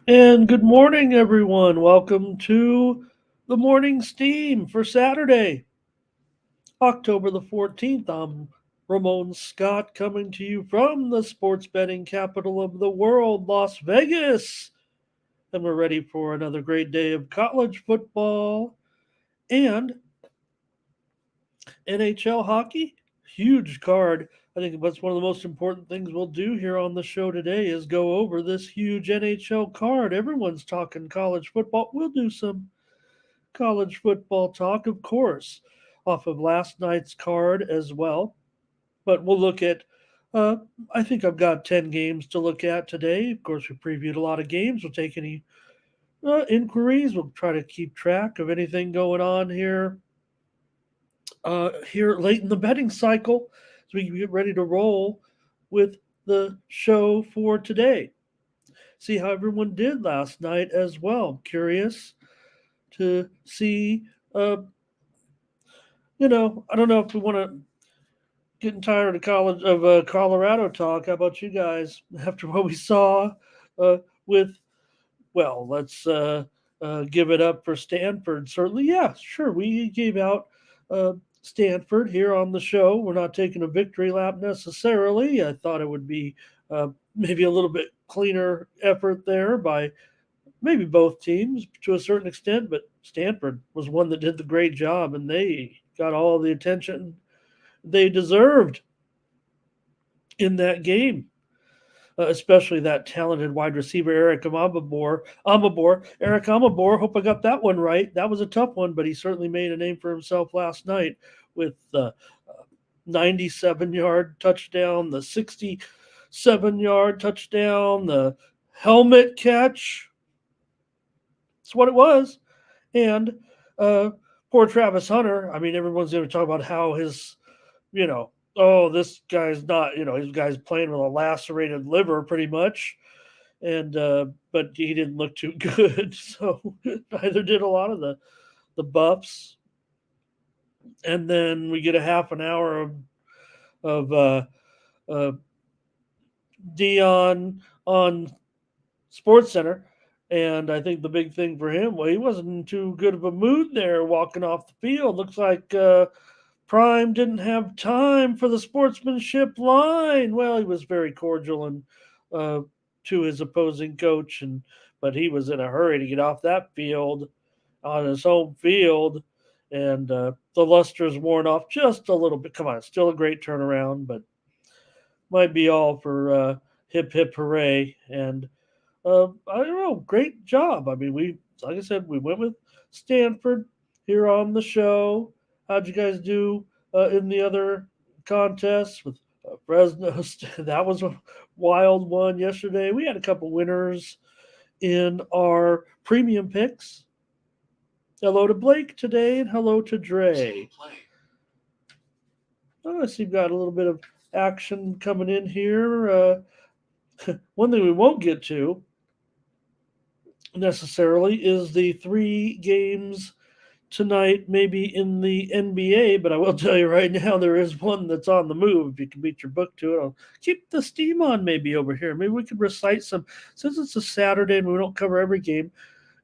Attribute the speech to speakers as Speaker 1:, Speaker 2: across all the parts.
Speaker 1: And good morning, everyone. Welcome to the morning steam for Saturday, October the 14th. I'm Ramon Scott coming to you from the sports betting capital of the world, Las Vegas. And we're ready for another great day of college football and NHL hockey. Huge card. I think what's one of the most important things we'll do here on the show today is go over this huge NHL card. Everyone's talking college football. We'll do some college football talk, of course, off of last night's card as well. But we'll look at, uh, I think I've got 10 games to look at today. Of course, we previewed a lot of games. We'll take any inquiries. We'll try to keep track of anything going on here late in the betting cycle as we get ready to roll with the show for today. See how everyone did last night as well. Curious to see uh, I don't know if we want to getting tired of college of Colorado talk. How about you guys? After what we saw uh, with, well, let's give it up for Stanford. Certainly, yeah, sure. We gave out Stanford here on the show. We're not taking a victory lap necessarily. I thought it would be maybe a little bit cleaner effort there by maybe both teams to a certain extent, but Stanford was one that did the great job, and they got all the attention they deserved in that game, especially that talented wide receiver Eric Amabor. Hope I got that one right. That was a tough one, but he certainly made a name for himself last night with the 97-yard touchdown, the 67-yard touchdown, the helmet catch. That's what it was. And uh, poor Travis Hunter. I mean, everyone's going to talk about how his you know, oh, this guy's not, his guy's playing with a lacerated liver pretty much. And, but he didn't look too good. So neither did a lot of the buffs. And then we get a half an hour of uh, Dion on Sports Center. And I think the big thing for him, well, he wasn't in too good of a mood there walking off the field. Looks like Prime didn't have time for the sportsmanship line. Well, he was very cordial and uh, to his opposing coach, and but he was in a hurry to get off that field on his home field, and the luster's worn off just a little bit. Come on, still a great turnaround, but might be all for hip hip hooray. And I don't know, great job. I mean, we like I said, we went with Stanford here on the show. How'd you guys do in the other contests with Fresno? That was a wild one yesterday. We had a couple winners in our premium picks. Hello to Blake today, and hello to Dre. Oh, I see you've got a little bit of action coming in here. One thing we won't get to necessarily is the three games tonight, maybe in the NBA, but I will tell you right now, there is one that's on the move. If you can beat your book to it, I'll keep the steam on maybe over here. Maybe we could recite some, since it's a Saturday and we don't cover every game,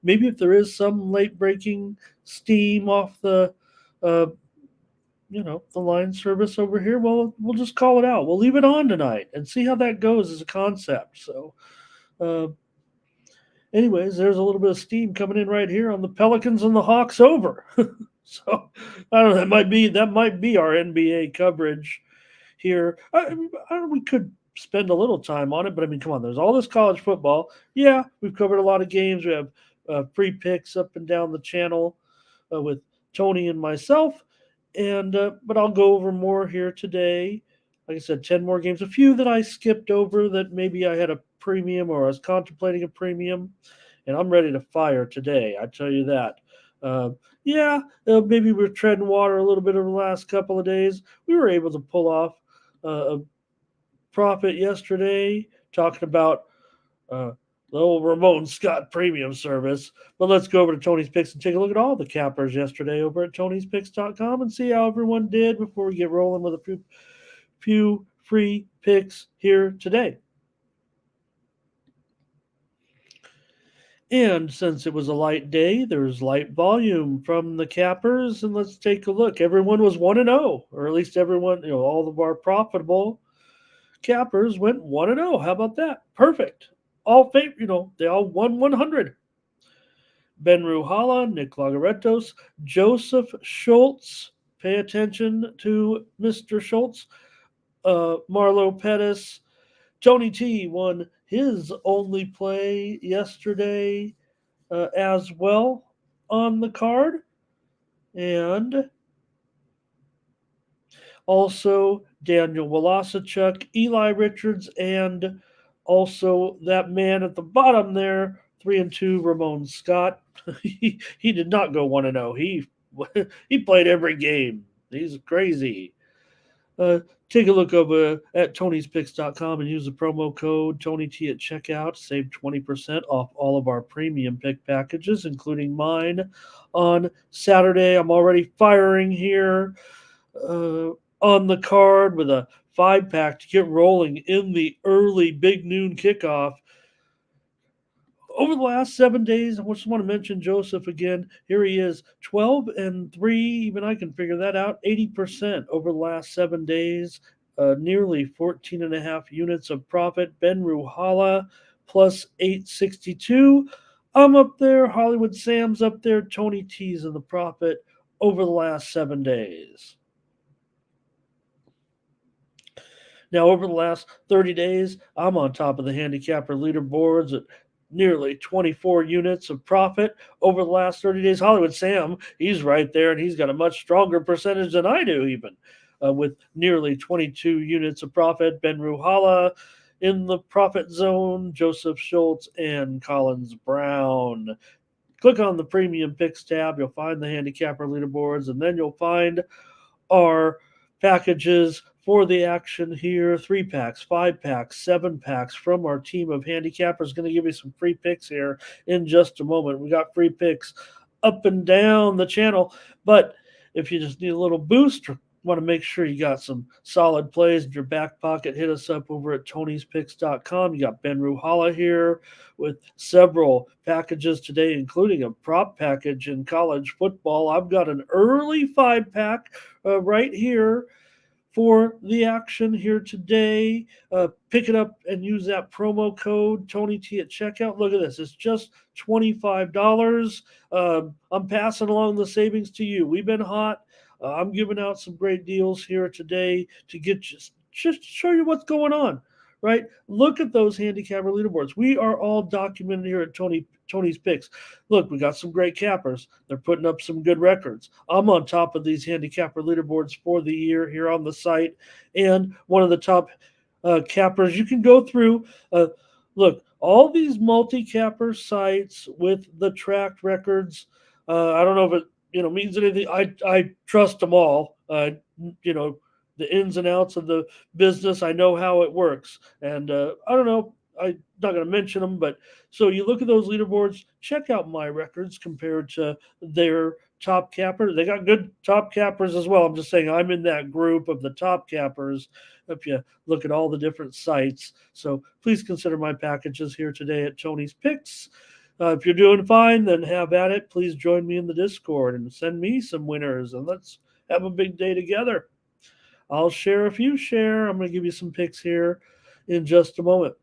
Speaker 1: maybe if there is some late breaking steam off uh, the line service over here, well, we'll just call it out. We'll leave it on tonight and see how that goes as a concept. So, uh, anyways, there's a little bit of steam coming in right here on the Pelicans and the Hawks over. So I don't know. That might be our NBA coverage here. We could spend a little time on it, but I mean, come on. There's all this college football. Yeah, we've covered a lot of games. We have free picks up and down the channel with Tony and myself, and but I'll go over more here today. Like I said, 10 more games. A few that I skipped over that maybe I had a premium or I was contemplating a premium, and I'm ready to fire today. I tell you that. Yeah, maybe we're treading water a little bit over the last couple of days. We were able to pull off a profit yesterday, talking about uh, the old Ramon Scott premium service. But let's go over to Tony's Picks and take a look at all the cappers yesterday over at Tony'sPicks.com and see how everyone did before we get rolling with a few free picks here today. And since it was a light day, there's light volume from the cappers. And let's take a look. Everyone was 1-0, or at least everyone, all of our profitable cappers went 1-0. How about that? Perfect. They all won 100. Ben Ruhala, Nick Lagaretos, Joseph Schultz. Pay attention to Mr. Schultz. Marlo Pettis. Tony T won his only play yesterday as well on the card. And also Daniel Walasachuk, Eli Richards, and also that man at the bottom there, 3-2, Ramon Scott. he did not go 1-0. He played every game. He's crazy. Take a look over at Tony'sPicks.com and use the promo code TonyT at checkout. Save 20% off all of our premium pick packages, including mine on Saturday. I'm already firing here on the card with a 5-pack to get rolling in the early big noon kickoff. Over the last 7 days, I just want to mention Joseph again. Here he is, 12-3. Even I can figure that out. 80% over the last 7 days. Nearly 14.5 units of profit. Ben Ruhala plus 862. I'm up there. Hollywood Sam's up there. Tony T's in the profit over the last 7 days. Now, over the last 30 days, I'm on top of the handicapper leaderboards at nearly 24 units of profit over the last 30 days. Hollywood Sam, he's right there, and he's got a much stronger percentage than I do, even with nearly 22 units of profit. Ben Ruhala in the profit zone, Joseph Schultz, and Collins Brown. Click on the Premium Picks tab. You'll find the handicapper leaderboards, and then you'll find our packages for the action here. 3-packs, 5-packs, 7-packs from our team of handicappers. Going to give you some free picks here in just a moment. We got free picks up and down the channel, but if you just need a little boost or want to make sure you got some solid plays in your back pocket, hit us up over at Tony'sPicks.com. You got Ben Ruhala here with several packages today, including a prop package in college football. I've got an early 5-pack right here for the action here today. Pick it up and use that promo code Tony T at checkout. Look at this. It's just $25. I'm passing along the savings to you. We've been hot. I'm giving out some great deals here today to get just to show you what's going on, right? Look at those handicapper leaderboards. We are all documented here at Tony's Picks. Look, we got some great cappers. They're putting up some good records. I'm on top of these handicapper leaderboards for the year here on the site, and one of the top cappers you can go through. Look, all these multi-capper sites with the tracked records. I don't know if it means anything. I trust them all. The ins and outs of the business. I know how it works, and I don't know. I'm not going to mention them, but so you look at those leaderboards. Check out my records compared to their top capper. They got good top cappers as well. I'm just saying I'm in that group of the top cappers. If you look at all the different sites, so please consider my packages here today at Tony's Picks. If you're doing fine, then have at it. Please join me in the Discord and send me some winners, and let's have a big day together. I'll share if you share. I'm going to give you some picks here in just a moment.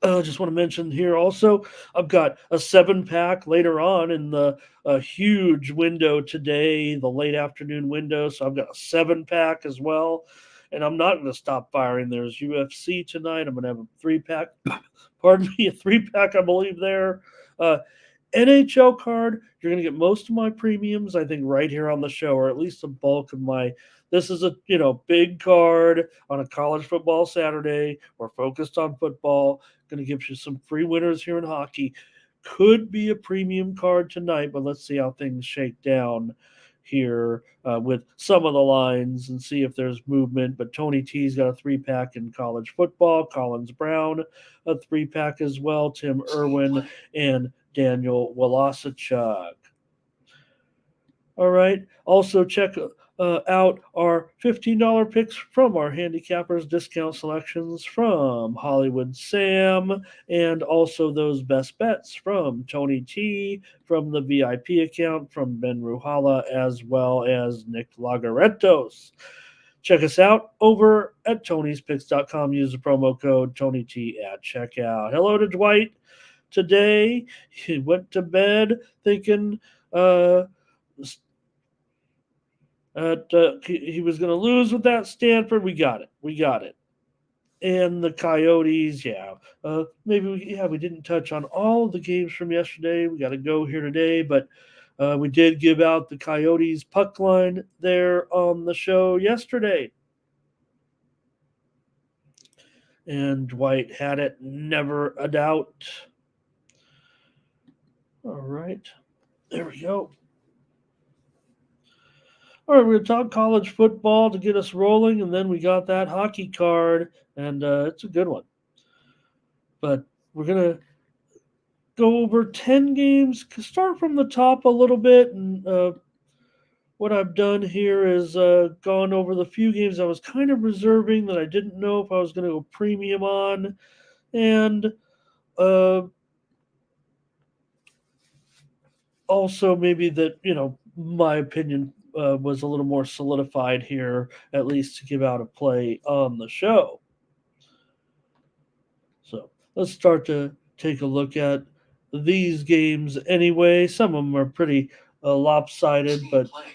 Speaker 1: I just want to mention here also, I've got a 7-pack later on in the huge window today, the late afternoon window. So I've got a 7-pack as well. And I'm not going to stop firing. There's UFC tonight. I'm going to have a 3-pack. Pardon me, a 3-pack, I believe, there. NHL card, you're going to get most of my premiums, I think, right here on the show, or at least a bulk of my. This is a big card on a college football Saturday. We're focused on football. Going to give you some free winners here in hockey. Could be a premium card tonight, but let's see how things shake down here with some of the lines and see if there's movement. But Tony T's got a 3-pack in college football. Collins Brown, a 3-pack as well. Tim Irwin and Daniel Walasachuk. All right. Also, check out our $15 picks from our handicappers discount selections from Hollywood Sam, and also those best bets from Tony T, from the VIP account, from Ben Ruhala, as well as Nick Lagarentos. Check us out over at Tony'sPicks.com. Use the promo code TonyT at checkout. Hello to Dwight. Today, he went to bed thinking uh, he was going to lose with that Stanford. We got it. We got it. And the Coyotes, yeah. We didn't touch on all of the games from yesterday. We got to go here today, but we did give out the Coyotes puck line there on the show yesterday. And Dwight had it, never a doubt. All right. There we go. All right, we're going to talk college football to get us rolling, and then we got that hockey card, and it's a good one. But we're going to go over 10 games, start from the top a little bit, and what I've done here is gone over the few games I was kind of reserving that I didn't know if I was going to go premium on, and also maybe that, my opinion was a little more solidified here, at least to give out a play on the show. So let's start to take a look at these games anyway. Some of them are pretty lopsided, but let's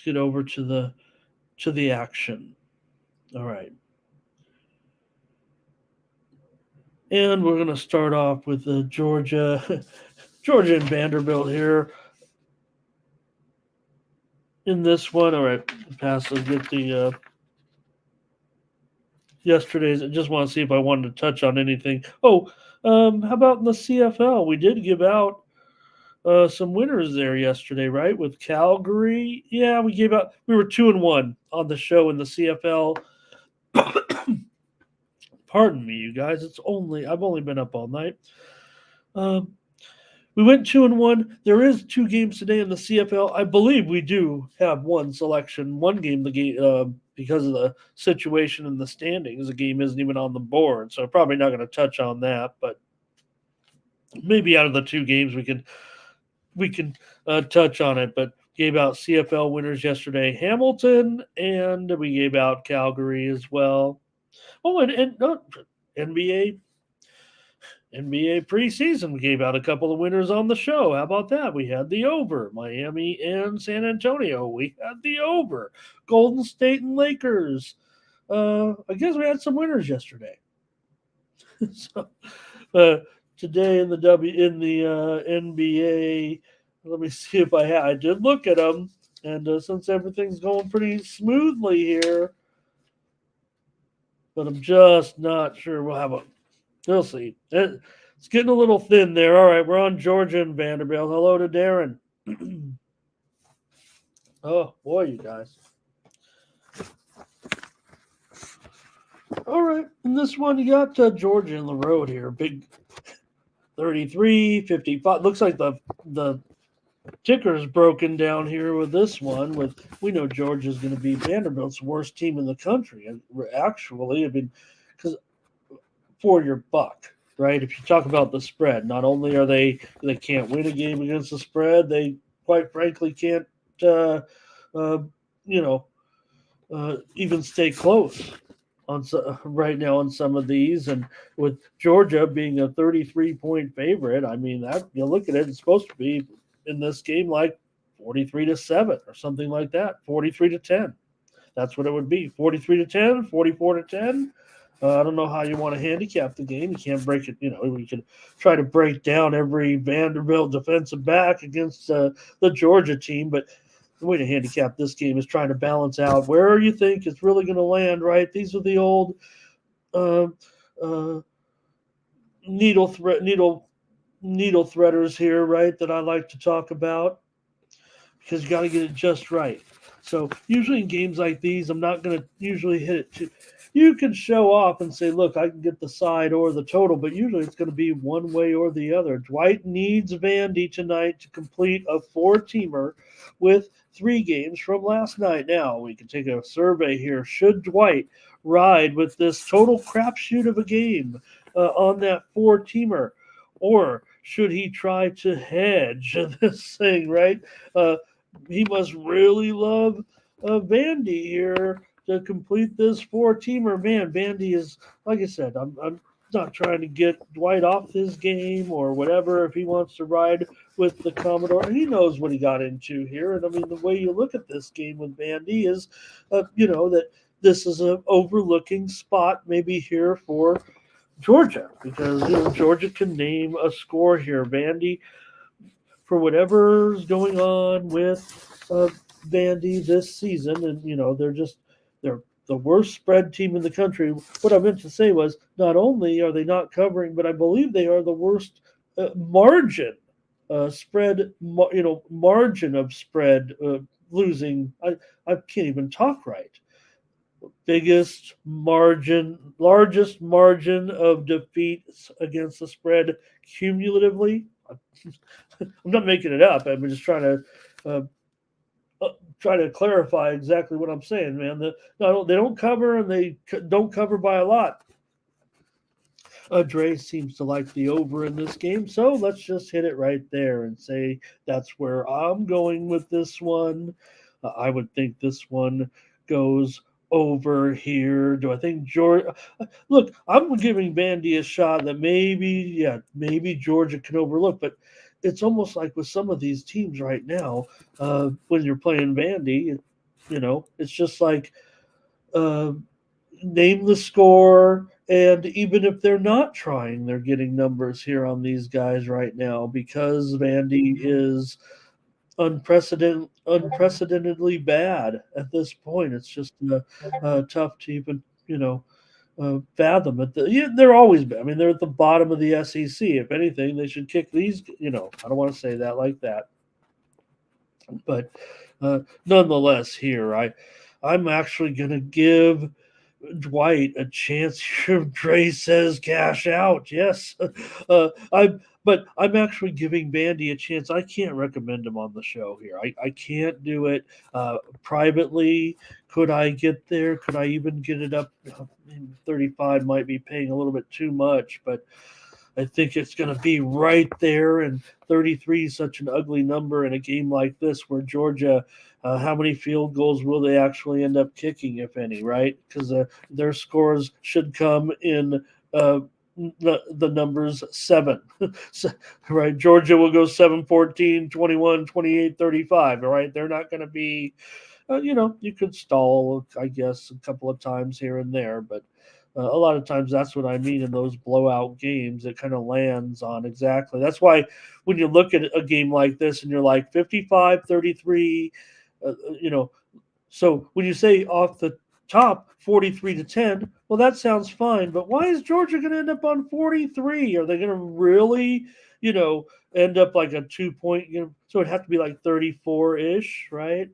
Speaker 1: get over to the action. All right. And we're going to start off with Georgia and Vanderbilt here in this one. All right, pass. Let's get the yesterday's. I just want to see if I wanted to touch on anything. Oh, how about in the CFL? We did give out some winners there yesterday, right? With Calgary. Yeah, we were 2-1 on the show in the CFL. Pardon me, you guys. I've only been up all night. We went 2-1. There is 2 games today in the CFL. I believe we do have one game. Because of the situation in the standings, the game isn't even on the board, so probably not going to touch on that. But maybe out of the 2 games, we can touch on it. But gave out CFL winners yesterday, Hamilton, and we gave out Calgary as well. Oh, and NBA preseason, we gave out a couple of winners on the show. How about that? We had the over. Miami and San Antonio. We had the over. Golden State and Lakers. I guess we had some winners yesterday. So today in the NBA, let me see if I did look at them, and since everything's going pretty smoothly here, but I'm just not sure. We'll see. It's getting a little thin there. All right, we're on Georgia and Vanderbilt. Hello to Darren. Oh, boy, you guys. All right, in this one, you got Georgia in the road here. Big 33-55. Looks like the ticker's broken down here with this one. We know Georgia's going to be Vanderbilt's worst team in the country. Actually, I mean, because for your buck, right? If you talk about the spread, not only are they can't win a game against the spread, they quite frankly can't even stay close right now on some of these. And with Georgia being a 33-point favorite, I mean, that you look at it, it's supposed to be in this game like 43-7 or something like that, 43-10. That's what it would be, 43-10, 44-10. I don't know how you want to handicap the game. You can't break it. We can try to break down every Vanderbilt defensive back against the Georgia team, but the way to handicap this game is trying to balance out where you think it's really going to land, right? These are the old needle threaders here, right, that I like to talk about, because you got to get it just right. So usually in games like these, I'm not going to usually hit it too. You can show off and say, look, I can get the side or the total, but usually it's going to be one way or the other. Dwight needs Vandy tonight to complete a four-teamer with three games from last night. Now we can take a survey here. Should Dwight ride with this total crapshoot of a game on that four-teamer? Or should he try to hedge this thing, right? He must really love Vandy here to complete this four-teamer. Man, Vandy is, like I said, I'm not trying to get Dwight off his game or whatever. If he wants to ride with the Commodore, he knows what he got into here. And I mean, the way you look at this game with Vandy is, that this is an overlooking spot maybe here for Georgia, because Georgia can name a score here. Vandy, for whatever's going on with Vandy this season, and they're the worst spread team in the country. What I meant to say was, not only are they not covering, but I believe they are the worst margin spread. Margin of spread losing. I can't even talk right. Largest margin of defeats against the spread cumulatively. I'm not making it up. I'm just uh, trying to clarify exactly what I'm saying, man. They don't cover, and they don't cover by a lot. Dre seems to like the over in this game, so let's just hit it right there and say that's where I'm going with this one. I would think this one goes over here. Do I think Georgia? Look, I'm giving Vandy a shot that maybe Georgia can overlook, but it's almost like with some of these teams right now, when you're playing Vandy, it's just like uh, name the score, and even if they're not trying, they're getting numbers here on these guys right now because Vandy is unprecedentedly bad at this point. It's just tough to even fathom it. They're always bad. I mean, they're at the bottom of the SEC. If anything, they should kick these. I don't want to say that like that, but nonetheless, here I'm actually going to give Dwight a chance here. Dre says cash out. Yes. I'm actually giving Vandy a chance. I can't recommend him on the show here. I can't do it privately. Could I get there? Could I even get it up? 35 might be paying a little bit too much, but I think it's going to be right there. And 33 is such an ugly number in a game like this where Georgia, how many field goals will they actually end up kicking, if any, right? Because their scores should come in the numbers 7. Right? Georgia will go 7, 14, 21, 28, 35. All right. They're not going to be, you could stall, I guess, a couple of times here and there, but a lot of times that's what I mean in those blowout games. It kind of lands on exactly. That's why when you look at a game like this and you're like 55, 33, so when you say off the top 43-10, well, that sounds fine. But why is Georgia going to end up on 43? Are they going to really, end up like a 2-point? So it'd have to be like 34 ish, right?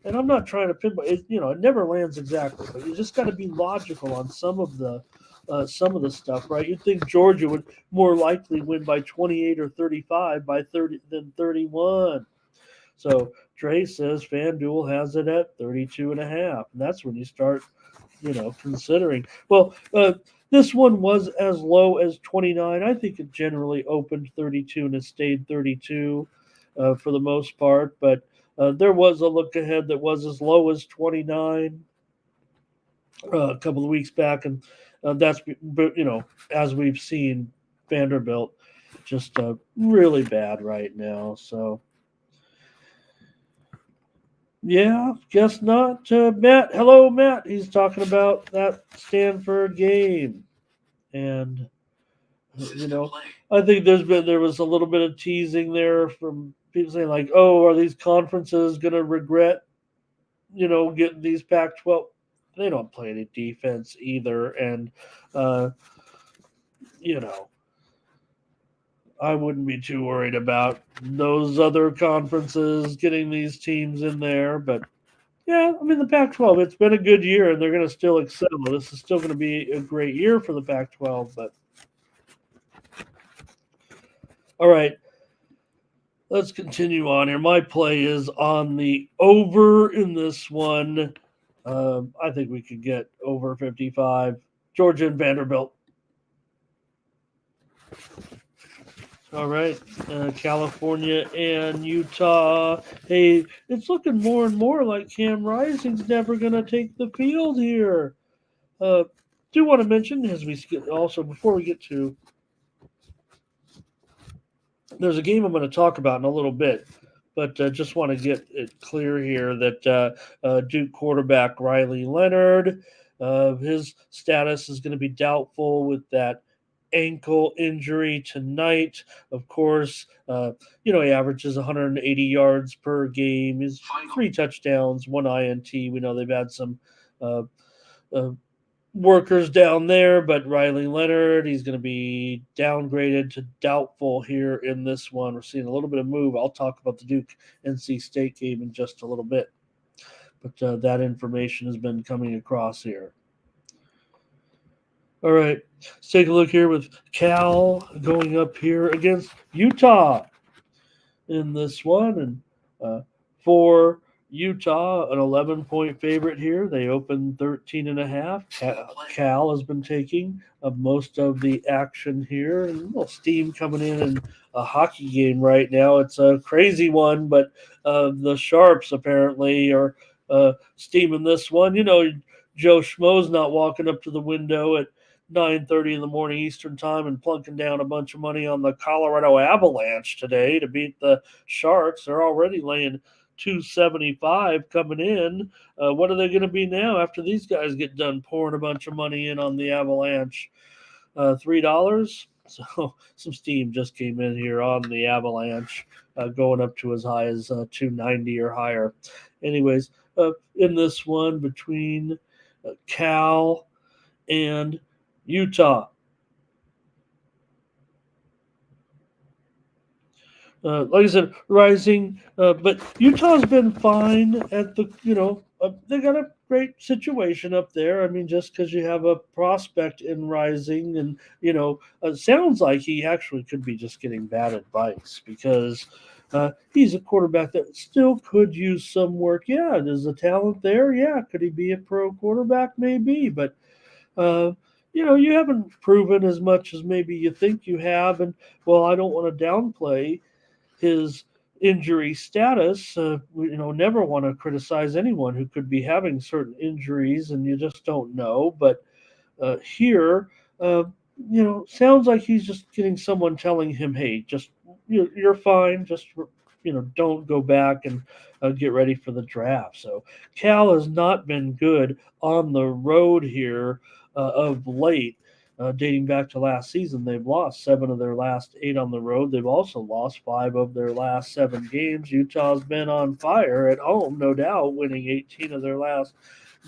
Speaker 1: And I'm not trying to pinpoint it. It never lands exactly, but you just got to be logical on some of the stuff, right? You'd think Georgia would more likely win by 28 or 35 by 30 than 31. So Dre says FanDuel has it at 32.5. And that's when you start, considering. Well, this one was as low as 29. I think it generally opened 32 and it stayed 32 for the most part. But there was a look ahead that was as low as 29 a couple of weeks back. And that's, as we've seen, Vanderbilt just really bad right now. So, yeah, guess not. Matt, hello, Matt. He's talking about that Stanford game, and I think there was a little bit of teasing there from people saying like, "Oh, are these conferences going to regret, getting these Pac-12?" They don't play any defense either, and uh, you know, I wouldn't be too worried about those other conferences getting these teams in there, but Yeah, I mean the Pac-12. It's been a good year, and they're going to still excel. This is still going to be a great year for the Pac-12. But all right, let's continue on here. My play is on the over in this one. I think we could get over 55. Georgia and Vanderbilt. All right, California and Utah. Hey, it's looking more and more like Cam Rising's never going to take the field here. Uh, do want to mention as we also before we get to there's a game I'm going to talk about in a little bit, but just want to get it clear here that Duke quarterback Riley Leonard, his status is going to be doubtful with that ankle injury tonight. Of course, he averages 180 yards per game. He's 3 touchdowns, 1 INT. We know they've had some uh, uh, workers down there, but Riley Leonard, he's going to be downgraded to doubtful here in this one. We're seeing a little bit of move. I'll talk about the Duke NC State game in just a little bit, but that information has been coming across here. All right, let's take a look here with Cal going up here against Utah in this one, and for Utah, an 11-point favorite here. They opened 13.5. Cal has been taking most of the action here. And a little steam coming in a hockey game right now. It's a crazy one, but the Sharps apparently are steaming this one. Joe Schmo's not walking up to the window at 9:30 in the morning Eastern time and plunking down a bunch of money on the Colorado Avalanche today to beat the Sharks. They're already laying 275 coming in. What are they going to be now after these guys get done pouring a bunch of money in on the Avalanche? $3. So some steam just came in here on the Avalanche, going up to as high as 290 or higher. Anyways, in this one between Cal and Utah. Like I said, rising, but Utah's been fine at they got a great situation up there. I mean, just because you have a prospect in rising, and sounds like he actually could be just getting bad advice because he's a quarterback that still could use some work. Yeah, there's a talent there. Yeah, could he be a pro quarterback? Maybe, but uh, you haven't proven as much as maybe you think you have. And well, I don't want to downplay his injury status. Never want to criticize anyone who could be having certain injuries, and you just don't know. But here, uh, sounds like he's just getting someone telling him, "Hey, just you're fine. Just don't go back and get ready for the draft." So Cal has not been good on the road here of late. Dating back to last season, they've lost 7 of their last 8 on the road. They've also lost 5 of their last 7 games. Utah's been on fire at home, no doubt, winning 18 of their last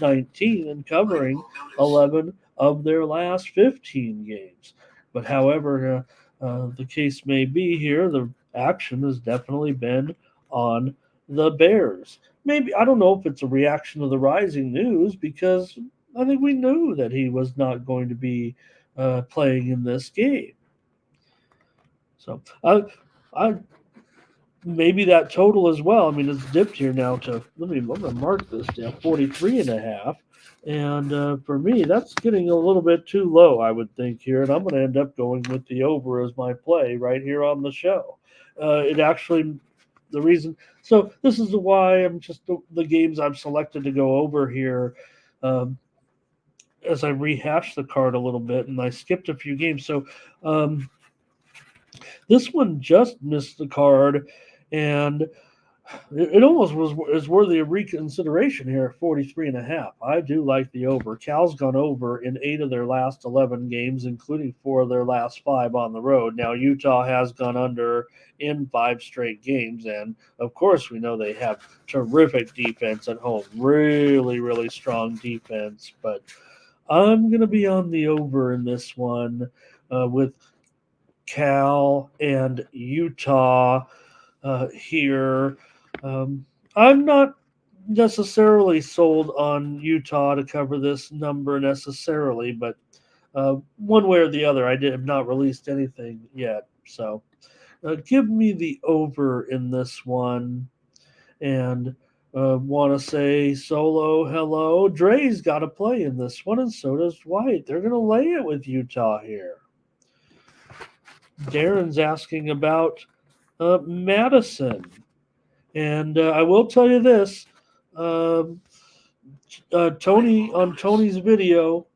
Speaker 1: 19 and covering 11 of their last 15 games. But however the case may be here, the action has definitely been on the Bears. Maybe, I don't know if it's a reaction to the rising news, because I think we knew that he was not going to be playing in this game. So I maybe that total as well. I mean, it's dipped here now to I'm gonna mark this down 43.5. And for me, that's getting a little bit too low, I would think here, and I'm going to end up going with the over as my play right here on the show. It actually, the reason, so this is why I'm just the games I've selected to go over here. As I rehash the card a little bit, and I skipped a few games, so this one just missed the card, and it almost is worthy of reconsideration here at 43.5. I do like the over. Cal's gone over in 8 of their last 11 games, including 4 of their last 5 on the road. Now, Utah has gone under in 5 straight games, and of course, we know they have terrific defense at home. Really, really strong defense, but I'm going to be on the over in this one with Cal and Utah here. I'm not necessarily sold on Utah to cover this number necessarily, but one way or the other, I have not released anything yet. So give me the over in this one. And want to say solo hello. Dre's got to play in this one, and so does Dwight. They're going to lay it with Utah here. Darren's asking about Madison. And I will tell you this um, Tony, on Tony's video,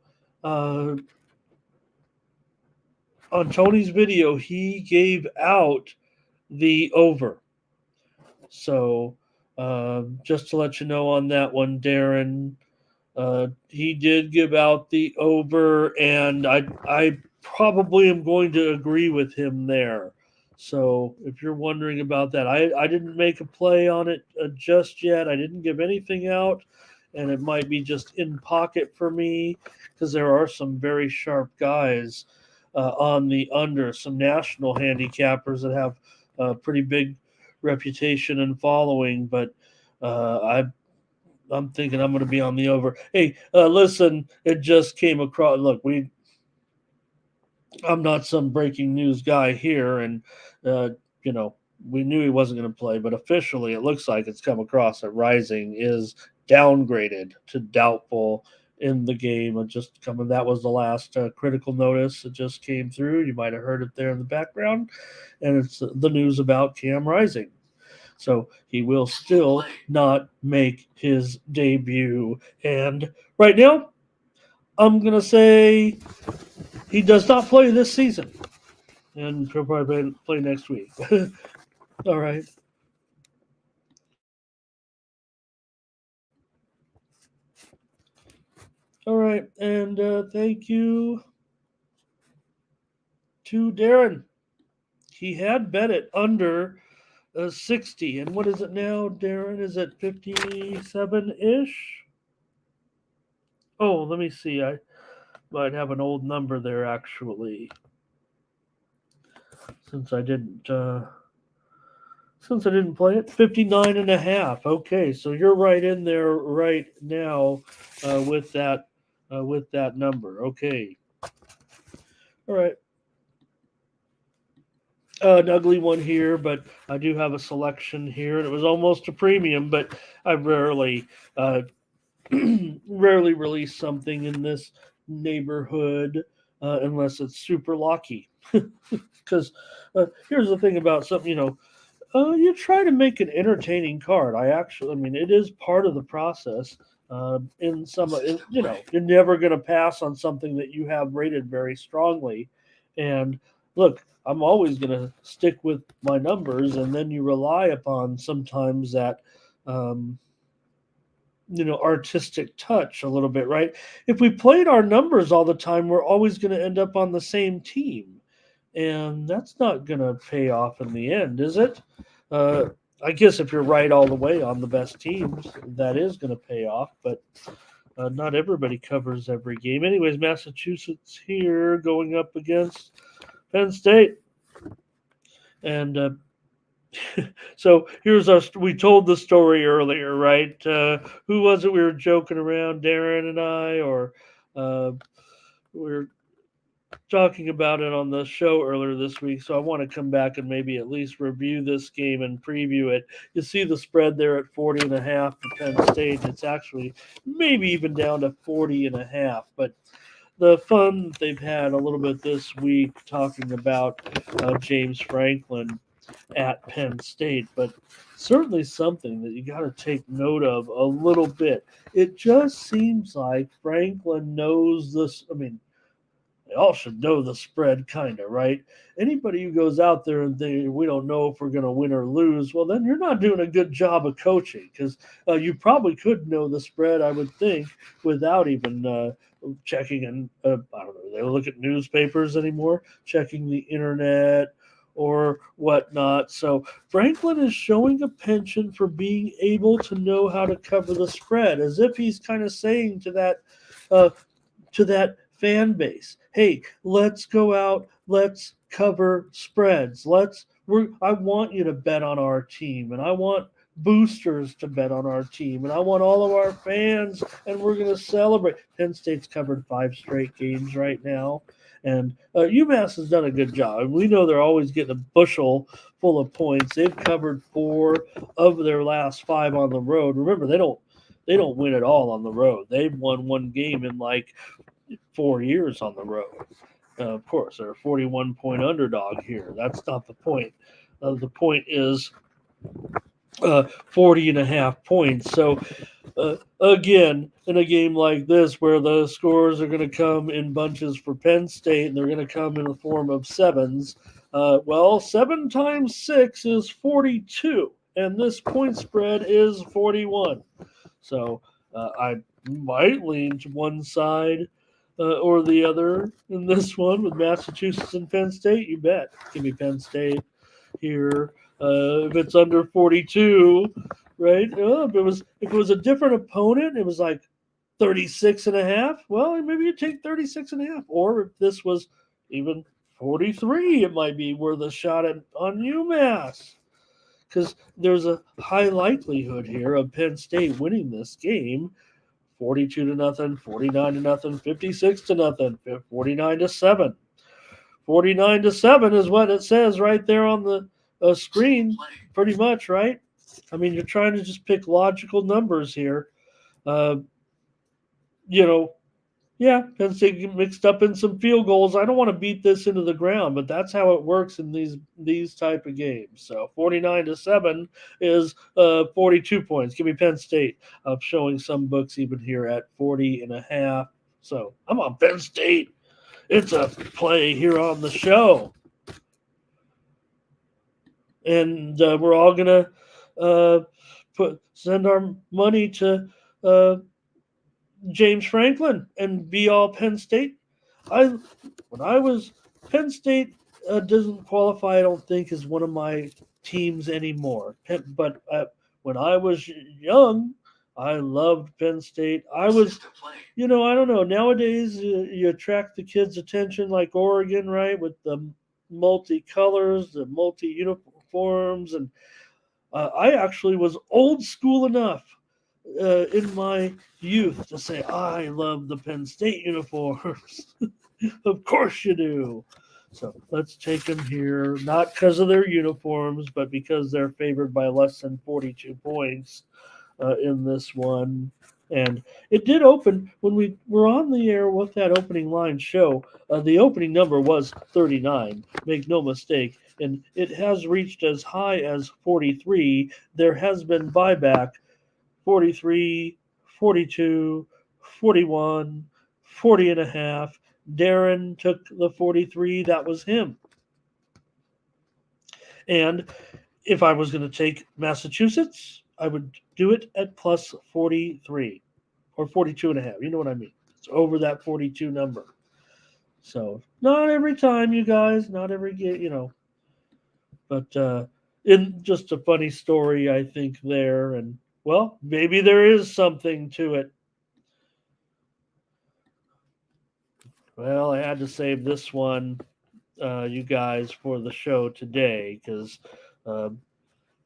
Speaker 1: uh, he gave out the over. So just to let you know on that one, Darren, he did give out the over, and I probably am going to agree with him there. So if you're wondering about that, I didn't make a play on it just yet. I didn't give anything out, and it might be just in pocket for me because there are some very sharp guys on the under, some national handicappers that have a pretty big reputation and following, but I'm thinking I'm going to be on the over. Hey, listen, it just came across. Look, I'm not some breaking news guy here, and uh, you know, we knew he wasn't going to play, but officially, it looks like it's come across that Rising is downgraded to doubtful in the game. And just coming, that was the last critical notice that just came through. You might have heard it there in the background, and it's the news about Cam Rising. So he will still not make his debut. And right now, I'm going to say he does not play this season. And he'll probably play next week. All right. All right. And thank you to Darren. He had bet it under 60. And what is it now, Darren? Is it 57 ish? Oh, let me see. I might have an old number there actually. Since I didn't play it, 59 and a half. Okay, so you're right in there right now with that number. Okay. All right. An ugly one here, but I do have a selection here, and it was almost a premium, but I rarely rarely release something in this neighborhood unless it's super lucky. Because here's the thing about something, you try to make an entertaining card. I mean, it is part of the process. You're never going to pass on something that you have rated very strongly. And look, I'm always going to stick with my numbers, and then you rely upon sometimes that, um, artistic touch a little bit, right? If we played our numbers all the time, we're always going to end up on the same team, and that's not going to pay off in the end, is it? Uh, I guess if you're right all the way on the best teams, that is going to pay off, but not everybody covers every game. Anyways, Massachusetts here going up against Penn State. And so here's us. We told the story earlier, right? Who was it? We were joking around, Darren and I, or we were talking about it on the show earlier this week. So I want to come back and maybe at least review this game and preview it. You see the spread there at 40 and a half for Penn State. It's actually maybe even down to 40 and a half, but the fun they've had a little bit this week talking about James Franklin at Penn State, but certainly something that you got to take note of a little bit. It just seems like Franklin knows this. I mean, they all should know the spread, kind of, right? Anybody who goes out there and we don't know if we're going to win or lose, well, then you're not doing a good job of coaching because you probably could know the spread, I would think, without even checking. And I don't know, they don't look at newspapers anymore, checking the internet or whatnot. So Franklin is showing a penchant for being able to know how to cover the spread, as if he's kind of saying uh, to that fan base, hey, let's go out, let's cover spreads. I want you to bet on our team, and I want boosters to bet on our team, and I want all of our fans, and we're going to celebrate. Penn State's covered 5 straight games right now, and UMass has done a good job. We know they're always getting a bushel full of points. They've covered 4 of their last 5 on the road. Remember, they don't win it all on the road. They've won one game in like 4 years on the road. Of course, they're a 41-point underdog here. That's not the point. The point is 40 and a half points. So, again, in a game like this where the scores are going to come in bunches for Penn State and they're going to come in the form of sevens, 7 times 6 is 42, and this point spread is 41. So, I might lean to one side or the other in this one with Massachusetts and Penn State. You bet. Give me Penn State here. If it's under 42, right? If it was a different opponent, it was like 36 and a half. Well, maybe you take 36 and a half. Or if this was even 43, it might be worth a shot on UMass. Because there's a high likelihood here of Penn State winning this game 42-0, 49-0, 56-0, 49-7. 49-7 is what it says right there on the screen, pretty much, right? I mean, you're trying to just pick logical numbers here. Penn State mixed up in some field goals. I don't want to beat this into the ground, but that's how it works in these type of games. So 49-7 is 42 points. Give me Penn State. I'm showing some books even here at 40 and a half. So I'm on Penn State. It's a play here on the show. And we're all going to send our money to James Franklin and be all Penn State. When I was Penn State doesn't qualify, I don't think, as one of my teams anymore. But when I was young, I loved Penn State. I don't know. Nowadays, you attract the kids' attention like Oregon, right, with the multicolors, the multi uniforms, and I actually was old school enough in my youth to say I love the Penn State uniforms. Of course you do. So let's take them here, not because of their uniforms, but because they're favored by less than 42 points in this one. And it did open when we were on the air with that opening line show. The opening number was 39, make no mistake. And it has reached as high as 43. There has been buyback 43, 42, 41, 40 and a half. Darren took the 43. That was him. And if I was going to take Massachusetts, I would do it at plus 43 or 42 and a half. You know what I mean? It's over that 42 number. So not every time, you guys, not every game, but in just a funny story, I think there. And well, maybe there is something to it. Well, I had to save this one, you guys, for the show today because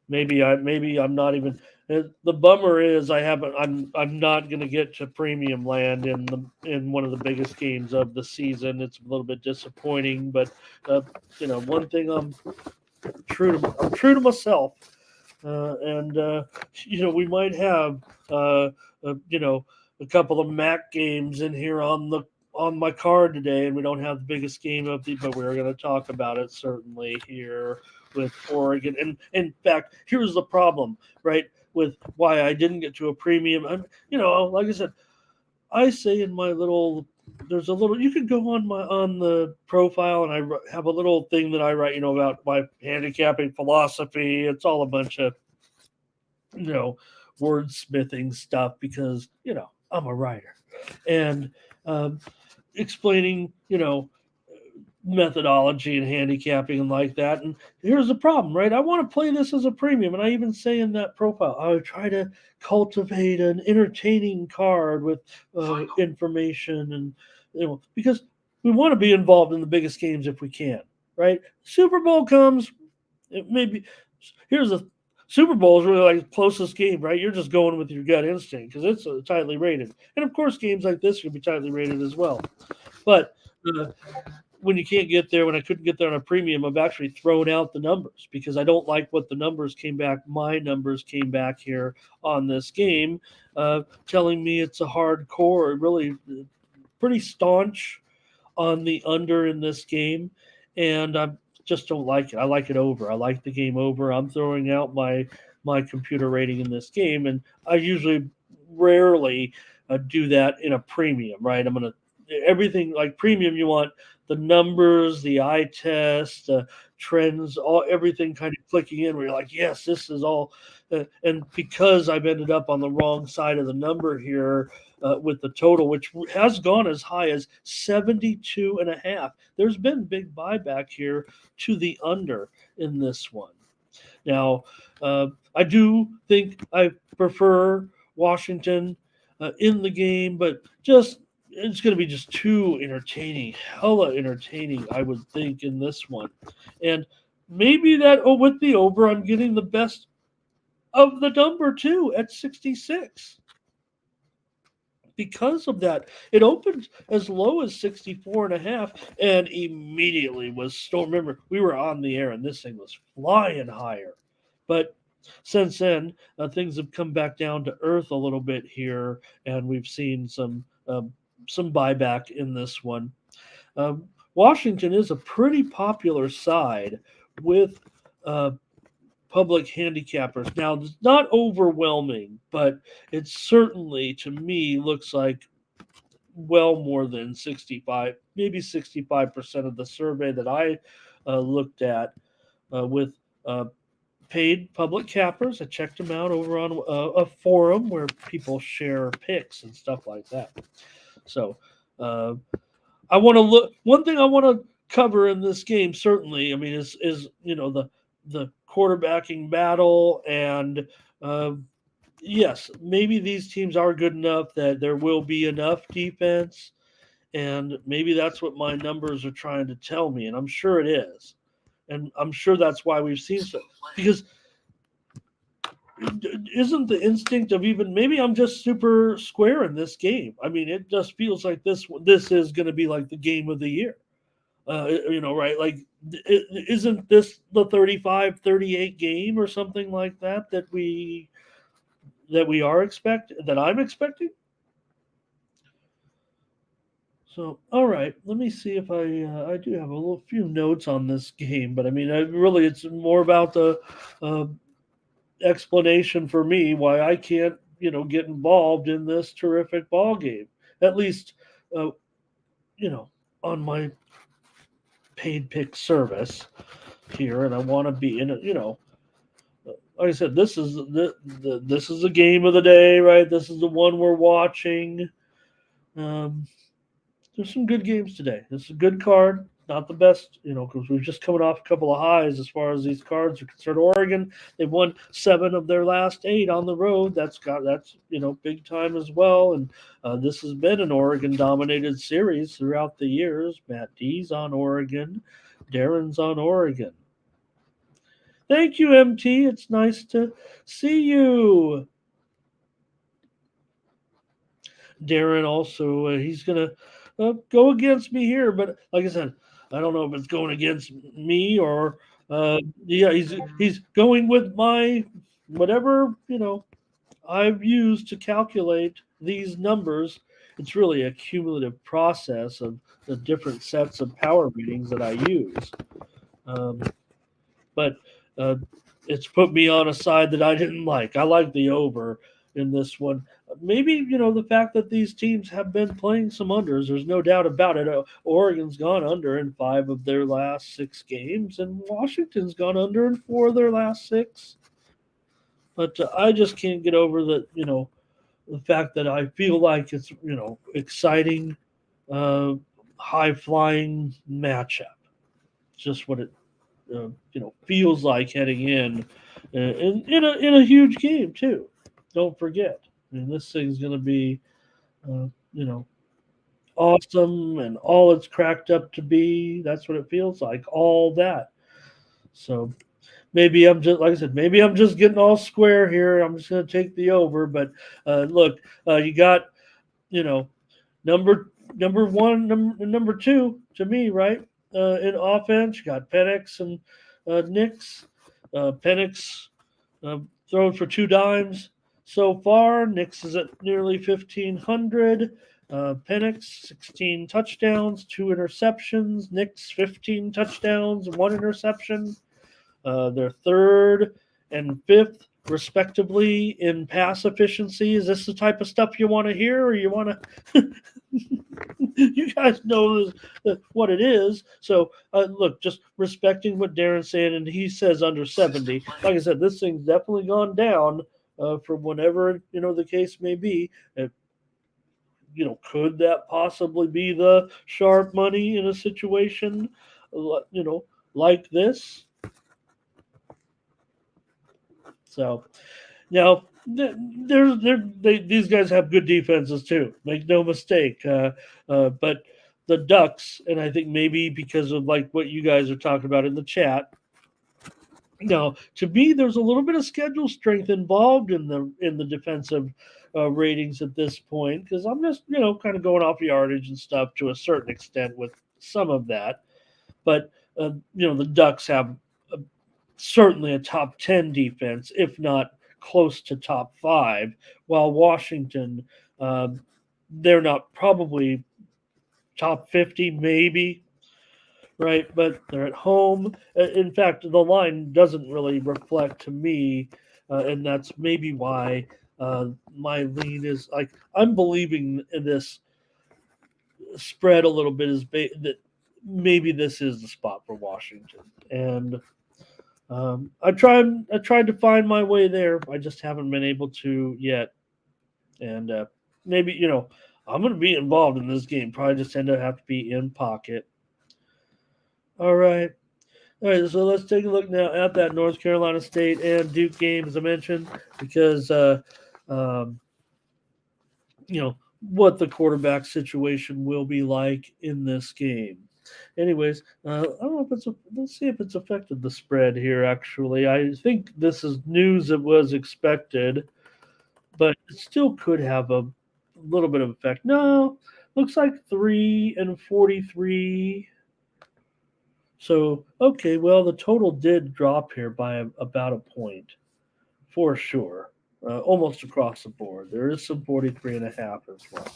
Speaker 1: maybe I'm not even. The bummer is I'm not going to get to premium land in one of the biggest games of the season. It's a little bit disappointing, but one thing I'm true to myself, and we might have a couple of MAC games in here on my card today, and we don't have the biggest game of but we're going to talk about it certainly here with Oregon. And in fact, here's the problem, right? With why I didn't get to a premium. And like I said, I say in my there's a little. You can go on the profile, and I have a little thing that I write, about my handicapping philosophy. It's all a bunch of wordsmithing stuff because I'm a writer, and explaining methodology and handicapping and like that. And here's the problem, right? I want to play this as a premium, and I even say in that profile, I would try to cultivate an entertaining card with information, and because we want to be involved in the biggest games if we can, right? Super Bowl comes, it maybe here's Super Bowl is really like the closest game, right? You're just going with your gut instinct because it's tightly rated, and of course, games like this can be tightly rated as well. But uh, when you can't get there, when I couldn't get there on a premium, I've actually thrown out the numbers because I don't like what the numbers came back. My numbers came back here on this game, telling me it's a hardcore, really pretty staunch on the under in this game, and I just don't like it. I like it over. I like the game over. I'm throwing out my computer rating in this game, and I usually rarely do that in a premium. Right? I'm gonna everything like premium. You want the numbers, the eye test, the trends, all everything kind of clicking in. Where you're like, yes, this is all. And because I've ended up on the wrong side of the number here, with the total, which has gone as high as 72 and a half. There's been big buyback here to the under in this one. Now, I do think I prefer Washington in the game, but just it's going to be just too entertaining, hella entertaining, I would think, in this one. And maybe that with the over, I'm getting the best of the number too at 66 because of that. It opened as low as 64 and a half and immediately was storm. Remember, we were on the air and this thing was flying higher. But since then, things have come back down to earth a little bit here, and we've seen some buyback in this one. Washington is a pretty popular side with uh, public handicappers. Now, it's not overwhelming, but it certainly, to me, looks like well more than 65, maybe 65% of the survey that I looked at with uh, paid public cappers. I checked them out over on a forum where people share picks and stuff like that. So uh, I want to look. One thing I want to cover in this game, certainly, I mean, is the quarterbacking battle, and uh, yes, maybe these teams are good enough that there will be enough defense, and maybe that's what my numbers are trying to tell me, and I'm sure it is, and I'm sure that's why we've seen so because isn't the instinct of even maybe I'm just super square in this game. I mean, it just feels like this is going to be like the game of the year. Right? Like, isn't this the 35-38 game or something like that that we are expect that I'm expecting? So, all right, let me see if I do have a little few notes on this game, but I mean, really, it's more about the uh, explanation for me why I can't, get involved in this terrific ball game. At least, uh, you know, on my paid pick service here, and I want to be in it. Like I said, this is this is the game of the day, right? This is the one we're watching. Um, there's some good games today. This is a good card. Not the best, because we're just coming off a couple of highs as far as these cards are concerned. Oregon, they've won 7 of their last 8 on the road. That's big time as well. And this has been an Oregon dominated series throughout the years. Matt D's on Oregon, Darren's on Oregon. Thank you, MT. It's nice to see you. Darren also, he's going to go against me here, but like I said, I don't know if it's going against me or yeah, he's going with my whatever, I've used to calculate these numbers. It's really a cumulative process of the different sets of power readings that I use. Um, but uh, it's put me on a side that I didn't like. I like the over in this one. Maybe the fact that these teams have been playing some unders. There's no doubt about it. Oregon's gone under in 5 of their last 6 games, and Washington's gone under in 4 of their last 6. But I just can't get over the fact that I feel like it's exciting, uh, high flying matchup. It's just what it feels like heading in a huge game too. Don't forget, I mean, this thing's going to be, uh, you know, awesome and all it's cracked up to be. That's what it feels like. All that. So maybe I'm just like I said, maybe I'm just getting all square here. I'm just going to take the over. But look, you got you know number one, number two to me, right? In offense, you got Penix and Nix. Penix thrown for two dimes so far. Nix is at nearly 1,500. Penix, 16 touchdowns, two interceptions. Nix, 15 touchdowns, one interception. They're third and fifth, respectively, in pass efficiency. Is this the type of stuff you want to hear, or you want to? You guys know what it is. So, look, just respecting what Darren's saying, and he says under 70. Like I said, this thing's definitely gone down from whenever the case may be. Could that possibly be the sharp money in a situation, like this? So now these guys have good defenses too. Make no mistake. But the Ducks, and I think maybe because of like what you guys are talking about in the chat. Now, to me, there's a little bit of schedule strength involved in the defensive ratings at this point because I'm just kind of going off yardage and stuff to a certain extent with some of that. But the Ducks have certainly a top 10 defense, if not close to top 5, while Washington, they're not probably top 50, maybe, right? But they're at home. In fact, the line doesn't really reflect to me, and that's maybe why my lean is like I'm believing in this spread a little bit that maybe this is the spot for Washington. And I tried to find my way there. I just haven't been able to yet. And maybe I'm going to be involved in this game. Probably just tend to have to be in pocket. All right. So let's take a look now at that North Carolina State and Duke game, as I mentioned, because what the quarterback situation will be like in this game. Anyways, I don't know if let's see if it's affected the spread here, actually. I think this is news that was expected, but it still could have a little bit of effect. No, looks like 3-43. So, okay, well, the total did drop here by about a point for sure, almost across the board. There is some 43.5 as well.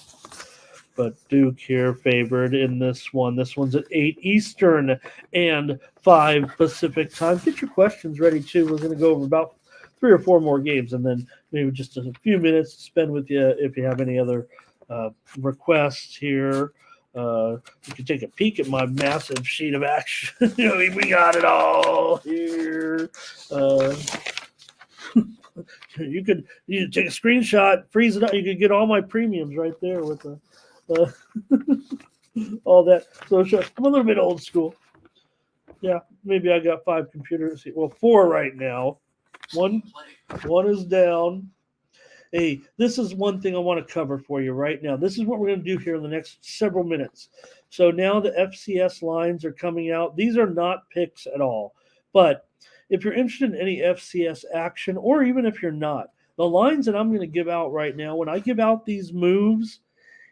Speaker 1: But Duke here favored in this one. This one's at 8 Eastern and 5 Pacific time. Get your questions ready, too. We're going to go over about 3 or 4 more games and then maybe just a few minutes to spend with you if you have any other requests here. You can take a peek at my massive sheet of action. We got it all here. You take a screenshot, freeze it up. You could get all my premiums right there with the all that. So I'm a little bit old school. Yeah, maybe I got 5 computers. Well, 4 right now. One is down. Hey, this is one thing I want to cover for you right now. This is what we're going to do here in the next several minutes. So now the FCS lines are coming out. These are not picks at all. But if you're interested in any FCS action, or even if you're not, the lines that I'm going to give out right now, when I give out these moves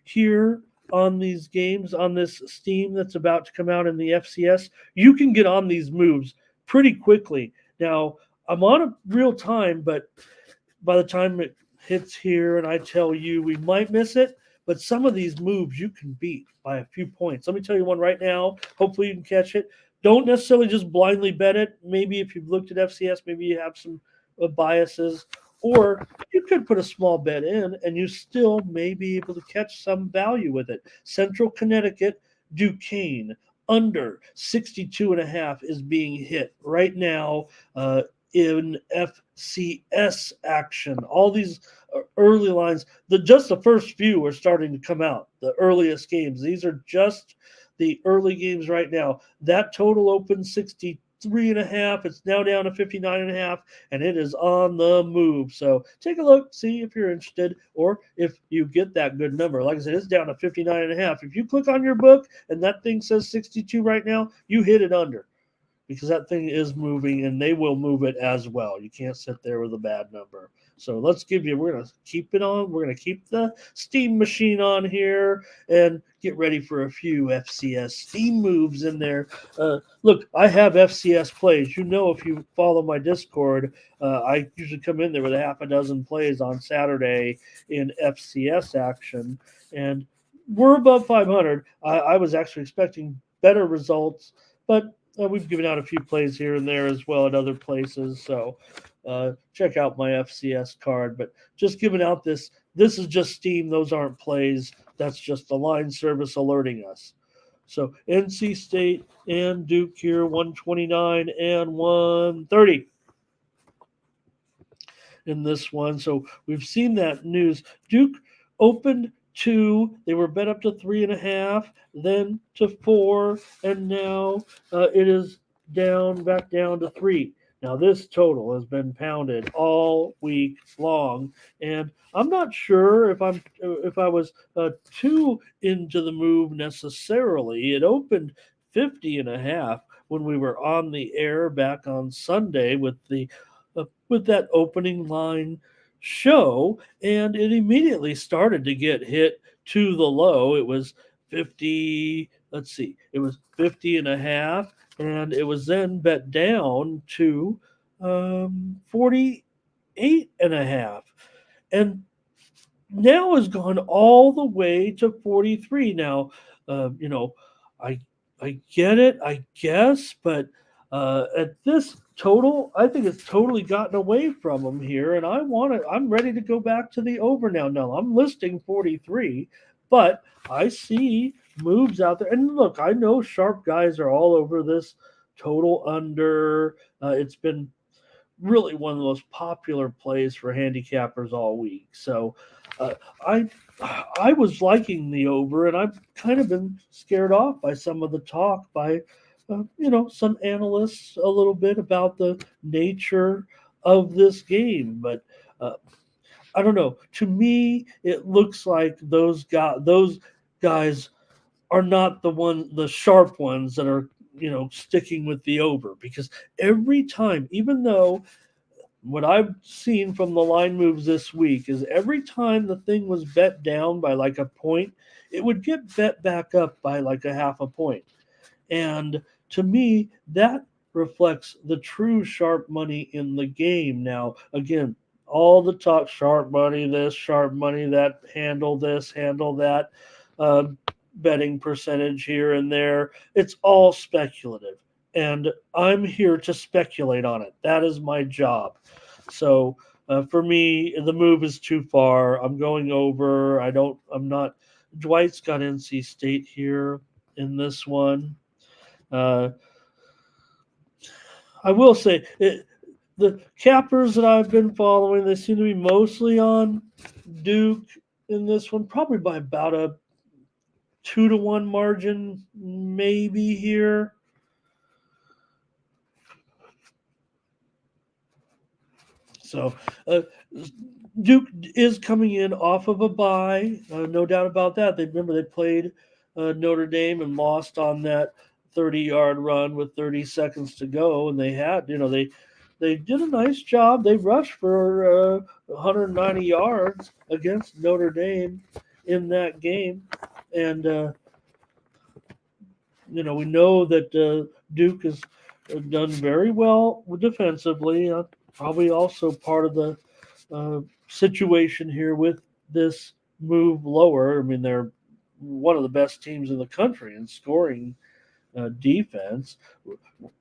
Speaker 1: here on these games, on this Steam that's about to come out in the FCS, you can get on these moves pretty quickly. Now, I'm on a real time, but by the time it hits here and I tell you we might miss it, but some of these moves you can beat by a few points. Let me tell you one right now. Hopefully you can catch it. Don't necessarily just blindly bet it. Maybe if you've looked at FCS, maybe you have some biases, or you could put a small bet in and you still may be able to catch some value with it. Central Connecticut, Duquesne, under 62.5 is being hit right now. In FCS action, all these early lines, just the first few are starting to come out. The earliest games, these are just the early games right now. That total opened 63.5. It's now down to 59.5, and it is on the move. So take a look, see if you're interested, or if you get that good number. Like I said, it's down to 59.5. If you click on your book and that thing says 62 right now, you hit it under. because that thing is moving and they will move it as well. You can't sit there with a bad number. So we're going to keep it on. We're going to keep the Steam machine on here and get ready for a few FCS Steam moves in there. Look, I have FCS plays. If you follow my Discord, I usually come in there with a half a dozen plays on Saturday in FCS action. And we're above 500. I was actually expecting better results, but we've given out a few plays here and there as well at other places. So check out my FCS card. But just giving out this is just Steam. Those aren't plays. That's just the line service alerting us. So NC State and Duke here, 129 and 130 in this one. So we've seen that news. Duke opened 2. They were bet up to 3.5, then to 4, and now it is back down to 3. Now this total has been pounded all week long, and I'm not sure if I was too into the move necessarily. It opened 50.5 when we were on the air back on Sunday with that opening line show, and it immediately started to get hit to the low. It was 50. Let's see, it was 50.5. And it was then bet down to 48.5. And now has gone all the way to 43. Now, I get it, I guess, but at this total, I think it's totally gotten away from them here, and I'm ready to go back to the over now. Now I'm listing 43, but I see moves out there. And look, I know sharp guys are all over this total under. It's been really one of the most popular plays for handicappers all week. So I was liking the over, and I've kind of been scared off by some of the talk by some analysts a little bit about the nature of this game. But I don't know. To me, it looks like those guys are not the sharp ones that are sticking with the over, because every time, even though what I've seen from the line moves this week is every time the thing was bet down by like a point, it would get bet back up by like a half a point. And to me, that reflects the true sharp money in the game. Now, again, all the talk, sharp money this, sharp money that, handle this, handle that, betting percentage here and there. It's all speculative. And I'm here to speculate on it. That is my job. So for me, the move is too far. I'm going over. I'm not. Dwight's got NC State here in this one. I will say the cappers that I've been following, they seem to be mostly on Duke in this one, probably by about a 2-1 margin, maybe here. So Duke is coming in off of a bye, no doubt about that. They played Notre Dame and lost on that 30-yard run with 30 seconds to go, and they had, they did a nice job. They rushed for 190 yards against Notre Dame in that game, and we know that Duke has done very well defensively. Probably also part of the situation here with this move lower. I mean, they're one of the best teams in the country in scoring defense.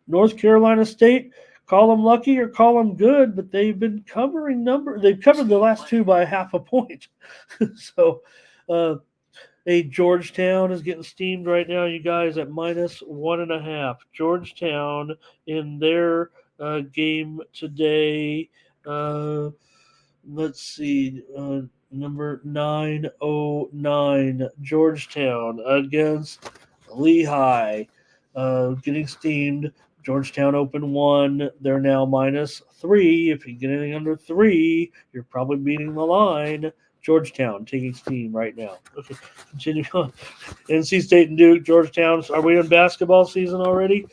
Speaker 1: North Carolina State, call them lucky or call them good, but they've been covering They've covered the last two by half a point. So, Georgetown is getting steamed right now, you guys, at -1.5. Georgetown in their game today. Let's see, number 909, Georgetown against Lehigh, getting steamed. Georgetown open 1. They're now -3. If you get anything under 3, you're probably beating the line. Georgetown taking steam right now. Okay, continue on. NC State and Duke, Georgetown. Are we in basketball season already?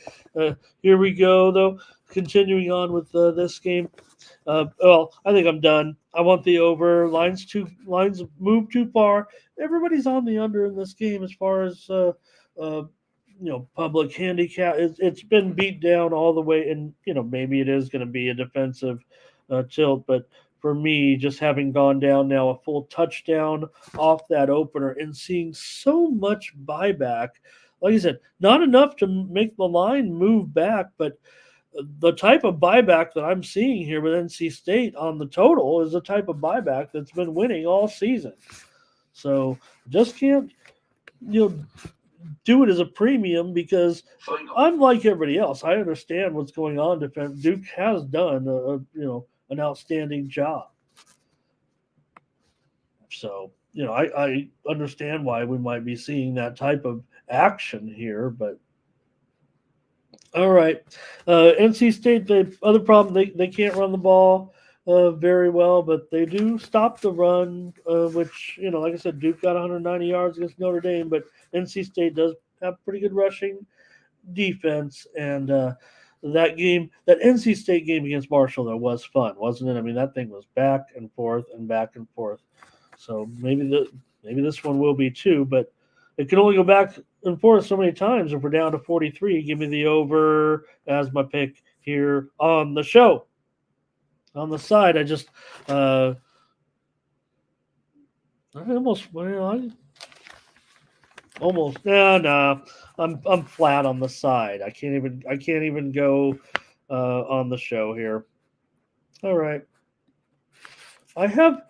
Speaker 1: Here we go, though. Continuing on with this game. Well, I think I'm done. I want the over. Lines move too far. Everybody's on the under in this game as far as public handicap. It's been beat down all the way, and maybe it is going to be a defensive tilt, but for me, just having gone down now a full touchdown off that opener and seeing so much buyback, like I said, not enough to make the line move back, but the type of buyback that I'm seeing here with NC State on the total is the type of buyback that's been winning all season. So just can't do it as a premium because I'm like everybody else. I understand what's going on. Duke has done an outstanding job. So I understand why we might be seeing that type of action here, but. All right. NC State, the other problem, they can't run the ball very well, but they do stop the run, which, like I said, Duke got 190 yards against Notre Dame, but NC State does have pretty good rushing defense. And that NC State game against Marshall, though, was fun, wasn't it? I mean, that thing was back and forth and back and forth. So maybe this one will be too, but it can only go back and forth so many times. If we're down to 43, give me the over as my pick here on the show. On the side, I just I'm flat on the side. I can't even go on the show here. All right. I have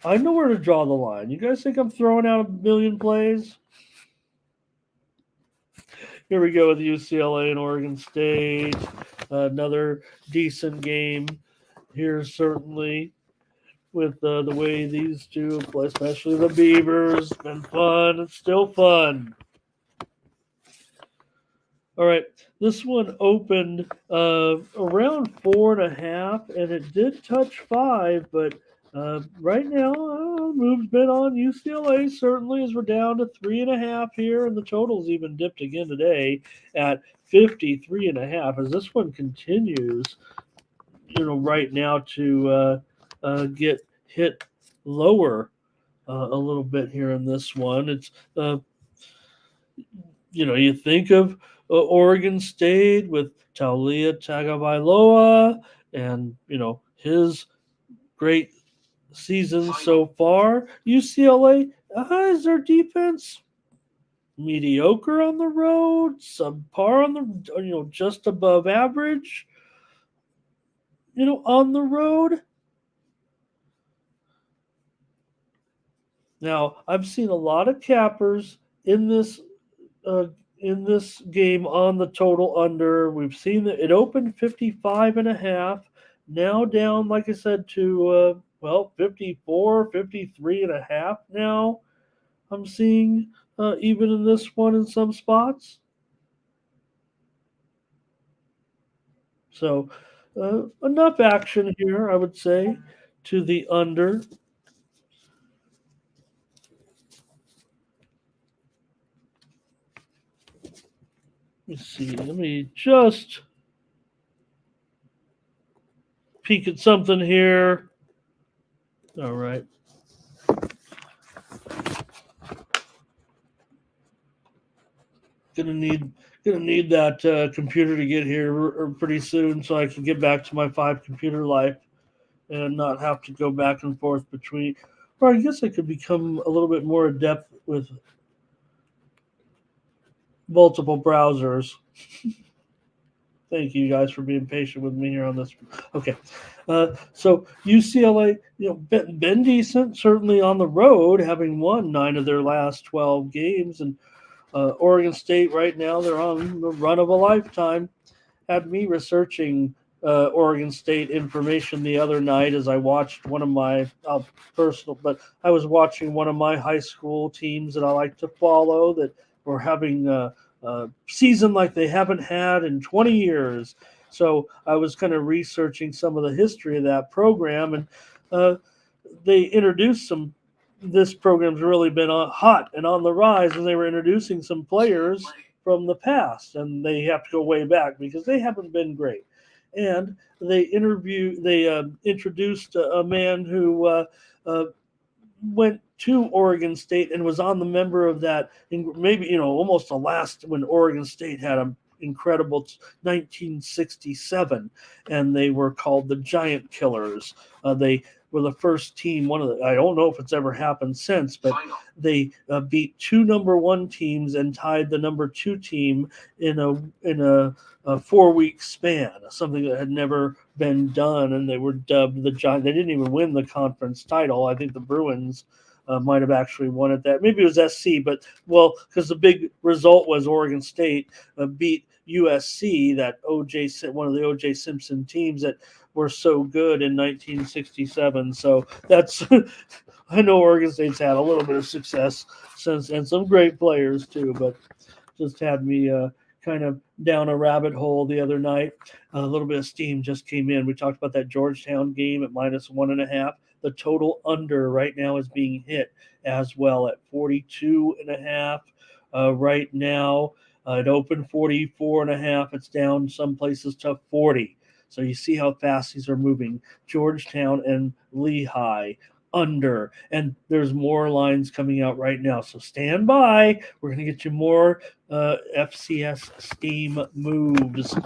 Speaker 1: I know where to draw the line. You guys think I'm throwing out a million plays? Here we go with UCLA and Oregon State. Another decent game here, certainly, with the way these two play, especially the Beavers. It's been fun. It's still fun. All right. This one opened around 4.5, and it did touch 5, but right now, move's been on UCLA, certainly, as we're down to 3.5 here, and the total's even dipped again today at 53.5. As this one continues, right now to get hit lower a little bit here in this one. It's, you think of Oregon State with Taulia Tagovailoa and, his great season so far. UCLA, is their defense mediocre on the road, subpar on the, just above average, on the road? Now, I've seen a lot of cappers in this game on the total under. We've seen that it opened 55.5, now down, like I said, to 54, 53.5 now. I'm seeing even in this one in some spots. So enough action here, I would say, to the under. Let's see. Let me just peek at something here. All right. Gonna need that computer to get here pretty soon, so I can get back to my 5-computer life and not have to go back and forth between. Or I guess I could become a little bit more adept with multiple browsers. Thank you guys for being patient with me here on this. Okay. So UCLA, been decent, certainly on the road, having won 9 of their last 12 games. And Oregon State right now, they're on the run of a lifetime. Had me researching Oregon State information the other night as I watched one of my I was watching one of my high school teams that I like to follow that were having a season like they haven't had in 20 years. So I was kind of researching some of the history of that program, and uh, they introduced some. This program's really been hot and on the rise, and they were introducing some players from the past, and they have to go way back because they haven't been great. And they introduced a man who uh, went to Oregon State and was on the member of that, maybe almost the last when Oregon State had a incredible 1967, and they were called the Giant Killers. They were the first team. I don't know if it's ever happened since, but they beat two number one teams and tied the number two team in a 4 week span, something that had never been done, and they were dubbed the Giant. They didn't even win the conference title. I think the Bruins might have actually won it. That maybe it was SC, but because the big result was Oregon State beat USC, one of the OJ Simpson teams that were so good in 1967. So that's I know Oregon State's had a little bit of success since, and some great players too, but just had me kind of down a rabbit hole the other night. A little bit of steam just came in. We talked about that Georgetown game at -1.5. The total under right now is being hit as well at 42.5. Right now, it opened 44.5. It's down some places to 40. So you see how fast these are moving. Georgetown and Lehigh under, and there's more lines coming out right now. So stand by. We're going to get you more FCS steam moves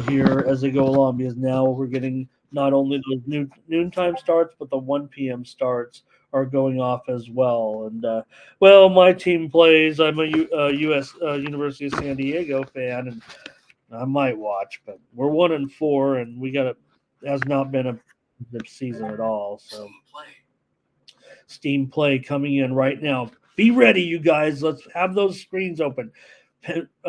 Speaker 1: here as they go along, because now we're getting not only those noontime starts, but the 1 p.m. starts are going off as well. And my team plays. I'm a U.S. University of San Diego fan, and I might watch, but we're 1-4, and has not been a good season at all. So Steam play coming in right now. Be ready, you guys. Let's have those screens open.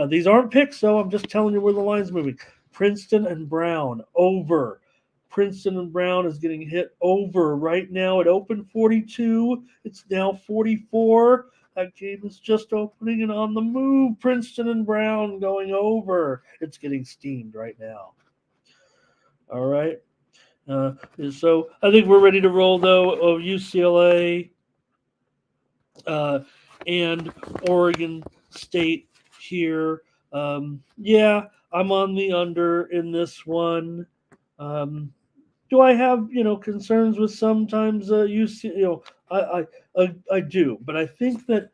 Speaker 1: These aren't picks, so I'm just telling you where the line's moving. Princeton and Brown over. Princeton and Brown is getting hit over right now. It opened 42. It's now 44. That game is just opening and on the move. Princeton and Brown going over. It's getting steamed right now. All right. So I think we're ready to roll, though, of UCLA and Oregon State here. I'm on the under in this one. Do I have concerns with sometimes UC? I do, but I think that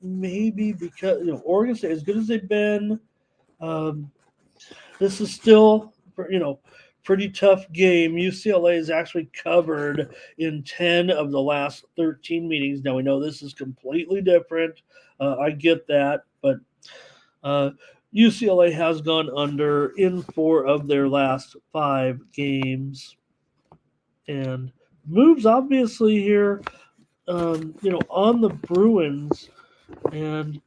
Speaker 1: maybe because Oregon State, as good as they've been, this is still pretty tough game. UCLA is actually covered in 10 of the last 13 meetings. Now we know this is completely different. I get that, but UCLA has gone under in 4 of their last 5 games, and moves obviously here, on the Bruins, and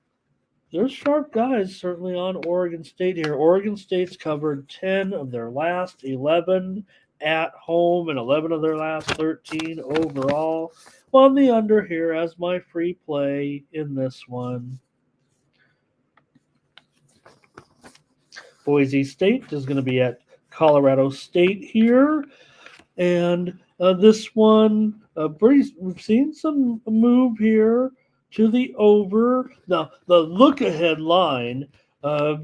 Speaker 1: there's sharp guys certainly on Oregon State here. Oregon State's covered 10 of their last 11 at home and 11 of their last 13 overall. On the under here as my free play in this one. Boise State is going to be at Colorado State here. And this one, we've seen some move here to the over. Now, the look-ahead line a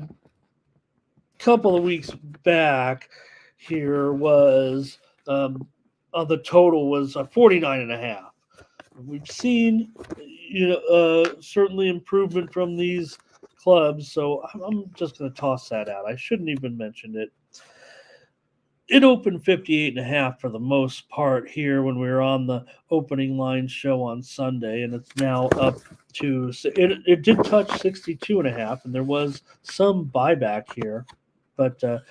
Speaker 1: couple of weeks back here was the total was 49.5. We've seen, certainly improvement from these clubs, so I'm just going to toss that out. I shouldn't even mention it. It opened 58.5 for the most part here when we were on the opening line show on Sunday, and it's now up to it did touch 62.5, and there was some buyback here, but the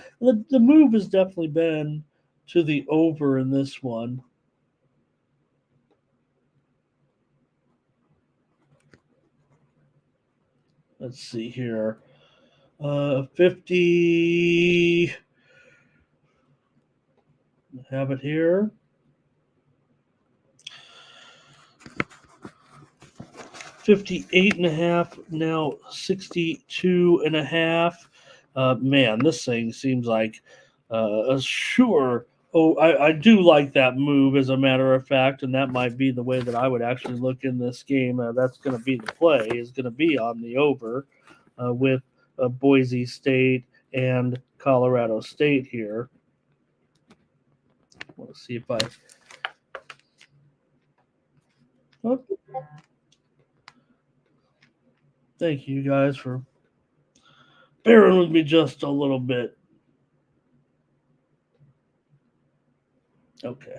Speaker 1: move has definitely been to the over in this one. Let's see here. 50. Have it here. 58.5, now 62.5. Man, this thing seems like a sure. Oh, I do like that move, as a matter of fact, and that might be the way that I would actually look in this game. That's going to be the play, is going to be on the over with Boise State and Colorado State here. Let's see if I. Oh, thank you guys for bearing with me just a little bit. Okay.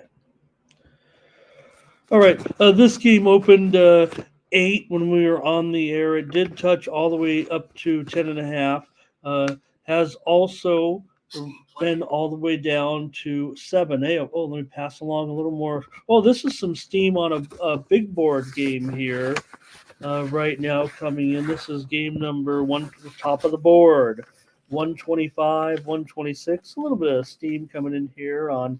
Speaker 1: All right. This game opened 8 when we were on the air. It did touch all the way up to 10.5. Has also been all the way down to 7. Hey, oh, let me pass along a little more. Oh, this is some steam on a big board game here right now coming in. This is game number 1, top of the board. 125, 126. A little bit of steam coming in here on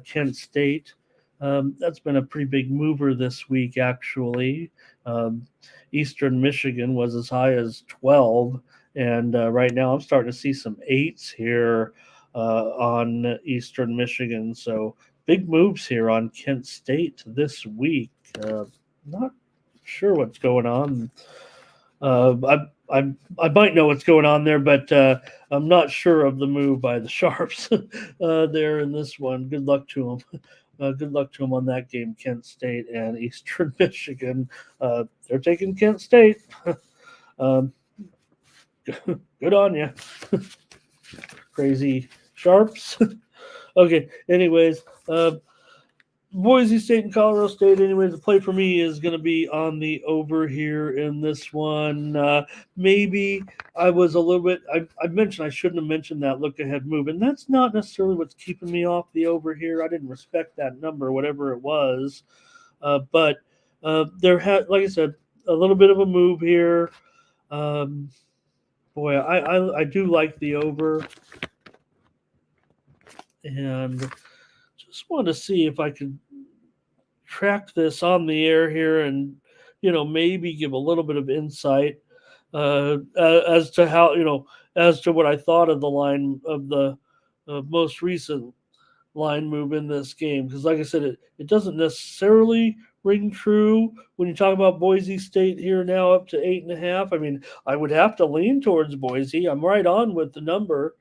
Speaker 1: Kent State. That's been a pretty big mover this week, actually. Eastern Michigan was as high as 12, and right now I'm starting to see some 8s here on Eastern Michigan. So big moves here on Kent State this week. Not sure what's going on. I might know what's going on there, but I'm not sure of the move by the Sharps there in this one. Good luck to them. Good luck to them on that game, Kent State and Eastern Michigan. They're taking Kent State. um, good on you. Crazy Sharps. Okay, anyways, Boise State and Colorado State. Anyways, the play for me is going to be on the over here in this one. Maybe I was a little bit. I mentioned I shouldn't have mentioned that look ahead move, and that's not necessarily what's keeping me off the over here. I didn't respect that number, whatever it was, but there had, like I said, a little bit of a move here. Boy, I do like the over, and just want to see if I could track this on the air here and maybe give a little bit of insight as to how as to what I thought of the line of the most recent line move in this game, because like I said, it doesn't necessarily ring true when you talk about Boise State here now up to 8.5. I mean, I would have to lean towards Boise. I'm right on with the number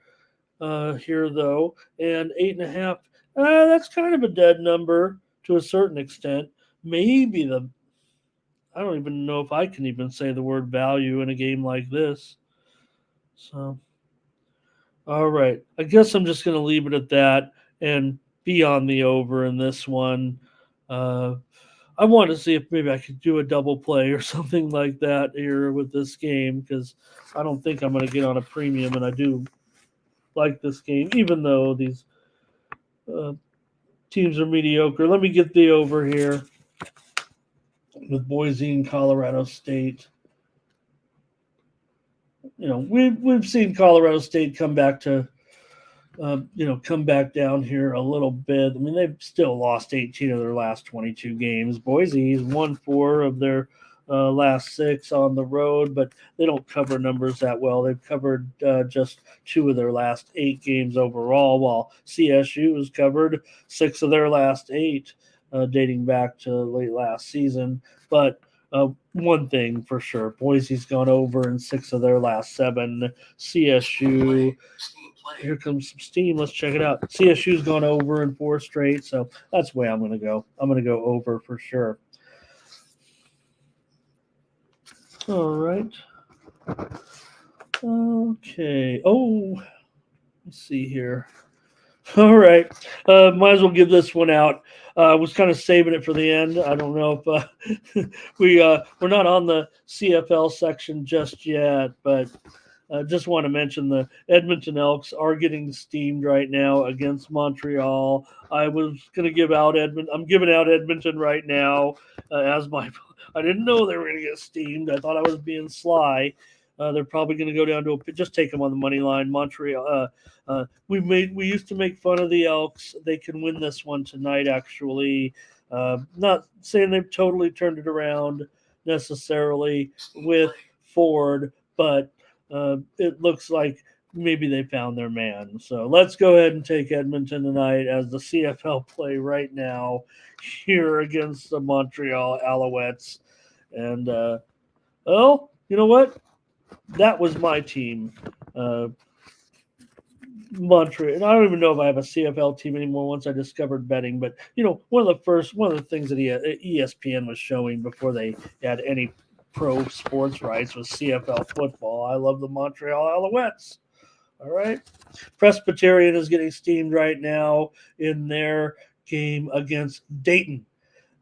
Speaker 1: here though, and 8.5. That's kind of a dead number to a certain extent. Maybe I don't even know if I can even say the word value in a game like this. So, all right. I guess I'm just going to leave it at that and be on the over in this one. I want to see if maybe I could do a double play or something like that here with this game, because I don't think I'm going to get on a premium, and I do like this game, even though these teams are mediocre. Let me get the over here with Boise and Colorado State. We've seen Colorado State come back to come back down here a little bit. I mean, they've still lost 18 of their last 22 games. Boise's won 4 of their last 6 on the road, but they don't cover numbers that well. They've covered just 2 of their last 8 games overall, while CSU has covered 6 of their last 8, dating back to late last season. But one thing for sure, Boise's gone over in 6 of their last 7. CSU, here comes some steam. Let's check it out. CSU's gone over in 4 straight, so that's the way I'm going to go. I'm going to go over for sure. All right. Okay. Oh, let's see here. All right. Might as well give this one out. I was kind of saving it for the end. I don't know if we're not on the CFL section just yet, but just want to mention the Edmonton Elks are getting steamed right now against Montreal. I was going to give out Edmonton. I'm giving out Edmonton right now as my. I didn't know they were going to get steamed. I thought I was being sly. They're probably going to go down to just take them on the money line. Montreal. We used to make fun of the Elks. They can win this one tonight. Actually, not saying they've totally turned it around necessarily with Ford, but it looks like maybe they found their man. So let's go ahead and take Edmonton tonight as the CFL play right now here against the Montreal Alouettes. And, well, you know what? That was my team. Montreal, and I don't even know if I have a CFL team anymore once I discovered betting. But one of the things that ESPN was showing before they had any pro sports rights was CFL football. I love the Montreal Alouettes. All right, Presbyterian is getting steamed right now in their game against Dayton.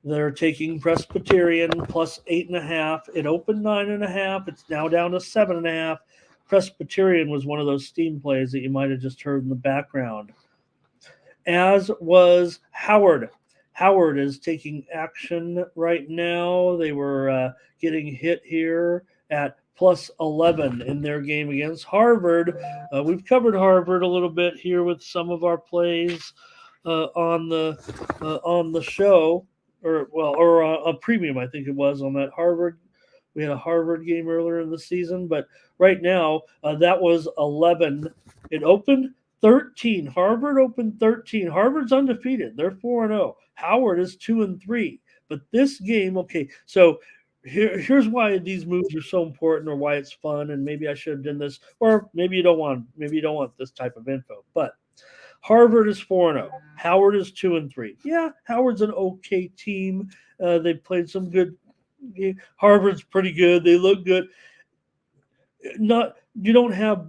Speaker 1: They're taking Presbyterian plus 8.5. It opened 9.5. It's now down to 7.5. Presbyterian was one of those steam plays that you might have just heard in the background. As was Howard. Howard is taking action right now. They were getting hit here at plus 11 in their game against Harvard. We've covered Harvard a little bit here with some of our plays on the show, or a premium, I think it was, on that Harvard. We had a Harvard game earlier in the season, but right now that was 11. It opened 13. Harvard opened 13. Harvard's undefeated. They're 4-0. Howard is 2-3. But this game, okay, so here's why these moves are so important, or why it's fun, and maybe I should have done this, or maybe you don't want this type of info. But Harvard is 4-0. Howard is 2-3. Yeah, Howard's an okay team. They played some good. Harvard's pretty good. They look good. You don't have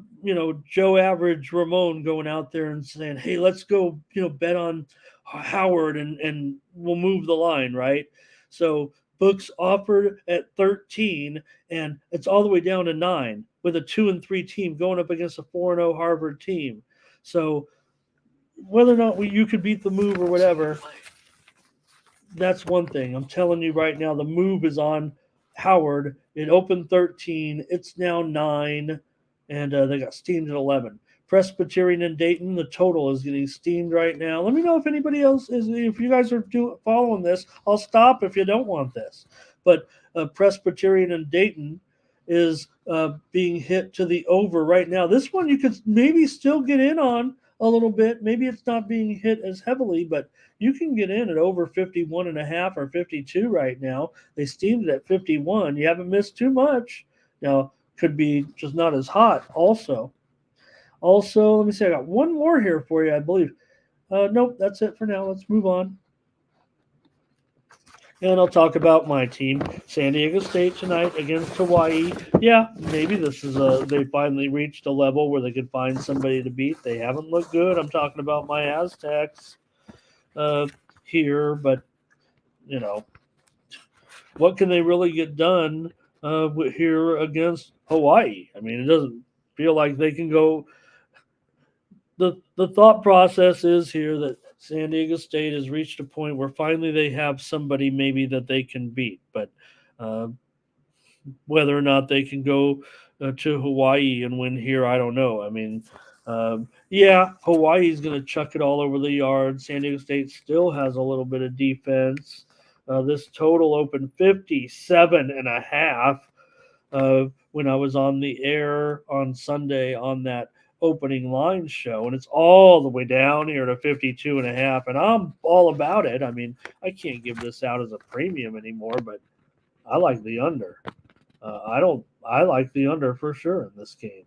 Speaker 1: Joe Average Ramon going out there and saying, "Hey, let's go bet on Howard and we'll move the line," right? So books offered at 13, and it's all the way down to 9 with a 2-3 team going up against a 4-0 Harvard team. So whether or not you could beat the move or whatever, that's one thing. I'm telling you right now, the move is on Howard. It opened 13. It's now 9, and they got steamed at 11. Presbyterian and Dayton, the total is getting steamed right now. Let me know if anybody else is. If you guys are following this, I'll stop if you don't want this. But Presbyterian and Dayton is being hit to the over right now. This one you could maybe still get in on a little bit. Maybe it's not being hit as heavily, but you can get in at over 51.5 or 52 right now. They steamed it at 51. You haven't missed too much. Now, could be just not as hot also. Let me see. I got one more here for you, I believe. Nope, that's it for now. Let's move on. And I'll talk about my team, San Diego State tonight against Hawaii. Yeah, maybe this is they finally reached a level where they could find somebody to beat. They haven't looked good. I'm talking about my Aztecs here, but what can they really get done here against Hawaii? I mean, it doesn't feel like they can go. The thought process is here that San Diego State has reached a point where finally they have somebody maybe that they can beat. But whether or not they can go to Hawaii and win here, I don't know. I mean, Hawaii's going to chuck it all over the yard. San Diego State still has a little bit of defense. This total opened 57.5 when I was on the air on Sunday on that opening line show, and it's all the way down here to 52.5, and I'm all about it. I mean, I can't give this out as a premium anymore, but I like the under. I like the under for sure in this game.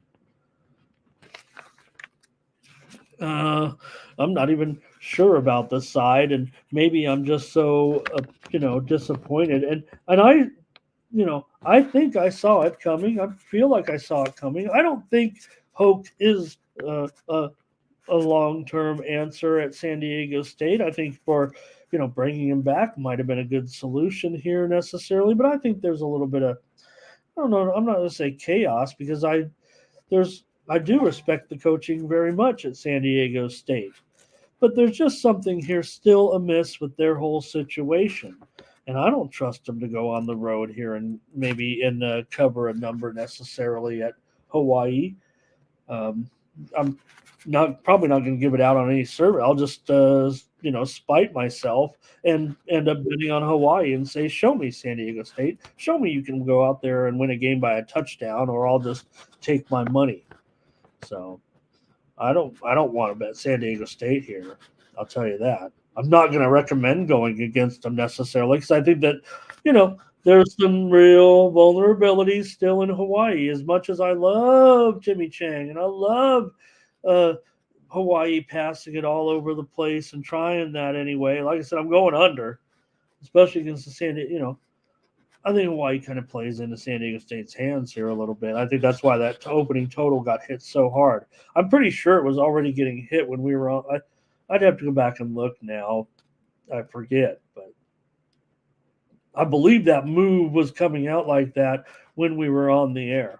Speaker 1: I'm not even sure about this side, and maybe I'm just so disappointed. And I think I saw it coming. I feel like I saw it coming. I don't think Hoke is a long-term answer at San Diego State. I think for bringing him back might have been a good solution here necessarily, but I think there's a little bit of, I don't know, I'm not going to say chaos, because I do respect the coaching very much at San Diego State, but there's just something here still amiss with their whole situation. And I don't trust them to go on the road here and maybe cover a number necessarily at Hawaii. I'm probably not going to give it out on any server. I'll just spite myself and end up betting on Hawaii and say, show me San Diego State. Show me you can go out there and win a game by a touchdown, or I'll just take my money. So I don't want to bet San Diego State here. I'll tell you that. I'm not going to recommend going against them necessarily because I think that, there's some real vulnerabilities still in Hawaii. As much as I love Jimmy Chang and I love uh, Hawaii passing it all over the place and trying that anyway. Like I said, I'm going under, especially against the San Diego. I think Hawaii kind of plays into San Diego State's hands here a little bit. I think that's why that opening total got hit so hard. I'm pretty sure it was already getting hit when we were on. I'd have to go back and look now. I forget, but I believe that move was coming out like that when we were on the air.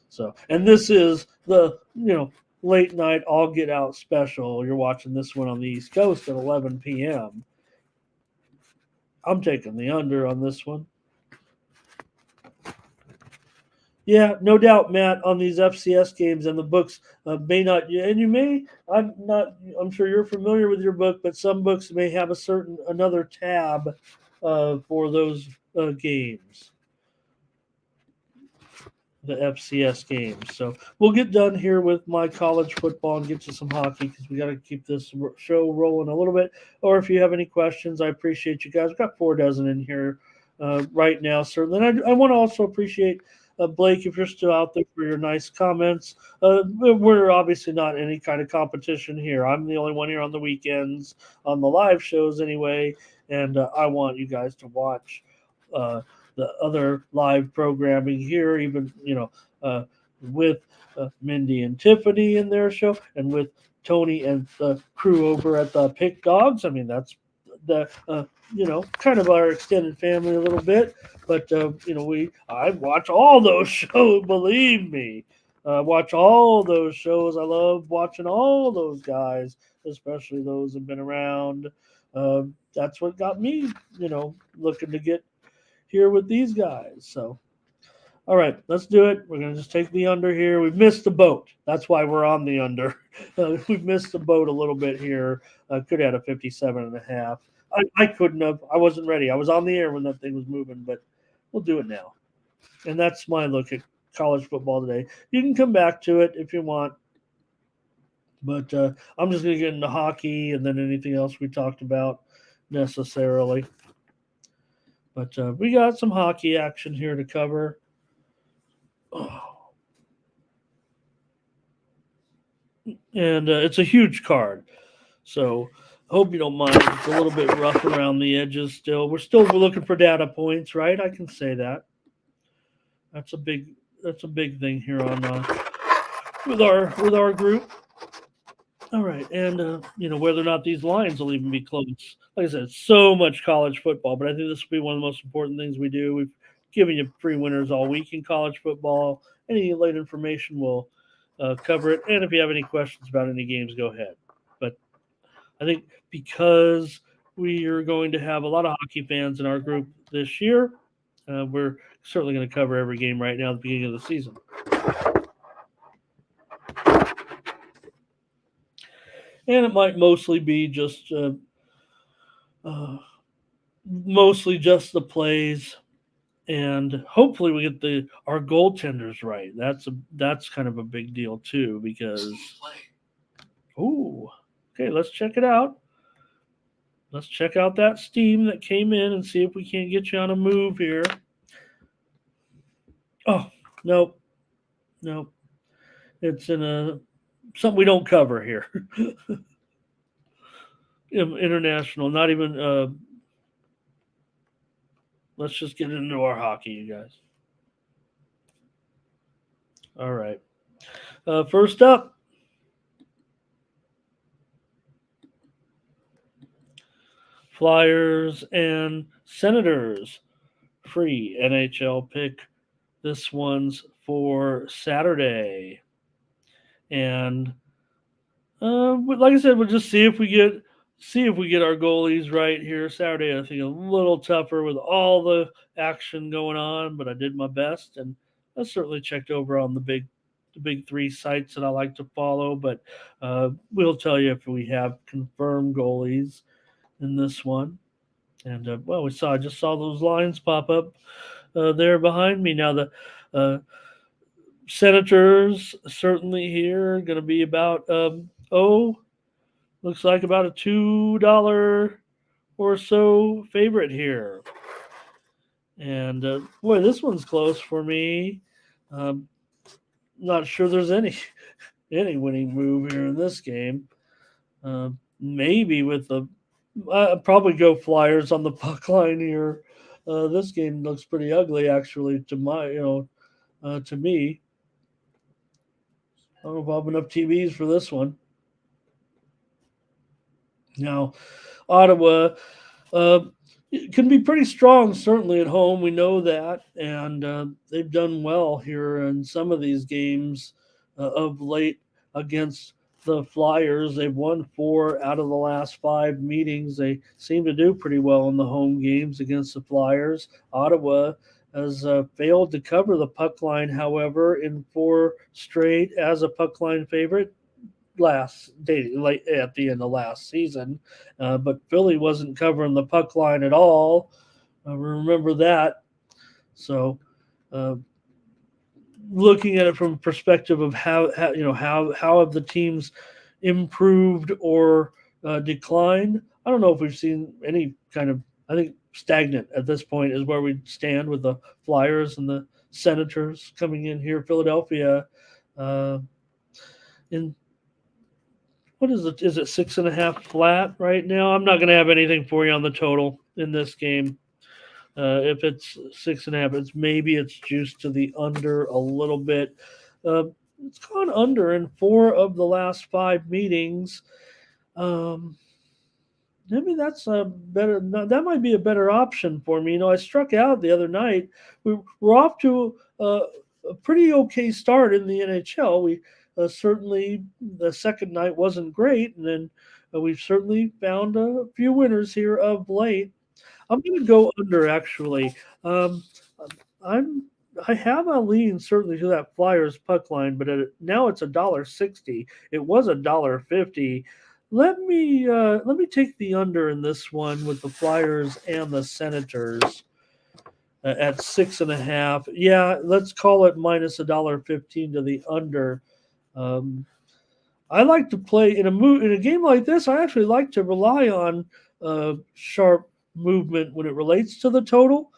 Speaker 1: So, and this is the late night all get out special. You're watching this one on the East Coast at 11 p.m. I'm taking the under on this one. Yeah, no doubt, Matt, on these FCS games and the books may not, and you may, I'm not, I'm sure you're familiar with your book, but some books may have another tab for those games, the FCS games. So we'll get done here with my college football and get to some hockey because we got to keep this show rolling a little bit. Or if you have any questions, I appreciate you guys. We've got 4 dozen in here right now, certainly. And I want to also appreciate Blake, if you're still out there, for your nice comments. We're obviously not any kind of competition here. I'm the only one here on the weekends, on the live shows anyway, and I want you guys to watch the other live programming here, even, with Mindy and Tiffany in their show, and with Tony and the crew over at the Pick Dogs. I mean, that's the kind of our extended family a little bit. But I watch all those shows. Believe me, I watch all those shows. I love watching all those guys, especially those who've been around. That's what got me, looking to get here with these guys. So, all right, let's do it. We're gonna just take the under here. We've missed the boat. That's why we're on the under. We've missed the boat a little bit here. Could have had a 57.5. I couldn't have. I wasn't ready. I was on the air when that thing was moving, but we'll do it now. And that's my look at college football today. You can come back to it if you want, but I'm just going to get into hockey and then anything else we talked about necessarily. But we got some hockey action here to cover. Oh. And it's a huge card. So hope you don't mind. It's a little bit rough around the edges still. We're still looking for data points, right? I can say that. That's a big thing here on with our group. All right, and whether or not these lines will even be close. Like I said, so much college football, but I think this will be one of the most important things we do. We've given you free winners all week in college football. Any late information, we'll cover it. And if you have any questions about any games, go ahead. But I think because we are going to have a lot of hockey fans in our group this year, we're certainly going to cover every game right now at the beginning of the season. And it might mostly be just mostly just the plays, and hopefully we get our goaltenders right. That's kind of a big deal too because okay, let's check it out. Let's check out that steam that came in and see if we can't get you on a move here. Oh, nope. It's in something we don't cover here. International, not even. Let's just get into our hockey, you guys. All right. First up, Flyers and Senators. Free NHL pick. This one's for Saturday. And like I said, we'll just see if we get our goalies right here Saturday. I think a little tougher with all the action going on, but I did my best, and I certainly checked over on the big three sites that I like to follow. But we'll tell you if we have confirmed goalies in this one. And I just saw those lines pop up there behind me. Now the Senators certainly here going to be about looks like about a $2 or so favorite here. And boy, this one's close for me. Um, not sure there's any winning move here in this game. Maybe with the I'd probably go Flyers on the puck line here. This game looks pretty ugly, actually, to me. I don't know if I'll open up TVs for this one. Now, Ottawa uh, can be pretty strong, certainly at home. We know that, and they've done well here in some of these games of late against the Flyers. They've won 4 out of the last 5 meetings. They seem to do pretty well in the home games against the Flyers. Ottawa has failed to cover the puck line, however, in 4 straight as a puck line favorite late at the end of last season. But Philly wasn't covering the puck line at all. Remember that. So, uh, looking at it from a perspective of how have the teams improved or declined. I don't know if we've seen any kind of. I think stagnant at this point is where we stand with the Flyers and the Senators coming in here. Philadelphia uh, in what is it? Is it 6.5 flat right now? I'm not going to have anything for you on the total in this game. If it's 6.5, it's juiced to the under a little bit. Uh, it's gone under in 4 of the last 5 meetings. Um, Maybe that's a better. That might be a better option for me. I struck out the other night. We're off to a pretty okay start in the NHL. We certainly the second night wasn't great, and then we've certainly found a few winners here of late. I'm going to go under actually. Um, I'm I have a lean certainly to that Flyers puck line, but now it's $1.60. It was $1.50. Let me take the under in this one with the Flyers and the Senators at 6.5. Yeah, let's call it minus $1.15 to the under. Um, I like to play in a game like this. I actually like to rely on sharp movement when it relates to the total,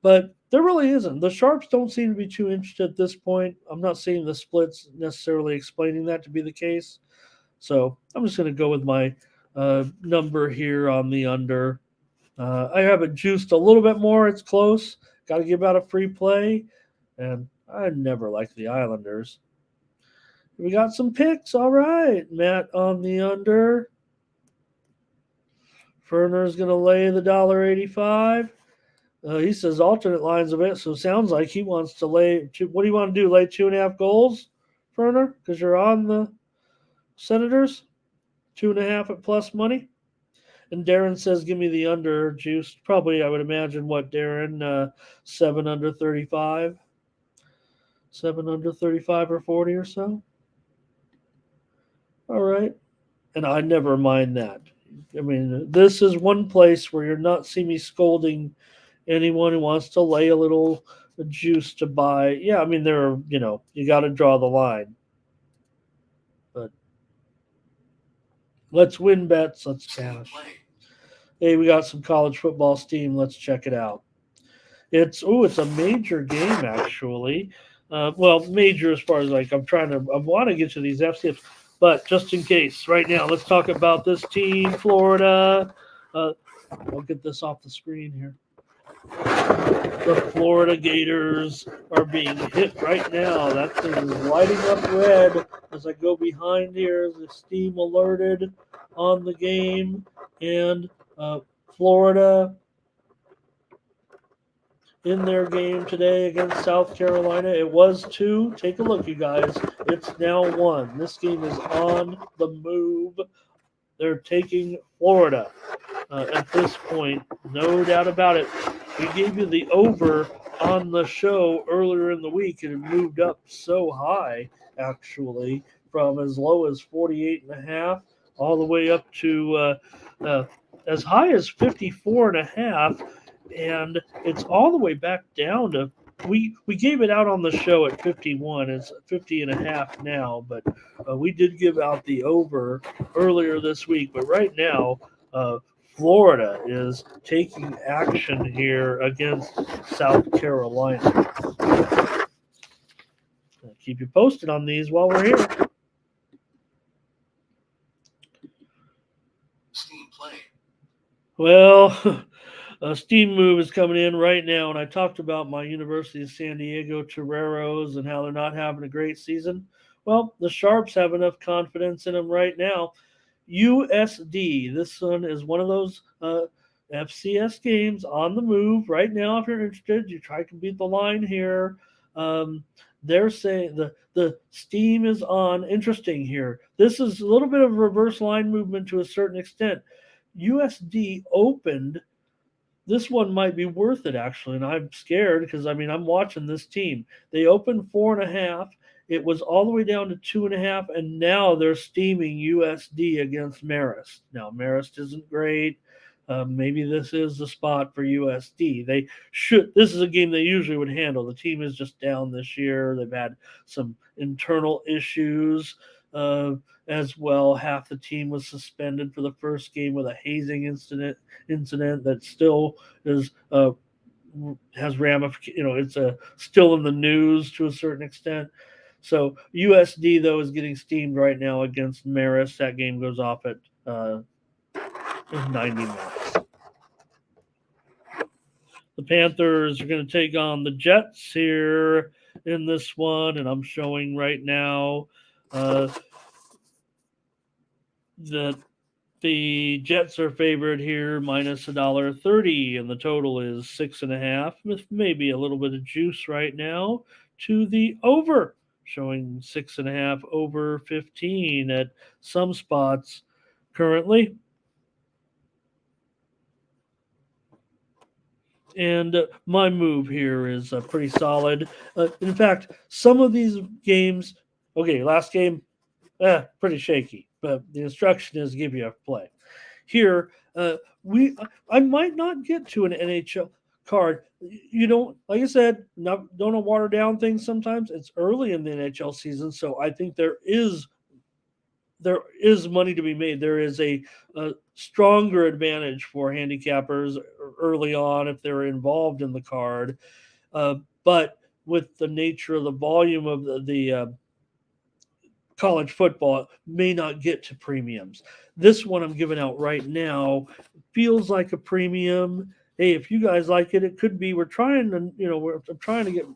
Speaker 1: but there really isn't. The sharps don't seem to be too interested at this point. I'm not seeing the splits necessarily explaining that to be the case. So I'm just going to go with my number here on the under. I have it juiced a little bit more. It's close. Got to give out a free play, and I never liked the Islanders. We got some picks. All right. Matt on the under. Ferner's going to lay the $1.85. He says alternate lines of it, so it sounds like he wants to lay. What do you want to do? Lay 2.5 goals, Ferner? Because you're on the Senators? 2.5 at plus money? And Darren says, give me the under juice. Probably, I would imagine, what, Darren? 7 under 35? 7 under 35 or 40 or so? All right. And I never mind that. I mean, this is one place where you're not see me scolding anyone who wants to lay a little juice to buy. Yeah, I mean, you got to draw the line. But let's win bets. Let's cash. Hey, we got some college football steam. Let's check it out. It's a major game actually. Major as far as I want to get to these FCS. But just in case, right now, let's talk about this team, Florida. I'll get this off the screen here. The Florida Gators are being hit right now. That thing is lighting up red as I go behind here. The steam alerted on the game. And Florida in their game today against South Carolina. It was 2. Take a look, you guys. It's now 1. This game is on the move. They're taking Florida at this point. No doubt about it. We gave you the over on the show earlier in the week, and it moved up so high, actually, from as low as 48.5 all the way up to as high as 54.5. And it's all the way back down to we gave it out on the show at 51. It's 50.5 now, but we did give out the over earlier this week. But right now, Florida is taking action here against South Carolina. I'll keep you posted on these while we're here.
Speaker 2: Steam play.
Speaker 1: Well, a Steam move is coming in right now, and I talked about my University of San Diego Toreros and how they're not having a great season. Well, the Sharps have enough confidence in them right now. USD, this one is one of those FCS games on the move right now. If you're interested, you try to beat the line here. They're saying the steam is on. Interesting here. This is a little bit of a reverse line movement to a certain extent. USD opened. This one might be worth it actually, and I'm scared because I'm watching this team. They opened 4.5. It was all the way down to 2.5, and now they're steaming USD against Marist. Now Marist isn't great. Maybe this is the spot for USD. They should. This is a game they usually would handle. The team is just down this year. They've had some internal issues as well. Half the team was suspended for the first game with a hazing incident that still is has ramifications. It's still in the news to a certain extent. So USD though is getting steamed right now against Marist. That game goes off at 90 minutes. The Panthers are going to take on the Jets here in this one, and I'm showing right now that the Jets are favored here minus $1.30, and the total is 6.5, with maybe a little bit of juice right now to the over, showing 6.5 over 15 at some spots currently. And my move here is pretty solid. In fact, some of these games, okay, last game, pretty shaky, but the instruction is give you a play. Here, I might not get to an NHL card. You don't, like I said, don't water down things sometimes. It's early in the NHL season, so I think there is money to be made. There is a stronger advantage for handicappers early on if they're involved in the card. But with the nature of the volume of the college football, may not get to premiums. This one I'm giving out right now feels like a premium. Hey, if you guys like it, it could be. I'm trying to get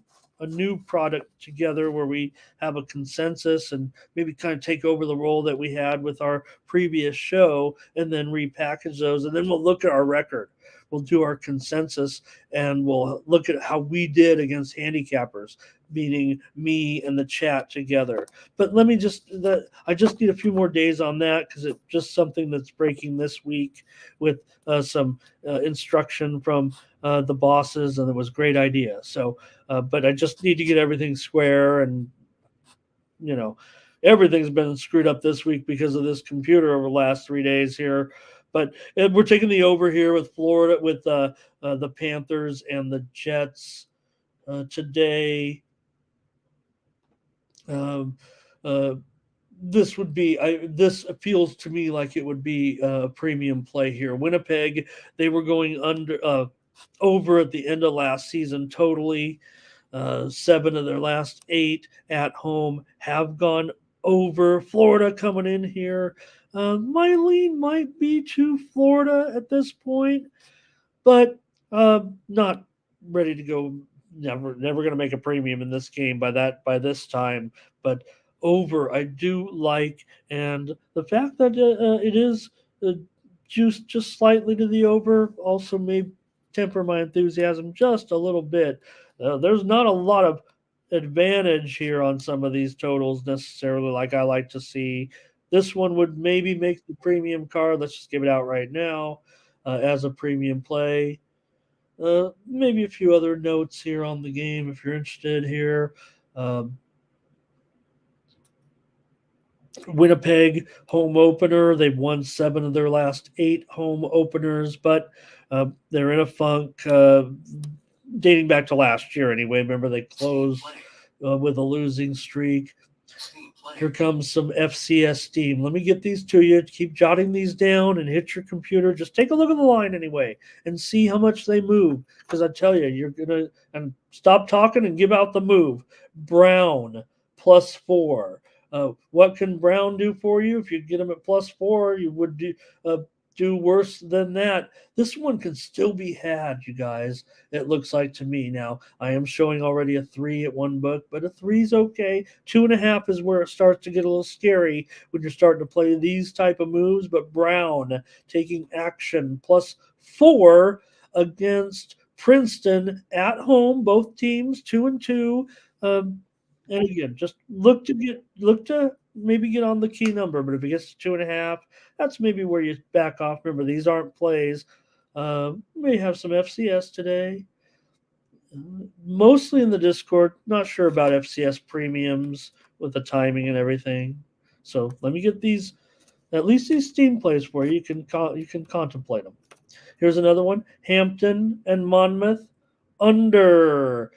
Speaker 1: a new product together where we have a consensus and maybe kind of take over the role that we had with our previous show and then repackage those. And then we'll look at our record. We'll do our consensus and we'll look at how we did against handicappers, meaning me and the chat together. But I just need a few more days on that because it's just something that's breaking this week with some instruction from the bosses, and it was a great idea. So, but I just need to get everything square, and everything's been screwed up this week because of this computer over the last 3 days here. But we're taking the over here with Florida, with the Panthers and the Jets today. This would be this appeals to me like it would be a premium play here. Winnipeg, they were going over at the end of last season totally. 7 of their last 8 at home have gone over. Florida coming in here. My lean might be to Florida at this point, but not ready to go. Never going to make a premium in this game by this time. But over, I do like, and the fact that it is juiced just slightly to the over also may temper my enthusiasm just a little bit. There's not a lot of advantage here on some of these totals necessarily, like I like to see. This one would maybe make the premium card. Let's just give it out right now as a premium play. Maybe a few other notes here on the game if you're interested here. Winnipeg home opener. They've won 7 of their last 8 home openers, but they're in a funk. dating back to last year anyway. Remember they closed with a losing streak. Here comes some FCS steam. Let me get these to you. Keep jotting these down and hit your computer. Just take a look at the line anyway and see how much they move. Because I tell you, you're gonna and stop talking and give out the move. Brown +4. What can Brown do for you? If you get them at +4, you would do worse than that. This one can still be had, you guys. It looks like to me now. I am showing already a 3 at one book, but a 3 is okay. 2.5 is where it starts to get a little scary when you're starting to play these type of moves. But Brown taking action +4 against Princeton at home. Both teams 2-2. And again, just look to maybe get on the key number. But if it gets to 2.5, that's maybe where you back off. Remember, these aren't plays. May have some FCS today. Mostly in the Discord. Not sure about FCS premiums with the timing and everything. So let me get these, at least these Steam plays for you. You can contemplate them. Here's another one: Hampton and Monmouth under.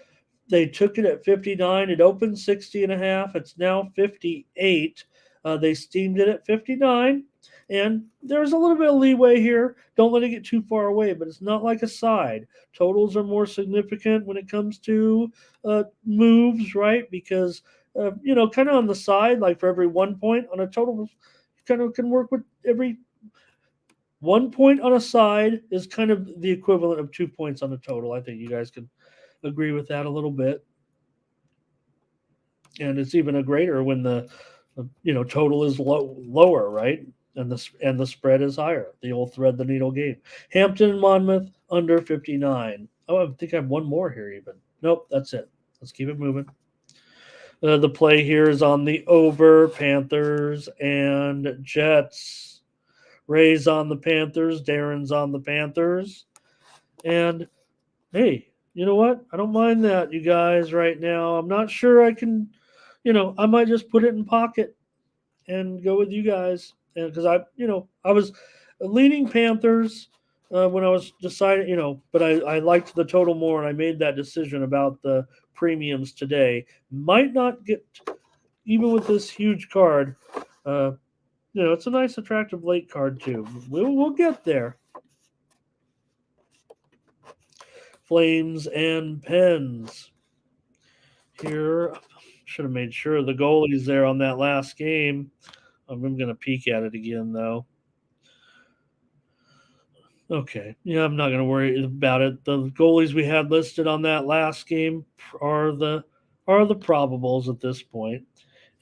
Speaker 1: They took it at 59. It opened 60.5. It's now 58. They steamed it at 59. And there's a little bit of leeway here. Don't let it get too far away, but it's not like a side. Totals are more significant when it comes to moves, right? Because, kind of on the side, like for every 1 point on a total, kind of can work with every 1 point on a side is kind of the equivalent of 2 points on a total. I think you guys can agree with that a little bit. And it's even a greater when the total is lower, right? And the spread is higher. The old thread the needle game. Hampton and Monmouth under 59. Oh, I think I have one more here even. Nope, that's it. Let's keep it moving. The play here is on the over. Panthers and Jets. Ray's on the Panthers. Darren's on the Panthers. And hey, you know what? I don't mind that, you guys, right now. I'm not sure I can, I might just put it in pocket and go with you guys. And because I was leaning Panthers when I was deciding, but I liked the total more, and I made that decision about the premiums today. Might not get, even with this huge card, it's a nice, attractive late card too. We'll get there. Flames and Pens. Here, should have made sure the goalie's there on that last game. I'm going to peek at it again, though. Okay. Yeah, I'm not going to worry about it. The goalies we had listed on that last game are the probables at this point.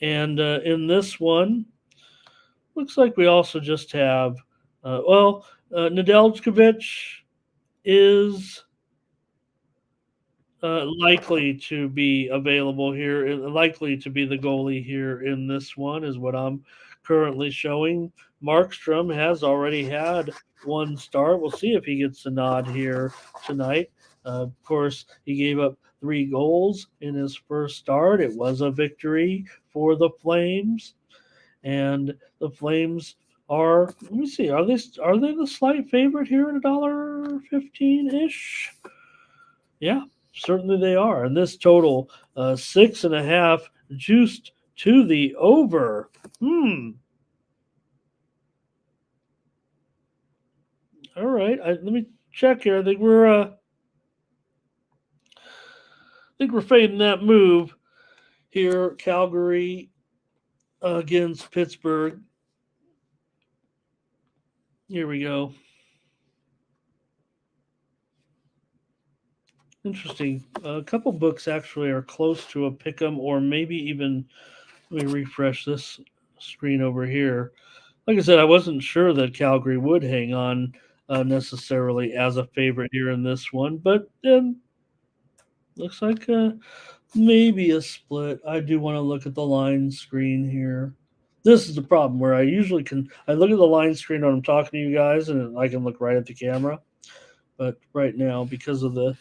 Speaker 1: And in this one, looks like we also just have, Nedeljkovic is likely to be available here, likely to be the goalie here in this one, is what I'm currently showing. Markstrom has already had one start. We'll see if he gets a nod here tonight. Of course, he gave up 3 goals in his first start. It was a victory for the Flames, and the Flames are. Let me see. Are they the slight favorite here at $1.15 ish? Yeah. Certainly they are. And this total, 6.5, juiced to the over. All right. Let me check here. I think we're fading that move here. Calgary against Pittsburgh. Here we go. Interesting. A couple books actually are close to a pick'em, or maybe even. Let me refresh this screen over here. Like I said, I wasn't sure that Calgary would hang on necessarily as a favorite here in this one, but then looks like maybe a split. I do want to look at the line screen here. This is the problem where I usually I look at the line screen when I'm talking to you guys, and I can look right at the camera. But right now, because of the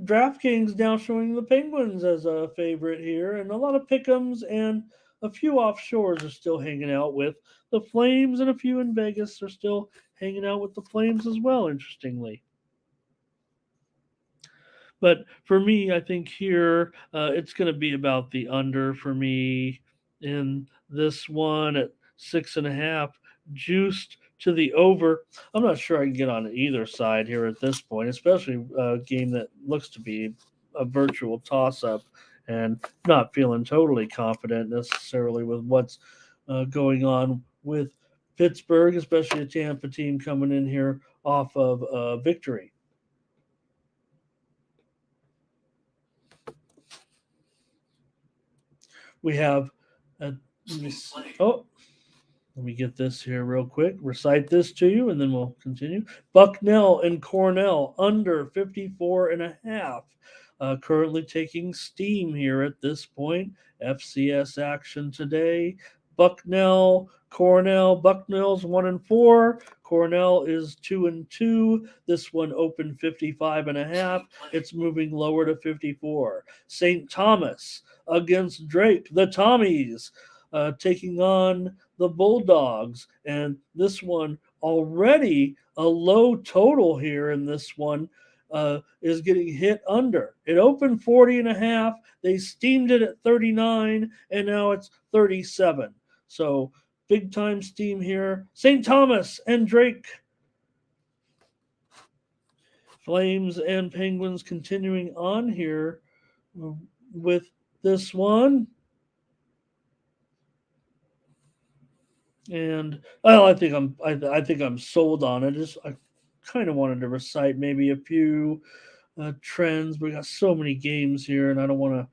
Speaker 1: DraftKings now showing the Penguins as a favorite here, and a lot of pick'ems and a few offshores are still hanging out with the Flames, and a few in Vegas are still hanging out with the Flames as well, interestingly. But for me, I think here it's going to be about the under for me in this one at 6.5, juiced to the over. I'm not sure I can get on either side here at this point, especially a game that looks to be a virtual toss up, and not feeling totally confident necessarily with what's going on with Pittsburgh, especially a Tampa team coming in here off of victory. We have oh, let me get this here real quick. Recite this to you, and then we'll continue. Bucknell and Cornell under 54.5. Currently taking steam here at this point. FCS action today. Bucknell, Cornell. Bucknell's 1-4. Cornell is 2-2. This one opened 55.5. It's moving lower to 54. St. Thomas against Drake. The Tommies taking on the Bulldogs. And this one already a low total here in this one is getting hit under. It opened 40.5. They steamed it at 39, and now it's 37. So big time steam here. St. Thomas and Drake. Flames and Penguins continuing on here with this one. And well, I think I'm sold on it. I kind of wanted to recite maybe a few trends. We got so many games here, and I don't want to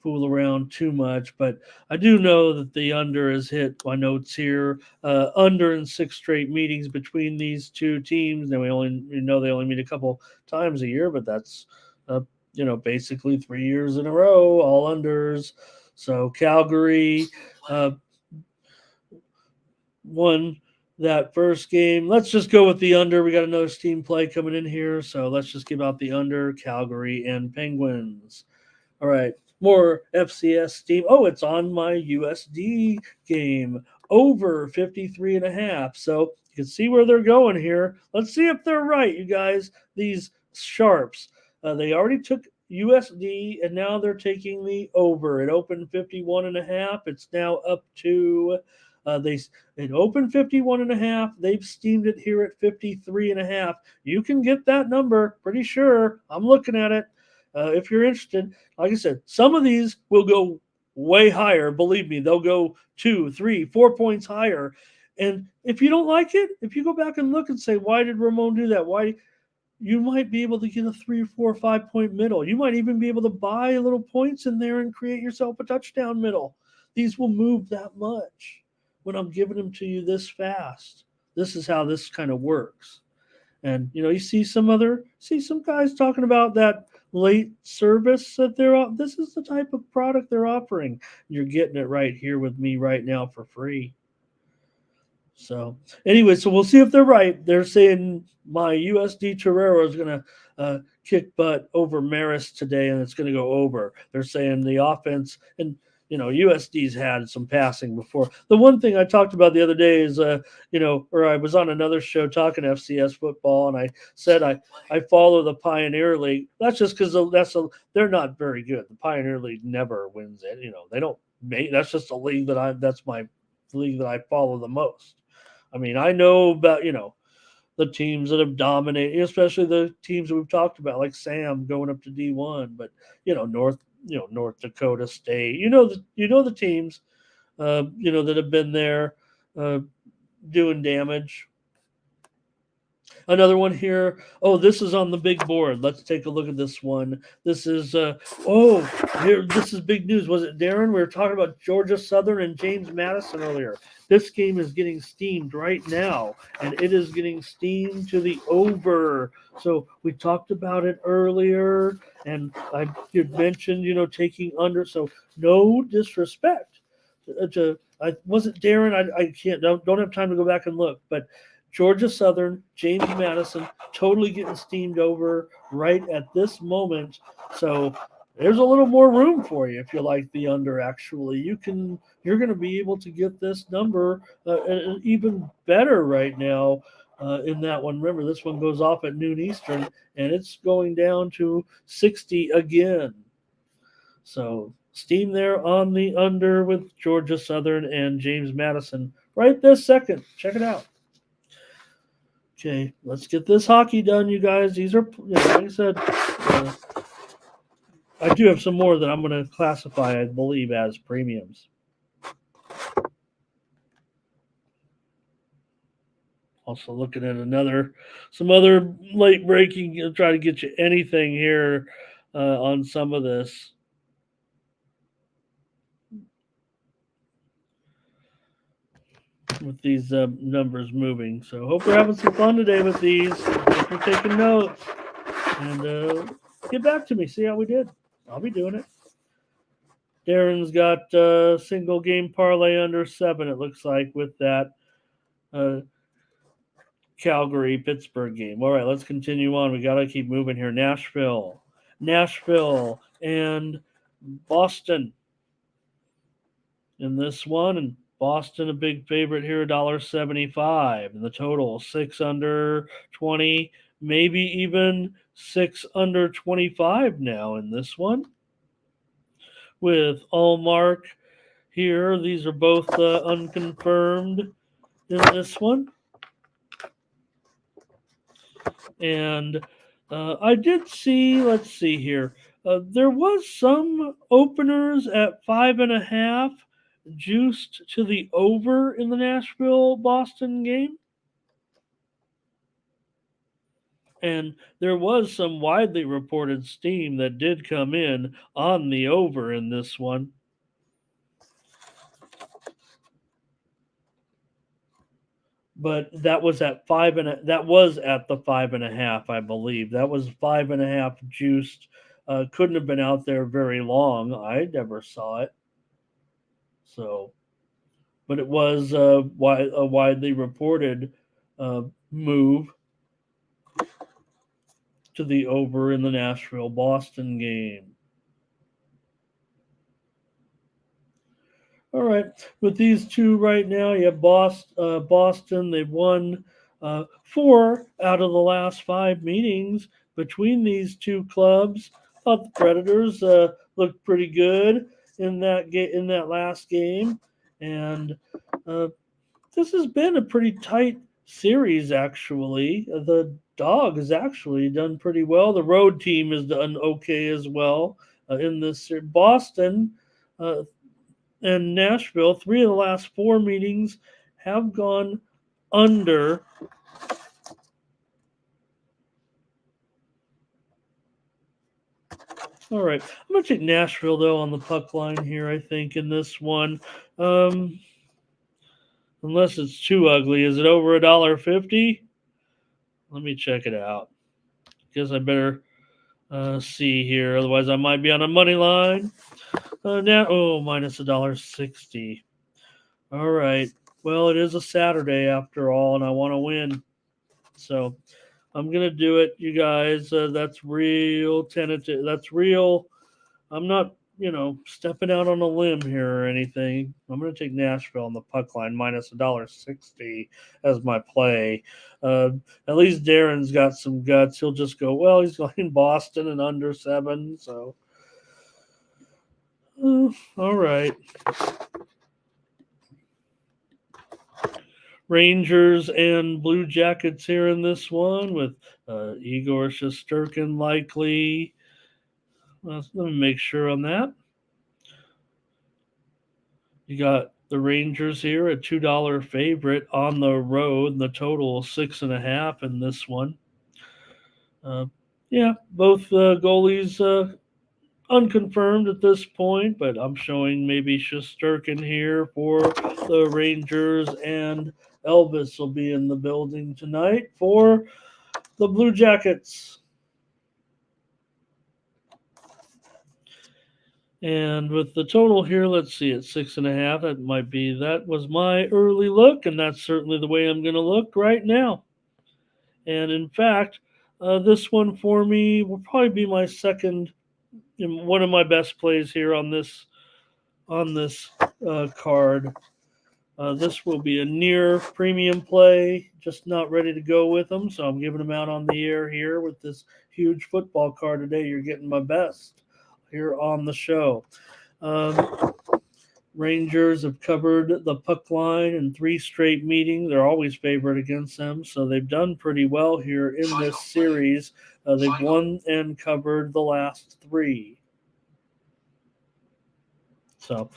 Speaker 1: fool around too much. But I do know that the under has hit my notes here. Under in 6 straight meetings between these two teams. Now we know they only meet a couple times a year, but that's basically 3 years in a row, all unders. So Calgary won that first game. Let's just go with the under. We got another steam play coming in here, so let's just give out the under. Calgary and Penguins. All right, more FCS steam. Oh, it's on my USD game. Over 53.5. So you can see where they're going here. Let's see if they're right, you guys. These sharps. They already took USD, and now they're taking the over. It opened 51.5. It's now up to it opened 51.5. They've steamed it here at 53.5. You can get that number, pretty sure. I'm looking at it. If you're interested, like I said, some of these will go way higher. Believe me, they'll go 2, 3, 4 points higher. And if you don't like it, if you go back and look and say, why did Ramon do that? Why? You might be able to get a 3, 4, 5 point middle. You might even be able to buy little points in there and create yourself a touchdown middle. These will move that much when I'm giving them to you this fast. This is how this kind of works. And you see some guys talking about that late service that this is the type of product they're offering. You're getting it right here with me right now for free. So anyway, so we'll see if they're right. They're saying my USD Torero is going to kick butt over Maris today, and it's going to go over. They're saying the offense, and USD's had some passing before. The one thing I talked about the other day is, or I was on another show talking FCS football, and I said I follow the Pioneer League. That's just because they're not very good. The Pioneer League never wins it. They don't make. That's just a league that's my league that I follow the most. I mean, I know about the teams that have dominated, especially the teams that we've talked about, like Sam going up to D1, but North Dakota State. The teams, that have been there doing damage. Another one here. Oh, this is on the big board. Let's take a look at this one. This is this is big news. Was it Darren? We were talking about Georgia Southern and James Madison earlier. This game is getting steamed right now, and it is getting steamed to the over. So we talked about it earlier, and you mentioned, taking under. So no disrespect was it Darren? I can't. Don't have time to go back and look, but Georgia Southern, James Madison, totally getting steamed over right at this moment. So there's a little more room for you if you like the under. Actually, you're going to be able to get this number even better right now in that one. Remember, this one goes off at noon Eastern, and it's going down to 60 again. So steam there on the under with Georgia Southern and James Madison right this second. Check it out. Okay, let's get this hockey done, you guys. These are, like I said, I do have some more that I'm going to classify, I believe, as premiums. Also looking at some other late breaking, try to get you anything here on some of this. With these numbers moving. So hope we're having some fun today with these. Hope you're taking notes. And get back to me. See how we did. I'll be doing it. Darren's got single game parlay under 7, it looks like, with that Calgary Pittsburgh game. All right, let's continue on. We got to keep moving here. Nashville and Boston in this one. And Boston, a big favorite here, $1.75. And the total, 6 under 20, maybe even 6 under 25 now in this one. With Allmark here, these are both unconfirmed in this one. And I did see, let's see here, there was some openers at 5.5 juiced to the over in the Nashville-Boston game. And there was some widely reported steam that did come in on the over in this one. But that was at that was at the 5.5, I believe. That was 5.5 juiced. Couldn't have been out there very long. I never saw it. So, but it was a widely reported move to the over in the Nashville-Boston game. All right, with these two right now, you have Boston. They've won 4 out of the last 5 meetings between these two clubs. Thought the Predators looked pretty good in that last game, and this has been a pretty tight series. Actually, the Dog has actually done pretty well. The road team has done okay as well in this series. Boston. And Nashville, 3 of the last 4 meetings have gone under. All right. I'm going to take Nashville, though, on the puck line here, I think, in this one. Unless it's too ugly. Is it over $1.50? Let me check it out. Guess I better see here. Otherwise, I might be on a money line. Minus $1.60. All right. Well, it is a Saturday after all, and I want to win. So I'm going to do it, you guys. That's real tentative. That's real. I'm not, stepping out on a limb here or anything. I'm going to take Nashville on the puck line minus $1.60 as my play. At least Darren's got some guts. He'll just go, well, he's going Boston and under 7. So, all right. Rangers and Blue Jackets here in this one with Igor Shesterkin likely. Let me make sure on that. You got the Rangers here, a $2 favorite on the road. The total 6.5 in this one. Both goalies unconfirmed at this point, but I'm showing maybe Shesterkin here for the Rangers, and Elvis will be in the building tonight for the Blue Jackets. And with the total here, let's see, at 6.5, that was my early look, and that's certainly the way I'm going to look right now. And in fact, this one for me will probably be my second one of my best plays here on this card. This will be a near premium play, just not ready to go with them. So I'm giving them out on the air here with this huge football card today. You're getting my best here on the show. Rangers have covered the puck line in 3 straight meetings. They're always favored against them, so they've done pretty well here in this series. They've won and covered the last 3. So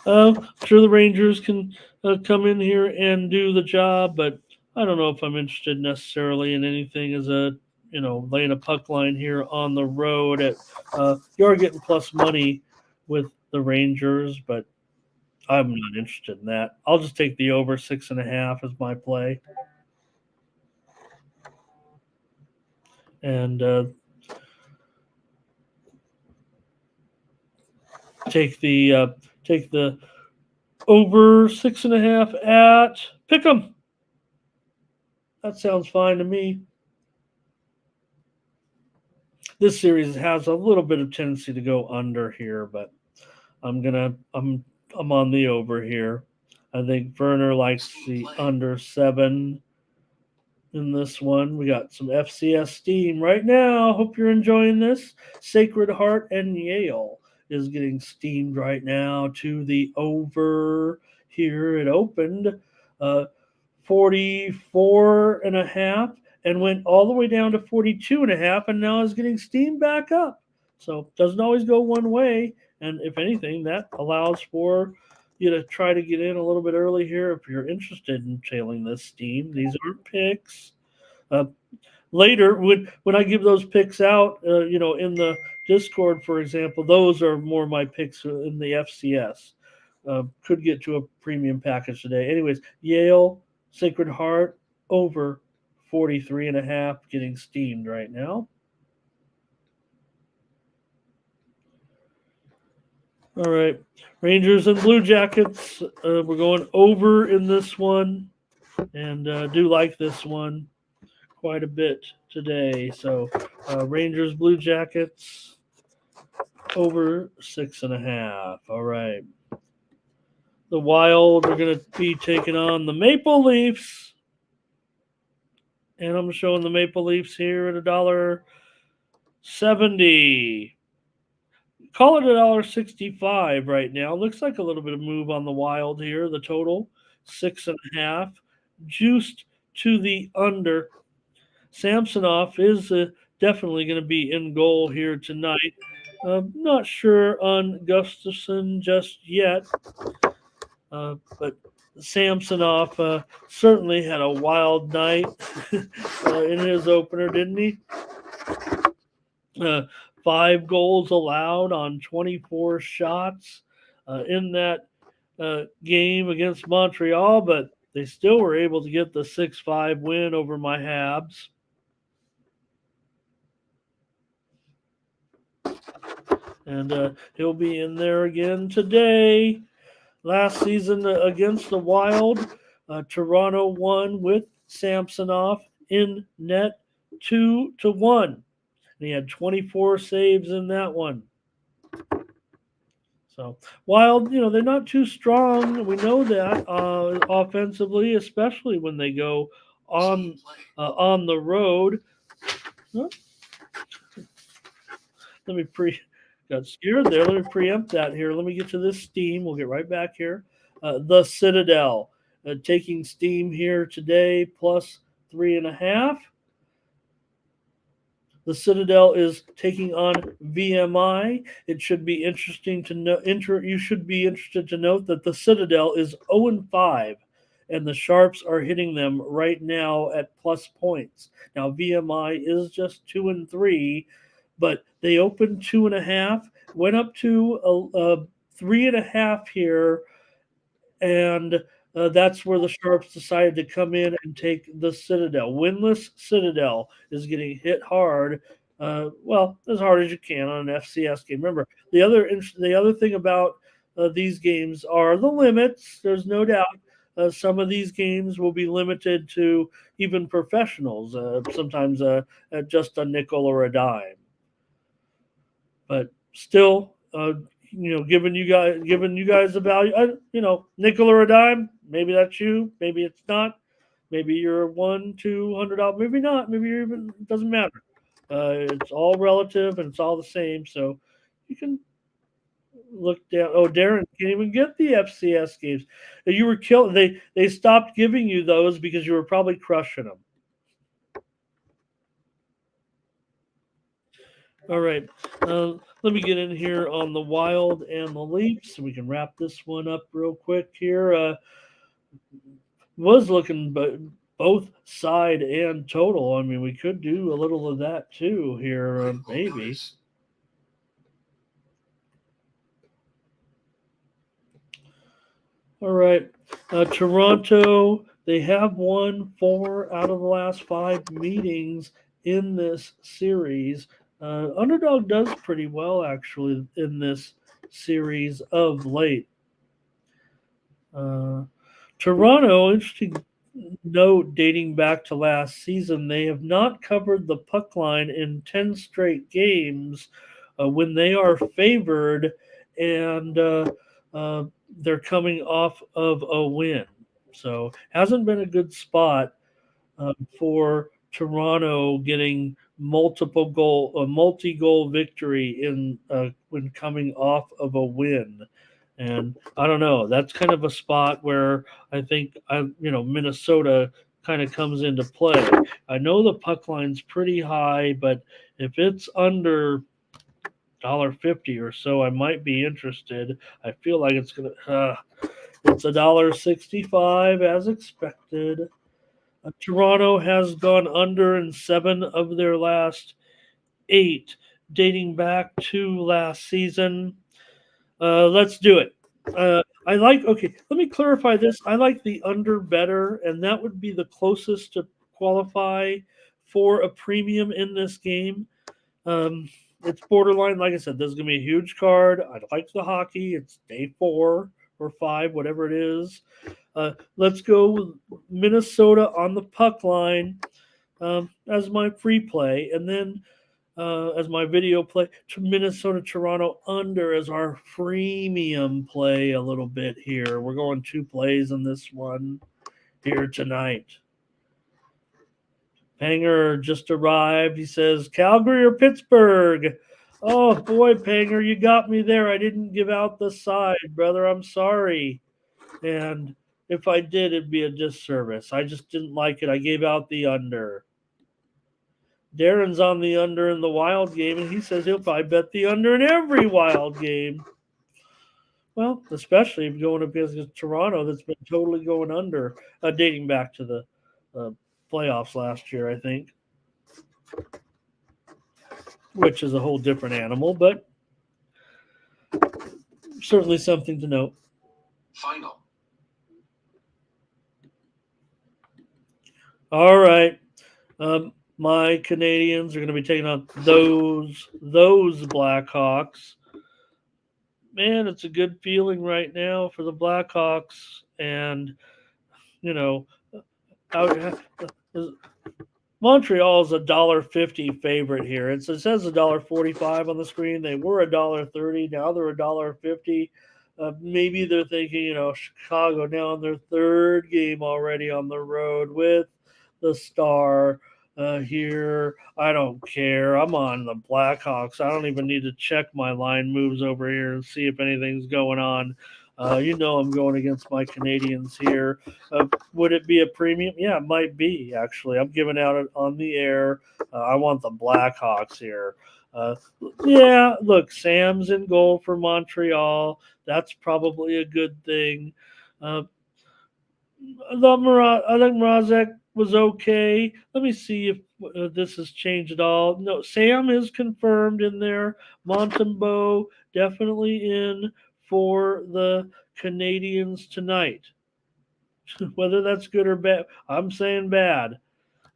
Speaker 1: I'm sure the Rangers can come in here and do the job, but I don't know if I'm interested necessarily in anything as laying a puck line here on the road. You are getting plus money with the Rangers, but I'm not interested in that. I'll just take the over 6.5 as my play. And take the over 6.5 at Pick'em. That sounds fine to me. This series has a little bit of tendency to go under here, but I'm on the over here. I think Werner likes the under 7 in this one. We got some FCS steam right now. Hope you're enjoying this. Sacred Heart and Yale is getting steamed right now to the over here. It opened 44.5 and went all the way down to 42.5 and now is getting steamed back up. So doesn't always go one way. And if anything, that allows for you to try to get in a little bit early here if you're interested in trailing this steam. These aren't picks. Later, when I give those picks out, in the Discord, for example, those are more my picks in the FCS. Could get to a premium package today. Anyways, Yale, Sacred Heart, over 43.5, getting steamed right now. All right, Rangers and Blue Jackets. We're going over in this one, and do like this one quite a bit today. So Rangers, Blue Jackets, over 6.5. All right. The Wild are going to be taking on the Maple Leafs. And I'm showing the Maple Leafs here at $1.70. Call it $1.65 right now. Looks like a little bit of move on the Wild here. The total 6.5, juiced to the under. Samsonov is definitely going to be in goal here tonight. Not sure on Gustafsson just yet, but Samsonov certainly had a wild night in his opener, didn't he? 5 goals allowed on 24 shots in that game against Montreal, but they still were able to get the 6-5 win over my Habs. And he'll be in there again today. Last season against the Wild, Toronto won with Samsonov in net 2-1. And he had 24 saves in that one. So Wild, they're not too strong. We know that offensively, especially when they go on the road. Huh? Got scared there. Let me preempt that here. Let me get to this steam. We'll get right back here. The Citadel taking steam here today, plus 3.5. The Citadel is taking on VMI. It should be interesting to know. You should be interested to note that the Citadel is 0-5, and the Sharps are hitting them right now at plus points. Now VMI is just 2-3, but they opened 2.5, went up to 3.5 here, and that's where the Sharps decided to come in and take the Citadel. Winless Citadel is getting hit hard, as hard as you can on an FCS game. Remember, the other thing about these games are the limits. There's no doubt some of these games will be limited to even professionals, sometimes at just a nickel or a dime. But still, giving you guys the value. Nickel or a dime. Maybe that's you. Maybe it's not. Maybe you're one, $200. Maybe not. Maybe you're even. It doesn't matter. It's all relative and it's all the same. So you can look down. Oh, Darren can't even get the FCS games. You were killed. They stopped giving you those because you were probably crushing them. All right. Let me get in here on the Wild and the Leafs so we can wrap this one up real quick here. Was looking but both side and total. I mean, we could do a little of that too here, maybe. All right. Toronto, they have won 4 out of the last 5 meetings in this series. Underdog does pretty well, actually, in this series of late. Toronto, interesting note dating back to last season, they have not covered the puck line in 10 straight games when they are favored, and they're coming off of a win. So hasn't been a good spot for Toronto getting a multi-goal victory in when coming off of a win. And I don't know. That's kind of a spot where I think Minnesota kind of comes into play. I know the puck line's pretty high, but if it's under $1.50 or so, I might be interested. I feel like it's $1.65 as expected. Toronto has gone under in 7 of their last 8, dating back to last season. Let's do it. Okay, let me clarify this. I like the under better, and that would be the closest to qualify for a premium in this game. It's borderline. Like I said, this is going to be a huge card. I like the hockey. It's day 4 or 5, whatever it is. Let's go with Minnesota on the puck line as my free play, and then as my video play to Minnesota Toronto under as our freemium play a little bit here. We're going 2 plays in this one here tonight. Panger just arrived. He says, Calgary or Pittsburgh? Oh, boy, Panger, you got me there. I didn't give out the side, brother. I'm sorry. And if I did, it'd be a disservice. I just didn't like it. I gave out the under. Darren's on the under in the Wild game, and he says he'll probably bet the under in every Wild game. Well, especially if going up against Toronto that's been totally going under, dating back to the playoffs last year, I think, which is a whole different animal, but certainly something to note. Final. All right. My Canadians are going to be taking on those Blackhawks. Man, it's a good feeling right now for the Blackhawks, and Montreal is $1.50 favorite here. It says $1.45 on the screen. They were $1.30. Now they're $1.50. Maybe they're thinking, Chicago now on their 3rd game already on the road with the Star here. I don't care. I'm on the Blackhawks. I don't even need to check my line moves over here and see if anything's going on. I'm going against my Canadians here. Would it be a premium? Yeah, it might be, actually. I'm giving out it on the air. I want the Blackhawks here. Look, Sam's in goal for Montreal. That's probably a good thing. I think Mrazek was okay. Let me see if this has changed at all. No, Sam is confirmed in there. Montembeault definitely in for the Canadians tonight. Whether that's good or bad, I'm saying bad.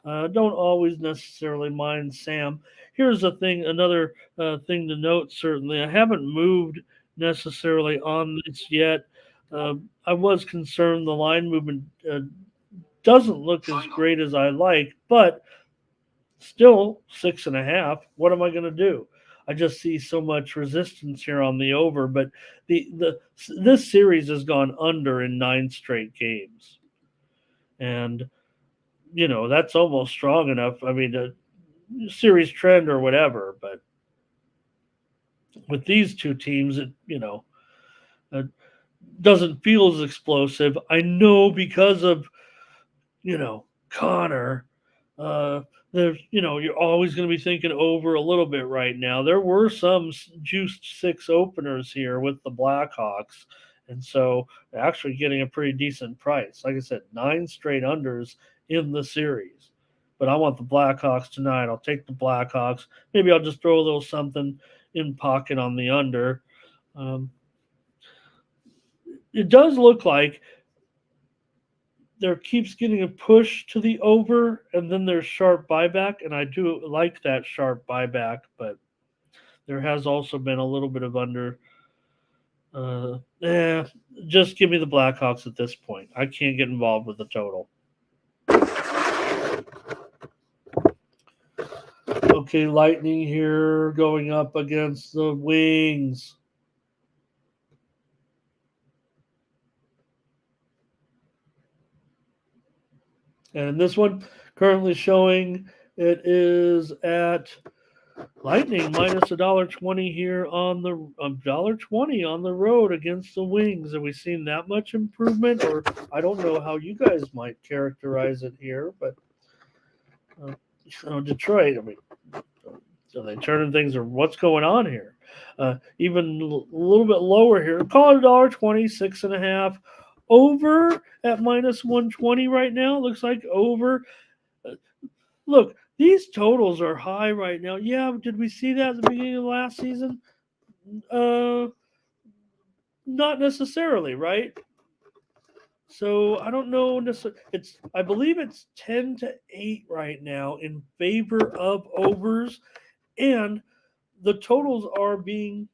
Speaker 1: Don't always necessarily mind Sam. Here's another thing to note, certainly. I haven't moved necessarily on this yet. I was concerned the line movement doesn't look as great as I like, but still 6.5. What am I going to do? I just see so much resistance here on the over. But this series has gone under in 9 straight games, and that's almost strong enough. I mean, a series trend or whatever, but with these two teams, it doesn't feel as explosive. I know because of Connor. Uh, there's you're always going to be thinking over a little bit right now. There were some juiced 6 openers here with the Blackhawks, and so actually getting a pretty decent price. Like I said, 9 straight unders in the series. But I want the Blackhawks tonight. I'll take the Blackhawks. Maybe I'll just throw a little something in pocket on the under. It does look like there keeps getting a push to the over, and then there's sharp buyback, and I do like that sharp buyback, but there has also been a little bit of under. Just give me the Blackhawks at this point. I can't get involved with the total. Okay, Lightning here going up against the Wings. And this one currently showing it is at Lightning minus $1.20 here on the $1.20 on the road against the Wings. Have we seen that much improvement? Or I don't know how you guys might characterize it here, but Detroit. I mean, are they turning things, or what's going on here? Even a little bit lower here. Call it $1.20, 6.5. Over at minus 120 right now. Looks like over. Look, these totals are high right now. Yeah, did we see that at the beginning of last season? Not necessarily, right? So I don't know necessarily. I believe it's 10-8 right now in favor of overs, and the totals are being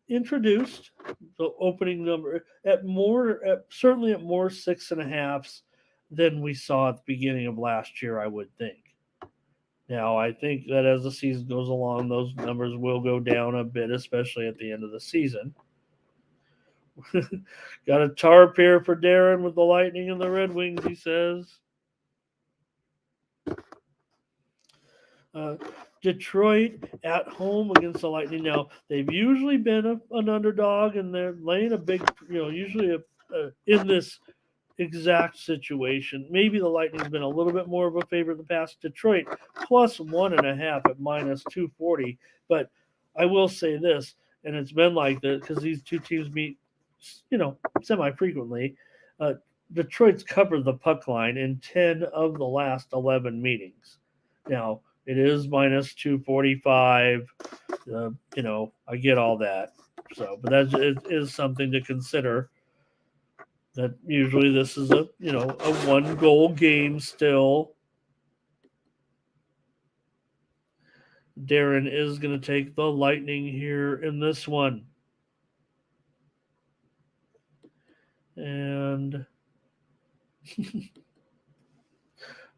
Speaker 1: introduced. The opening number certainly at more 6.5s than we saw at the beginning of last year, I would think. Now, I think that as the season goes along, those numbers will go down a bit, especially at the end of the season. Got a tarp here for Darren with the Lightning and the Red Wings, he says. Detroit at home against the Lightning. Now, they've usually been an underdog, and they're laying a big, usually in this exact situation. Maybe the Lightning's been a little bit more of a favorite in the past. Detroit plus 1.5 at minus 240. But I will say this, and it's been like this because these two teams meet, semi-frequently. Detroit's covered the puck line in 10 of the last 11 meetings. Now, it is minus 245. I get all that. So, but that is something to consider. That usually this is a 1-goal game still. Darren is going to take the Lightning here in this one. And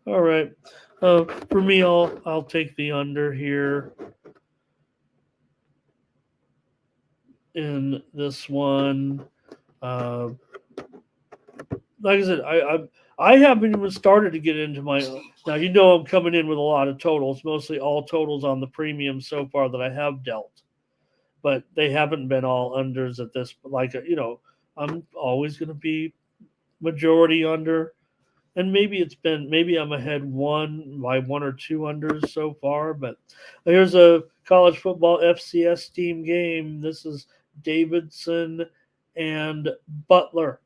Speaker 1: all right. For me, I'll take the under here in this one. Like I said, I haven't even started to get into my now. I'm coming in with a lot of totals, mostly all totals on the premium so far that I have dealt, but they haven't been all unders at this. I'm always going to be majority under, and maybe I'm ahead by 1 or 2 unders so far. But here's a college football FCS team game. This is Davidson and Butler.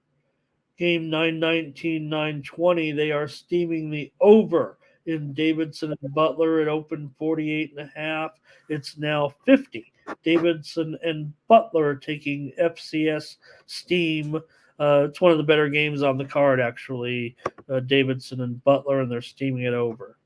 Speaker 1: Game 919, 920. They are steaming the over in Davidson and Butler. It opened 48.5. It's now 50. Davidson and Butler are taking FCS steam. It's one of the better games on the card, actually. Davidson and Butler, and they're steaming it over.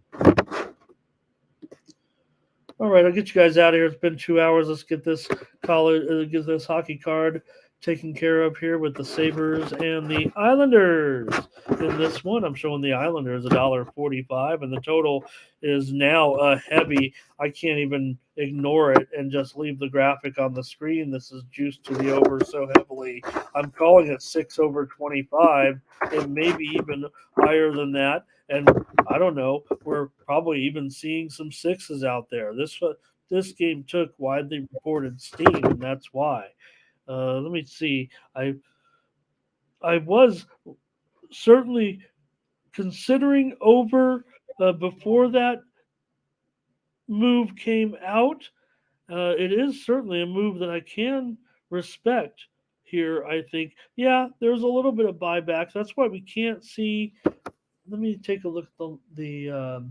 Speaker 1: All right, I'll get you guys out of here. It's been 2 hours. Let's get this hockey card taken care of here with the Sabres and the Islanders. In this one, I'm showing the Islanders $1.45, and the total is now heavy. I can't even ignore it and just leave the graphic on the screen. This is juiced to the over so heavily. I'm calling it 6 over 25, and maybe even higher than that. And I don't know, we're probably even seeing some sixes out there. This game took widely reported steam, and that's why. Let me see. I was certainly considering over before that move came out. It is certainly a move that I can respect here. I think, yeah, there's a little bit of buybacks. That's why we can't see. Let me take a look at the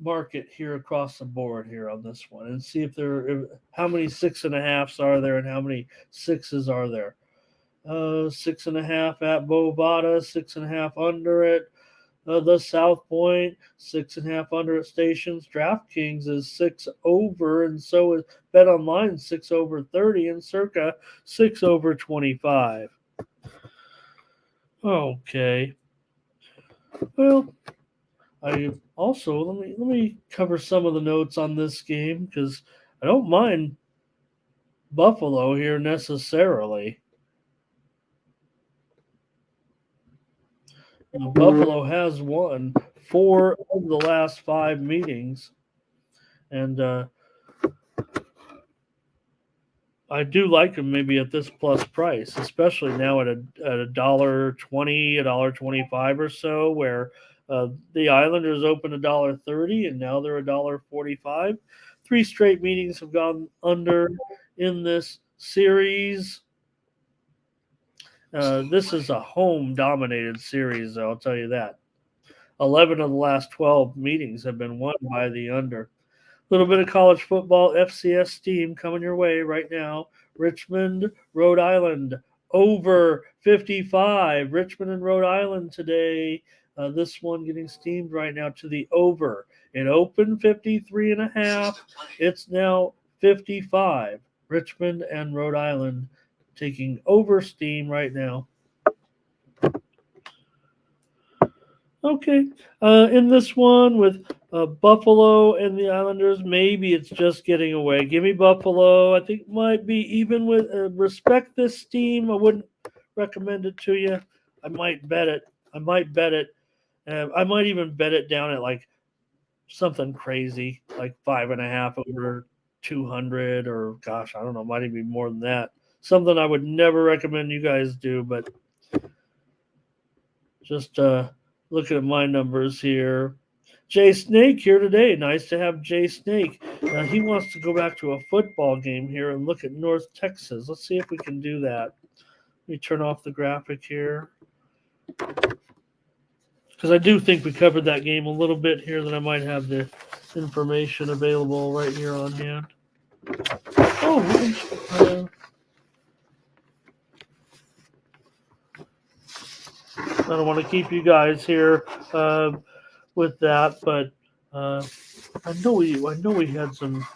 Speaker 1: market here across the board here on this one and see how many 6.5s are there and how many sixes are there. 6.5 at Bovada, 6.5 under it. The South Point, 6.5 under at Stations. DraftKings is 6 over, and so is Bet Online 6 over 30, and Circa 6 over 25. Okay. Well, I also let me cover some of the notes on this game because I don't mind Buffalo here necessarily. Buffalo has won 4 of the last 5 meetings, and I do like them maybe at this plus price, especially now at $1.20, $1.25 or so, where the Islanders opened $1.30 and now they're $1.45. 3 straight meetings have gone under in this series. This is a home-dominated series, I'll tell you that. 11 of the last 12 meetings have been won by the under. A little bit of college football, FCS steam coming your way right now. Richmond, Rhode Island, over 55. Richmond and Rhode Island today. This one getting steamed right now to the over. It opened 53.5. It's now 55. Richmond and Rhode Island taking over steam right now. Okay. In this one with Buffalo and the Islanders, maybe it's just getting away. Give me Buffalo. I think it might be even with respect this team. I wouldn't recommend it to you. I might bet it. I might even bet it down at like something crazy, like 5.5 over 200, or gosh, I don't know, might even be more than that. Something I would never recommend you guys do, but just looking at my numbers here. Jay Snake here today. Nice to have Jay Snake. He wants to go back to a football game here and look at North Texas. Let's see if we can do that. Let me turn off the graphic here. Because I do think we covered that game a little bit here, that I might have the information available right here on hand. I don't want to keep you guys here with that, but I know we had some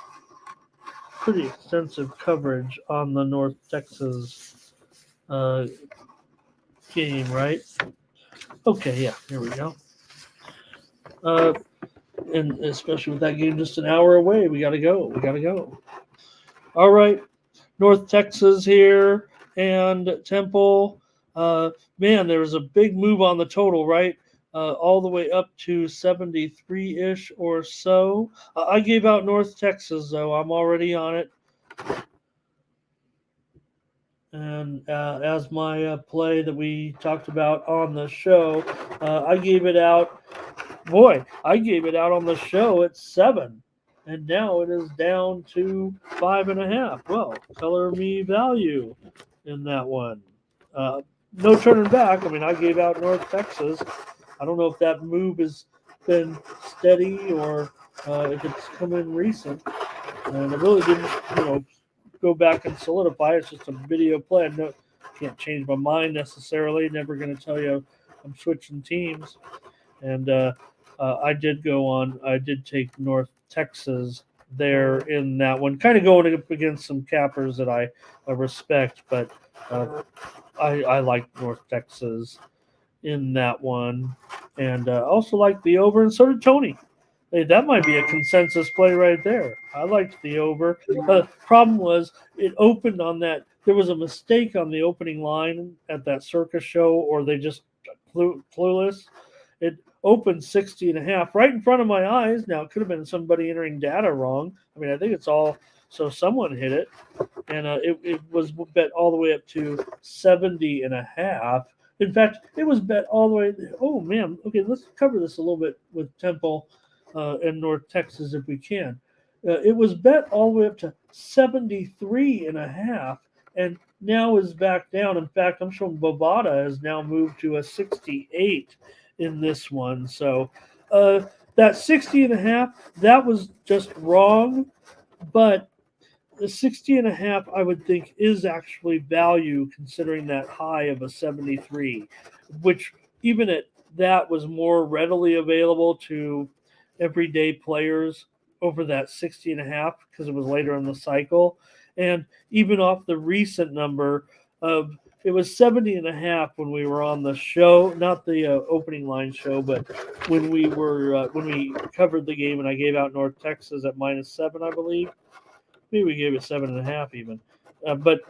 Speaker 1: pretty extensive coverage on the North Texas game, right? Okay, yeah, here we go. And especially with that game just an hour away, we gotta go. All right, North Texas here and Temple. Man, there was a big move on the total, right? All the way up to 73-ish or so. I gave out North Texas, though. I'm already on it. And as my play that we talked about on the show, I gave it out. Boy, I gave it out on the show at 7. And now it is down to 5.5. Well, color me value in that one. No turning back. I mean, I gave out North Texas. I don't know if that move has been steady or if it's come in recent. And I really didn't, go back and solidify. It's just a video play. I can't change my mind necessarily. Never going to tell you I'm switching teams. And I did take North Texas there in that one. Kind of going up against some cappers that I respect, but I like North Texas in that one. And also like the over, and so did Tony. Hey, that might be a consensus play right there. I liked the over. Problem was it opened on that. There was a mistake on the opening line at that circus show, or they just clueless. It opened 60 and a half right in front of my eyes. Now it could have been somebody entering data wrong. I mean, I think it's all so someone hit it, and it was bet all the way up to 70 and a half. In fact, it was bet all the way. Oh man, okay, let's cover this a little bit with Temple in North Texas if we can. It was bet all the way up to 73 and a half, and now is back down. In fact, I'm showing Bovada has now moved to a 68 in this one. So that 60 and a half, that was just wrong, but the 60 and a half, I would think, is actually value considering that high of a 73, which even at that was more readily available to everyday players over that 60 and a half because it was later in the cycle. And even off the recent number of it was 70 and a half when we were on the show, not the opening line show, but when we covered the game and I gave out North Texas at -7, I believe. Maybe we gave it 7.5 even. But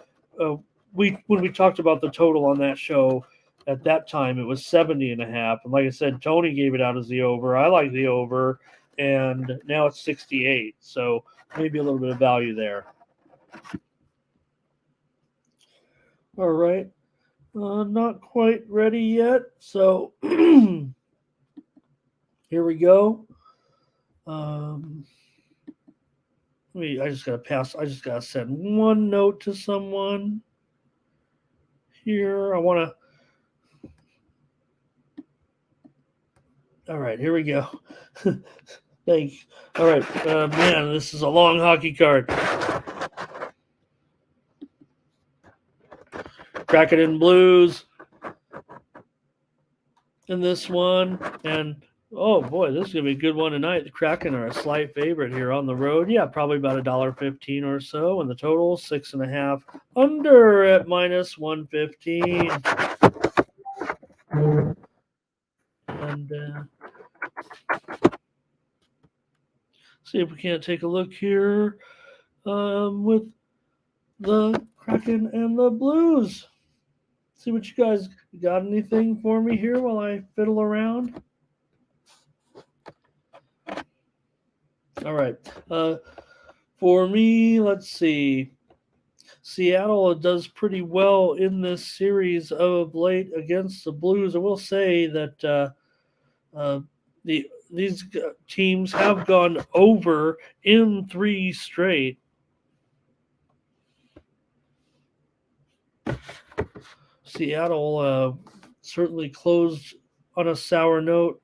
Speaker 1: when we talked about the total on that show at that time, it was 70 and a half. And like I said, Tony gave it out as the over. I like the over, and now it's 68. So maybe a little bit of value there. All right. Not quite ready yet. So here we go. I just gotta pass. I just gotta send one note to someone here. I want to. All right, here we go. Thanks. All right, man, this is a long hockey card. Kraken and Blues in this one, and oh boy, this is gonna be a good one tonight. The Kraken are a slight favorite here on the road. Yeah, probably about $1.15 or so, and the total 6.5 under at -115. And see if we can't take a look here with the Kraken and the Blues. See what you guys got. Anything for me here while I fiddle around? All right. For me, let's see. Seattle does pretty well in this series of late against the Blues. I will say that these teams have gone over in 3 straight. Seattle certainly closed on a sour note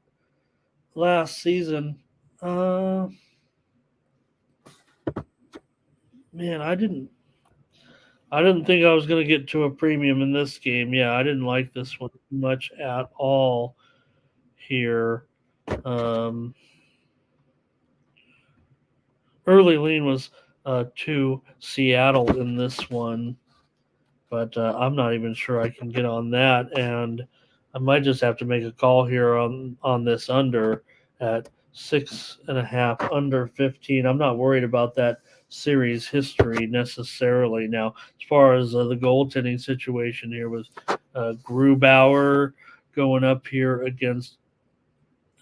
Speaker 1: last season. Man, I didn't think I was going to get to a premium in this game. Yeah, I didn't like this one much at all here. Early lean was to Seattle in this one, but I'm not even sure I can get on that, and I might just have to make a call here on this under at 6.5 under 15. I'm not worried about that series history necessarily. Now, as far as the goaltending situation here with Grubauer going up here against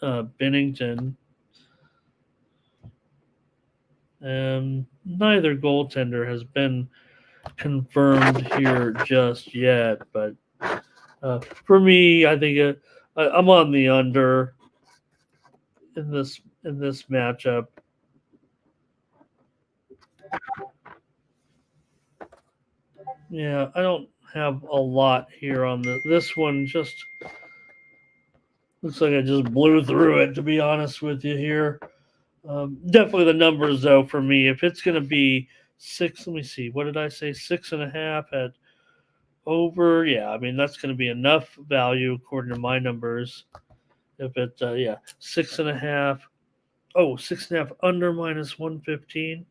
Speaker 1: Binnington, neither goaltender has been confirmed here just yet, but for me, I think I'm on the under in this matchup. Yeah, I don't have a lot here on this one. Just looks like I just blew through it, to be honest with you here. Definitely the numbers, though, for me. If it's going to be 6, let me see. What did I say? 6.5 at over. Yeah, I mean, that's going to be enough value according to my numbers. If it, 6.5 Oh, 6.5 under minus 115.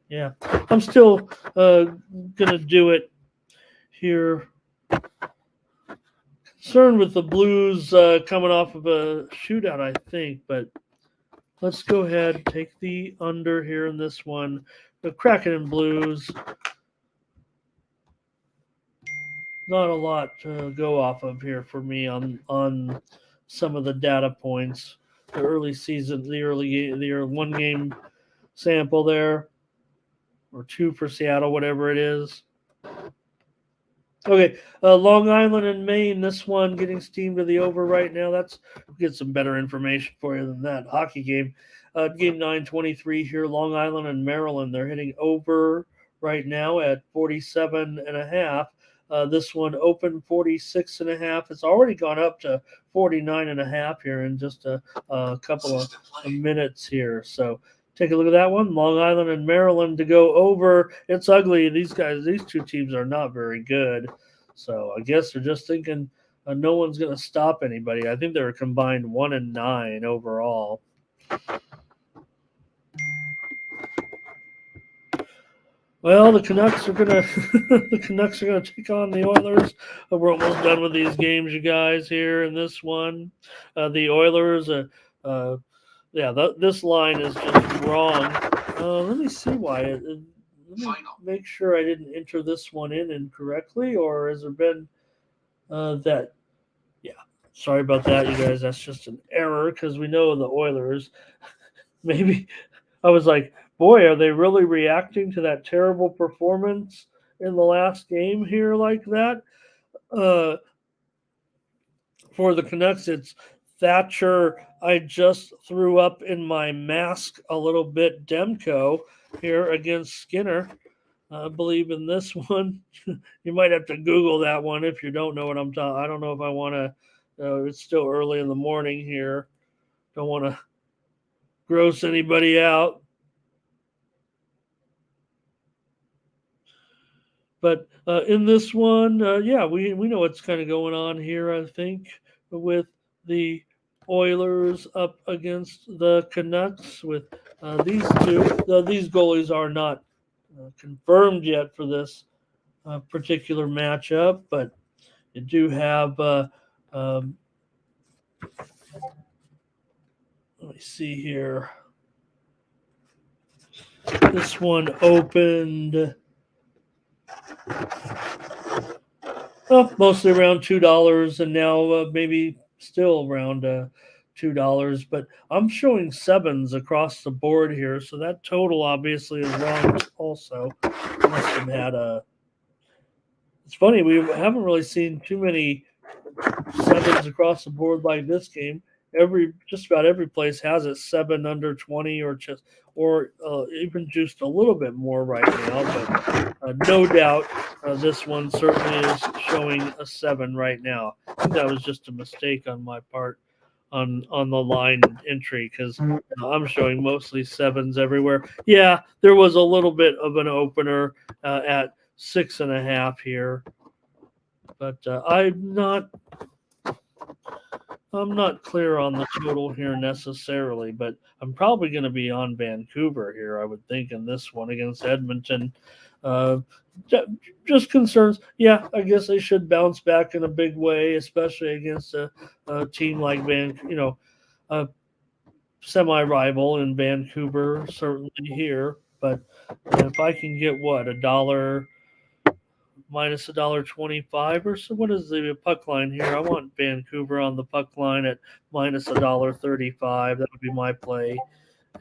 Speaker 1: Yeah, I'm still gonna do it here. Concerned with the Blues coming off of a shootout, I think, but let's go ahead and take the under here in this one. The Kraken and Blues, not a lot to go off of here for me on some of the data points. The early season, the one game sample there, or two for Seattle, whatever it is. Okay, Long Island and Maine. This one getting steamed to the over right now. We'll get some better information for you than that hockey game. Game 9:23 here. Long Island and Maryland. They're hitting over right now at 47 and a half. This one open 46 and a half. It's already gone up to 49 and a half here in just a couple of minutes here. So take a look at that one. Long Island and Maryland to go over. It's ugly. These two teams are not very good. So I guess they're just thinking no one's going to stop anybody. I think they're combined 1-9 overall. Well, the Canucks are gonna take on the Oilers. We're almost done with these games, you guys. Here in this one, the Oilers. This line is just wrong. Let me see why. Let me make sure I didn't enter this one in incorrectly, or has there been that? Yeah, sorry about that, you guys. That's just an error because we know the Oilers. Maybe I was like, boy, are they really reacting to that terrible performance in the last game here like that? For the Canucks, it's Thatcher. I just threw up in my mask a little bit. Demko here against Skinner. I believe in this one. You might have to Google that one if you don't know what I'm talking. I don't know if I want to. It's still early in the morning here. Don't want to gross anybody out. But in this one, we know what's kind of going on here, I think, with the Oilers up against the Canucks. With these two, these goalies are not confirmed yet for this particular matchup, but you do have. Let me see here. This one opened. Mostly around $2, and now maybe still around $2. But I'm showing sevens across the board here, so that total obviously is wrong. Also, must have had a. It's funny, we haven't really seen too many sevens across the board like this game. Just about every place has it 7 under 20 or even just a little bit more right now. But no doubt this one certainly is showing a 7 right now. I think that was just a mistake on my part on the line entry because I'm showing mostly 7s everywhere. Yeah, there was a little bit of an opener at 6.5 here, but I'm not clear on the total here necessarily, but I'm probably going to be on Vancouver here, I would think, in this one against Edmonton. Just concerns. Yeah, I guess they should bounce back in a big way, especially against a team like a semi-rival in Vancouver, certainly here. But if I can get $1 minus $1.25 or so. What is the puck line here? I want Vancouver on the puck line at minus $1.35. That would be my play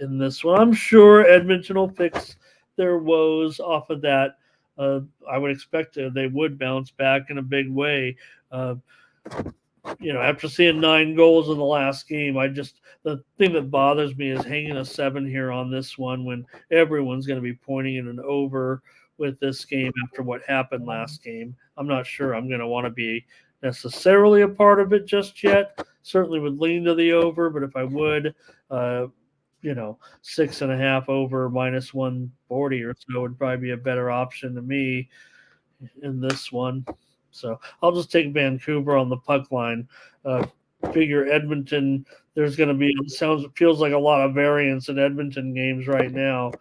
Speaker 1: in this one. I'm sure Edmonton will fix their woes off of that. I would expect they would bounce back in a big way. After seeing 9 goals in the last game, the thing that bothers me is hanging a 7 here on this one when everyone's going to be pointing in an over with this game after what happened last game. I'm not sure I'm going to want to be necessarily a part of it just yet. Certainly would lean to the over, but if I would, 6.5 over minus 140 or so would probably be a better option to me in this one. So I'll just take Vancouver on the puck line. figure Edmonton. There's going to be feels like a lot of variance in Edmonton games right now.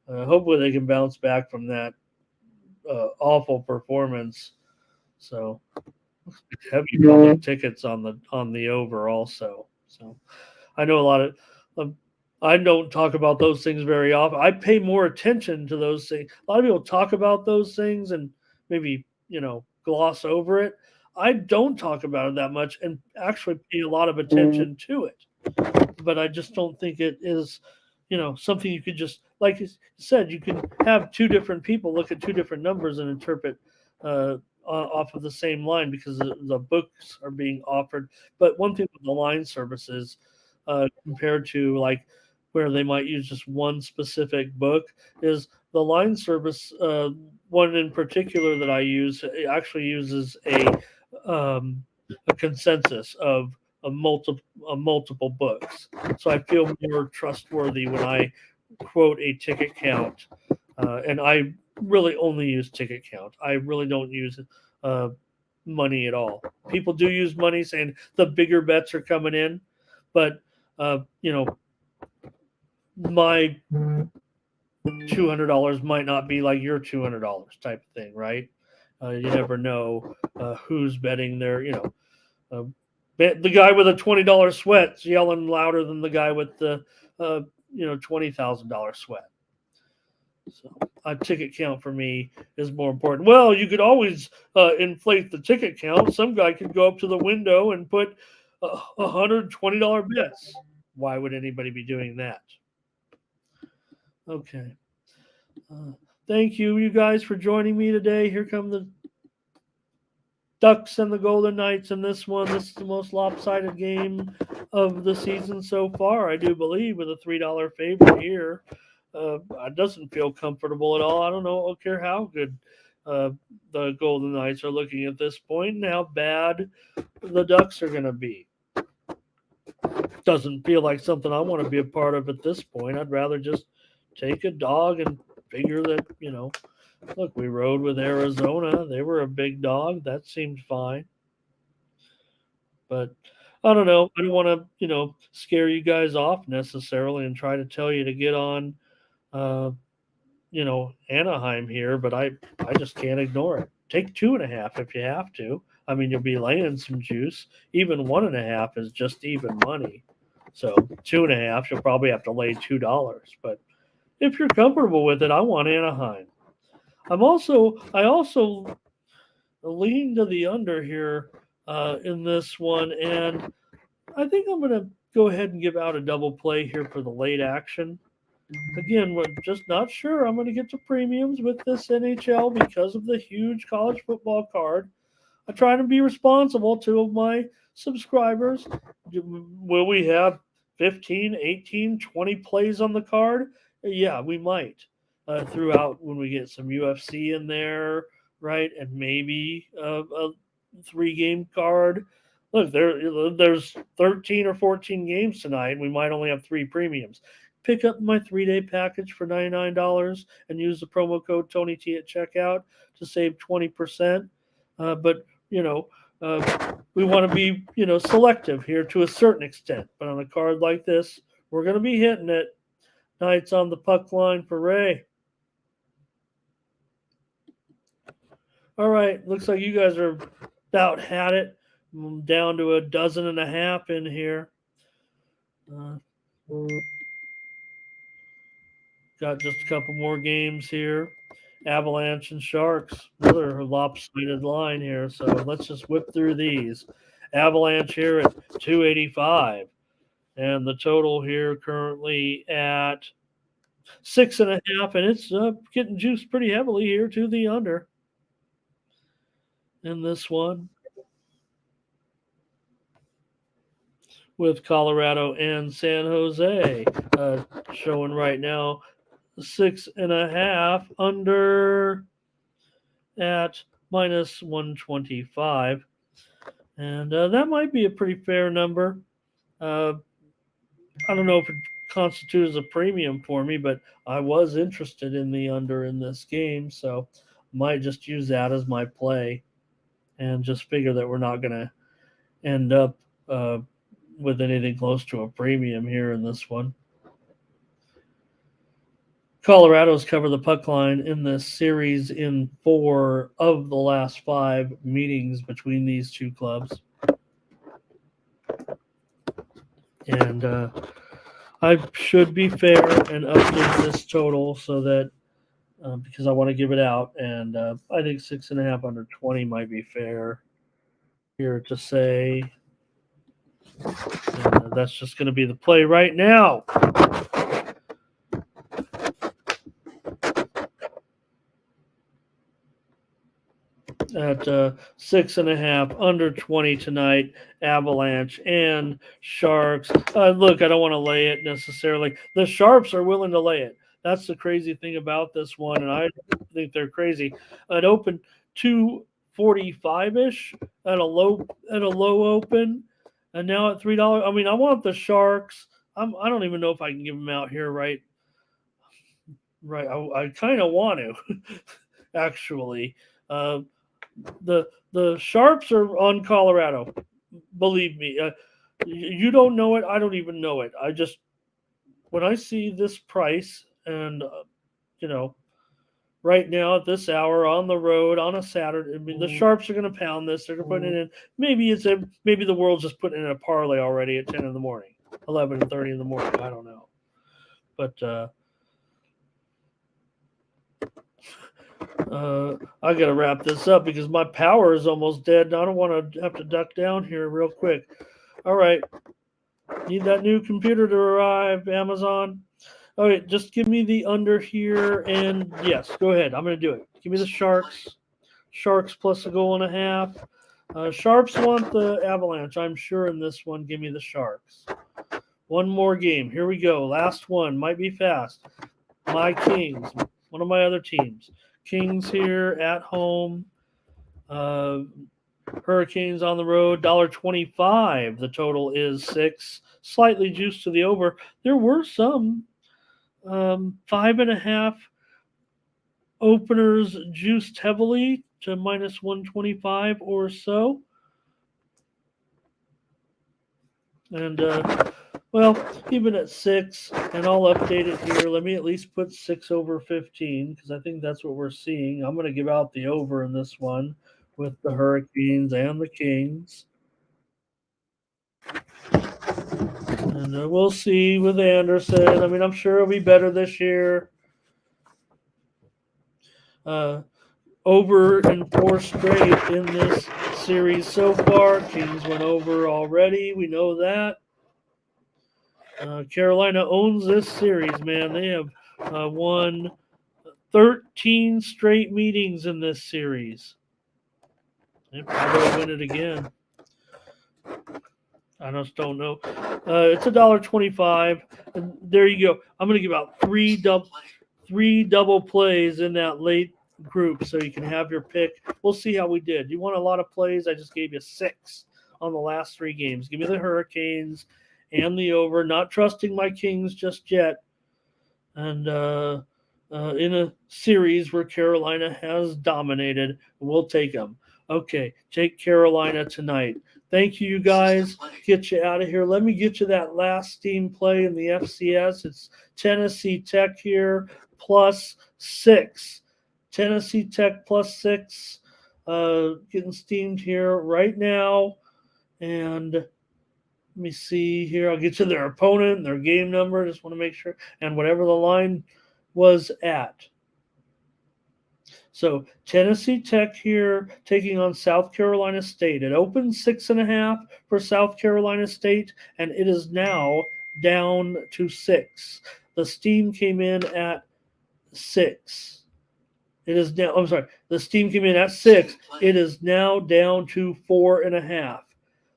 Speaker 1: Hopefully they can bounce back from that awful performance. So heavy public tickets on the over also. So I know a lot of. I don't talk about those things very often. I pay more attention to those things. A lot of people talk about those things and maybe gloss over it. I don't talk about it that much and actually pay a lot of attention to it. But I just don't think it is, something you could just, like you said, you can have two different people look at two different numbers and interpret off of the same line because the books are being offered. But one thing with the line services compared to like where they might use just one specific book is the line service. One in particular that I use actually uses a consensus of multiple books. So I feel more trustworthy when I quote a ticket count, and I really only use ticket count. I really don't use money at all. People do use money, saying the bigger bets are coming in, but my $200 might not be like your $200 type of thing, right? You never know who's betting their, the guy with a $20 sweat's yelling louder than the guy with the $20,000 sweat. So a ticket count for me is more important. Well, you could always inflate the ticket count. Some guy could go up to the window and put $120 bets. Why would anybody be doing that? Okay. Thank you guys for joining me today. Here come the Ducks and the Golden Knights in this one. This is the most lopsided game of the season so far, I do believe, with a $3 favorite here. It doesn't feel comfortable at all. I don't know. I don't care how good the Golden Knights are looking at this point and how bad the Ducks are going to be. Doesn't feel like something I want to be a part of at this point. I'd rather just take a dog and figure that, look, we rode with Arizona. They were a big dog. That seemed fine. But I don't know. I don't want to, scare you guys off necessarily and try to tell you to get on, Anaheim here, but I just can't ignore it. Take 2.5 if you have to. I mean, you'll be laying some juice. Even 1.5 is just even money. So 2.5, you'll probably have to lay $2. But if you're comfortable with it, I want Anaheim. I also lean to the under here in this one, and I think I'm going to go ahead and give out a double play here for the late action. Again, we're just not sure I'm going to get to premiums with this NHL because of the huge college football card. I try to be responsible to my subscribers. Will we have 15, 18, 20 plays on the card? Yeah, we might throughout when we get some UFC in there, right? And maybe a 3-game card. Look, there's 13 or 14 games tonight. We might only have 3 premiums. Pick up my 3-day package for $99 and use the promo code TonyT at checkout to save 20%. But we want to be, selective here to a certain extent. But on a card like this, we're going to be hitting it. Knights on the puck line for Ray. All right, looks like you guys are about had it. I'm down to 12.5 in here. Got just a couple more games here. Avalanche and Sharks, another lopsided line here. So let's just whip through these. Avalanche here at 285. And the total here currently at 6.5. And it's getting juiced pretty heavily here to the under in this one. With Colorado and San Jose showing right now 6.5 under at minus 125. And that might be a pretty fair number. I don't know if it constitutes as a premium for me, but I was interested in the under in this game, so might just use that as my play and just figure that we're not going to end up uh, with anything close to a premium here in this one. Colorado's covered the puck line in this series in 4 of the last 5 meetings between these two clubs. And I should be fair and update this total so that because I want to give it out, and I think 6.5 under 20 might be fair here to say. And that's just going to be the play right now. At 6.5 under 20 tonight, Avalanche and Sharks. Look, I don't want to lay it necessarily. The Sharps are willing to lay it. That's the crazy thing about this one, and I think they're crazy. It opened 245-ish at a low open, and now at $3. I mean, I want the Sharks. I don't even know if I can give them out here right. I kind of want to, actually. The Sharps are on Colorado. Believe me, you don't know it. I don't even know it. I just when I see this price and right now at this hour on the road on a Saturday, I mean the Sharps are going to pound this. They're going to put it in. Maybe the world's just putting in a parlay already at 10 in the morning, 11:30 in the morning. I don't know, but. I got to wrap this up because my power is almost dead. And I don't want to have to duck down here real quick. All right. Need that new computer to arrive, Amazon. All right. Just give me the under here. And yes, go ahead. I'm going to do it. Give me the Sharks. Sharks plus 1.5. Sharps want the Avalanche, I'm sure, in this one. Give me the Sharks. One more game. Here we go. Last one. Might be fast. My Kings. One of my other teams. Kings here at home. Hurricanes on the road. $1.25. The total is 6. Slightly juiced to the over. There were some 5.5 openers juiced heavily to minus 125 or so. And well, even at 6, and I'll update it here. Let me at least put 6 over 15 because I think that's what we're seeing. I'm going to give out the over in this one with the Hurricanes and the Kings. And we'll see with Anderson. I mean, I'm sure it'll be better this year. Over in 4 straight in this series so far. Kings went over already. We know that. Carolina owns this series, man. They have won 13 straight meetings in this series. They probably win it again. I just don't know. It's $1.25. And there you go. I'm going to give out three double plays in that late group so you can have your pick. We'll see how we did. You want a lot of plays? I just gave you 6 on the last 3 games. Give me the Hurricanes and the over. Not trusting my Kings just yet. And in a series where Carolina has dominated, we'll take them. Okay, take Carolina tonight. Thank you, you guys. Get you out of here. Let me get you that last steam play in the FCS. It's Tennessee Tech here, plus 6. Tennessee Tech plus 6. Getting steamed here right now. And let me see here. I'll get you their opponent and their game number. Just want to make sure. And whatever the line was at. So Tennessee Tech here taking on South Carolina State. It opened 6.5 for South Carolina State, and it is now down to 6. The steam came in at 6. It is now. I'm sorry. The steam came in at 6. It is now down to 4.5.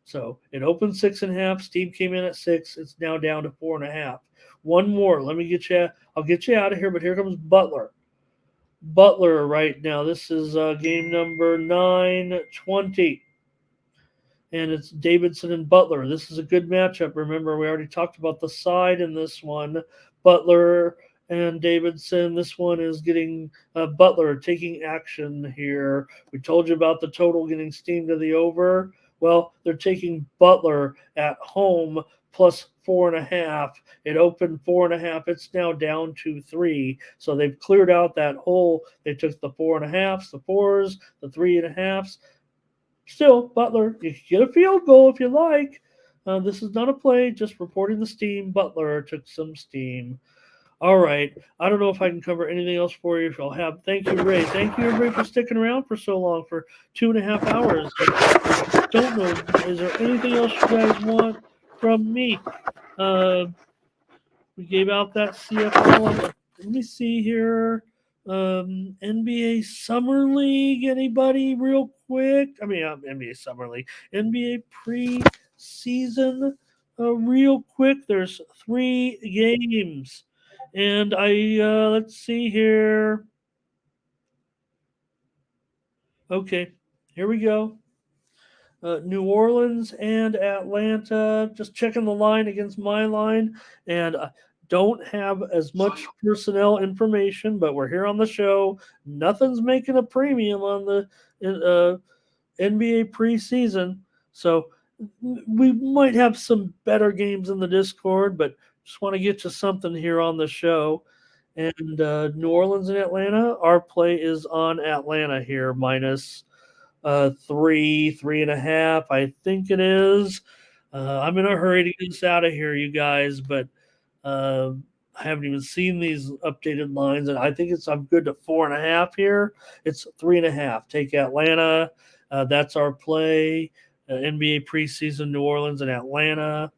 Speaker 1: So it opened 6.5. Steam came in at 6. It's now down to 4.5. One more. Let me get you. I'll get you out of here. But here comes Butler. Butler right now. This is game number 920. And it's Davidson and Butler. This is a good matchup. Remember, we already talked about the side in this one. Butler and Davidson. This one is getting Butler taking action here. We told you about the total getting steamed to the over. Well, they're taking Butler at home plus 4.5. It opened 4.5. It's now down to 3. So they've cleared out that hole. They took the 4.5s, the 4s, the 3.5s. Still, Butler, you can get a field goal if you like. This is not a play, just reporting the steam. Butler took some steam. All right. I don't know if I can cover anything else for you. If I'll have, thank you, Ray. Thank you, everybody, for sticking around for so long, for 2.5 hours. I don't know. Is there anything else you guys want from me? Uh, we gave out that CFL. Let me see here. NBA Summer League. Anybody, real quick? I mean, NBA Summer League. NBA preseason. Real quick. There's 3 games, and let's see here. Okay, here we go. New Orleans and Atlanta. Just checking the line against my line, and don't have as much personnel information, but we're here on the show. Nothing's making a premium on the NBA preseason, so we might have some better games in the Discord, but just want to get you something here on the show. And New Orleans and Atlanta, our play is on Atlanta here, minus 3.5. I think it is. I'm in a hurry to get this out of here, you guys, but uh, I haven't even seen these updated lines, and I think I'm good to 4.5 here. It's 3.5. Take Atlanta. That's our play. NBA preseason, New Orleans and Atlanta.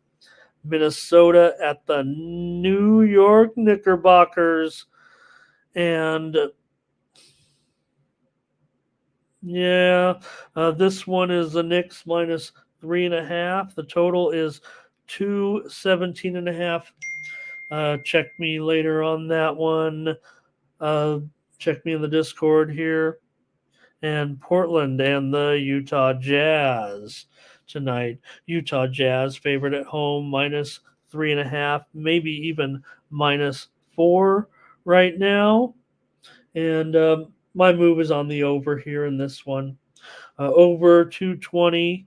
Speaker 1: Minnesota at the New York Knickerbockers. And yeah, this one is the Knicks minus 3.5. The total is 217.5. Check me later on that one. Check me in the Discord here. And Portland and the Utah Jazz tonight. Utah Jazz favorite at home minus 3.5, maybe even minus 4 right now. And my move is on the over here in this one. Over 220.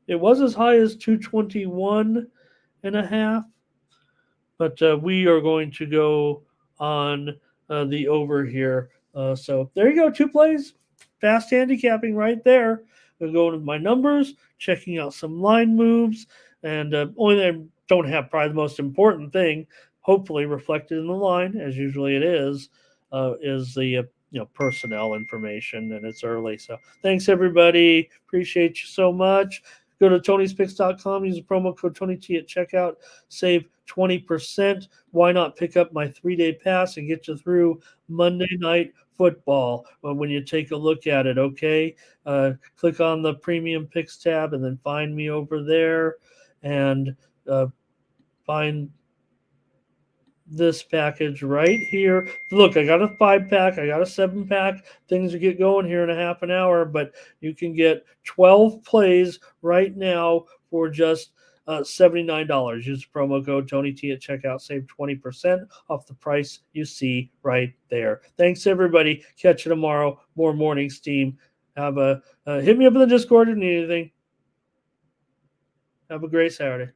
Speaker 1: It was as high as 221.5, but we are going to go on the over here. So there you go, 2 plays, fast handicapping right there. We're going with my numbers, checking out some line moves, and only thing I don't have, probably the most important thing, hopefully reflected in the line, as usually it is the personnel information, and it's early. So thanks everybody, appreciate you so much. Go to Tony'sPicks.com, use the promo code TonyT at checkout, save 20%. Why not pick up my 3-day pass and get you through Monday Night Football when you take a look at it, okay? Click on the Premium Picks tab and then find me over there, and find this package right here. Look, I got a 5-pack, I got a 7-pack. Things will get going here in a half an hour, but you can get 12 plays right now for just $79. Use the promo code TonyT at checkout. Save 20% off the price you see right there. Thanks, everybody. Catch you tomorrow. More morning steam. Have a hit me up in the Discord if you need anything. Have a great Saturday.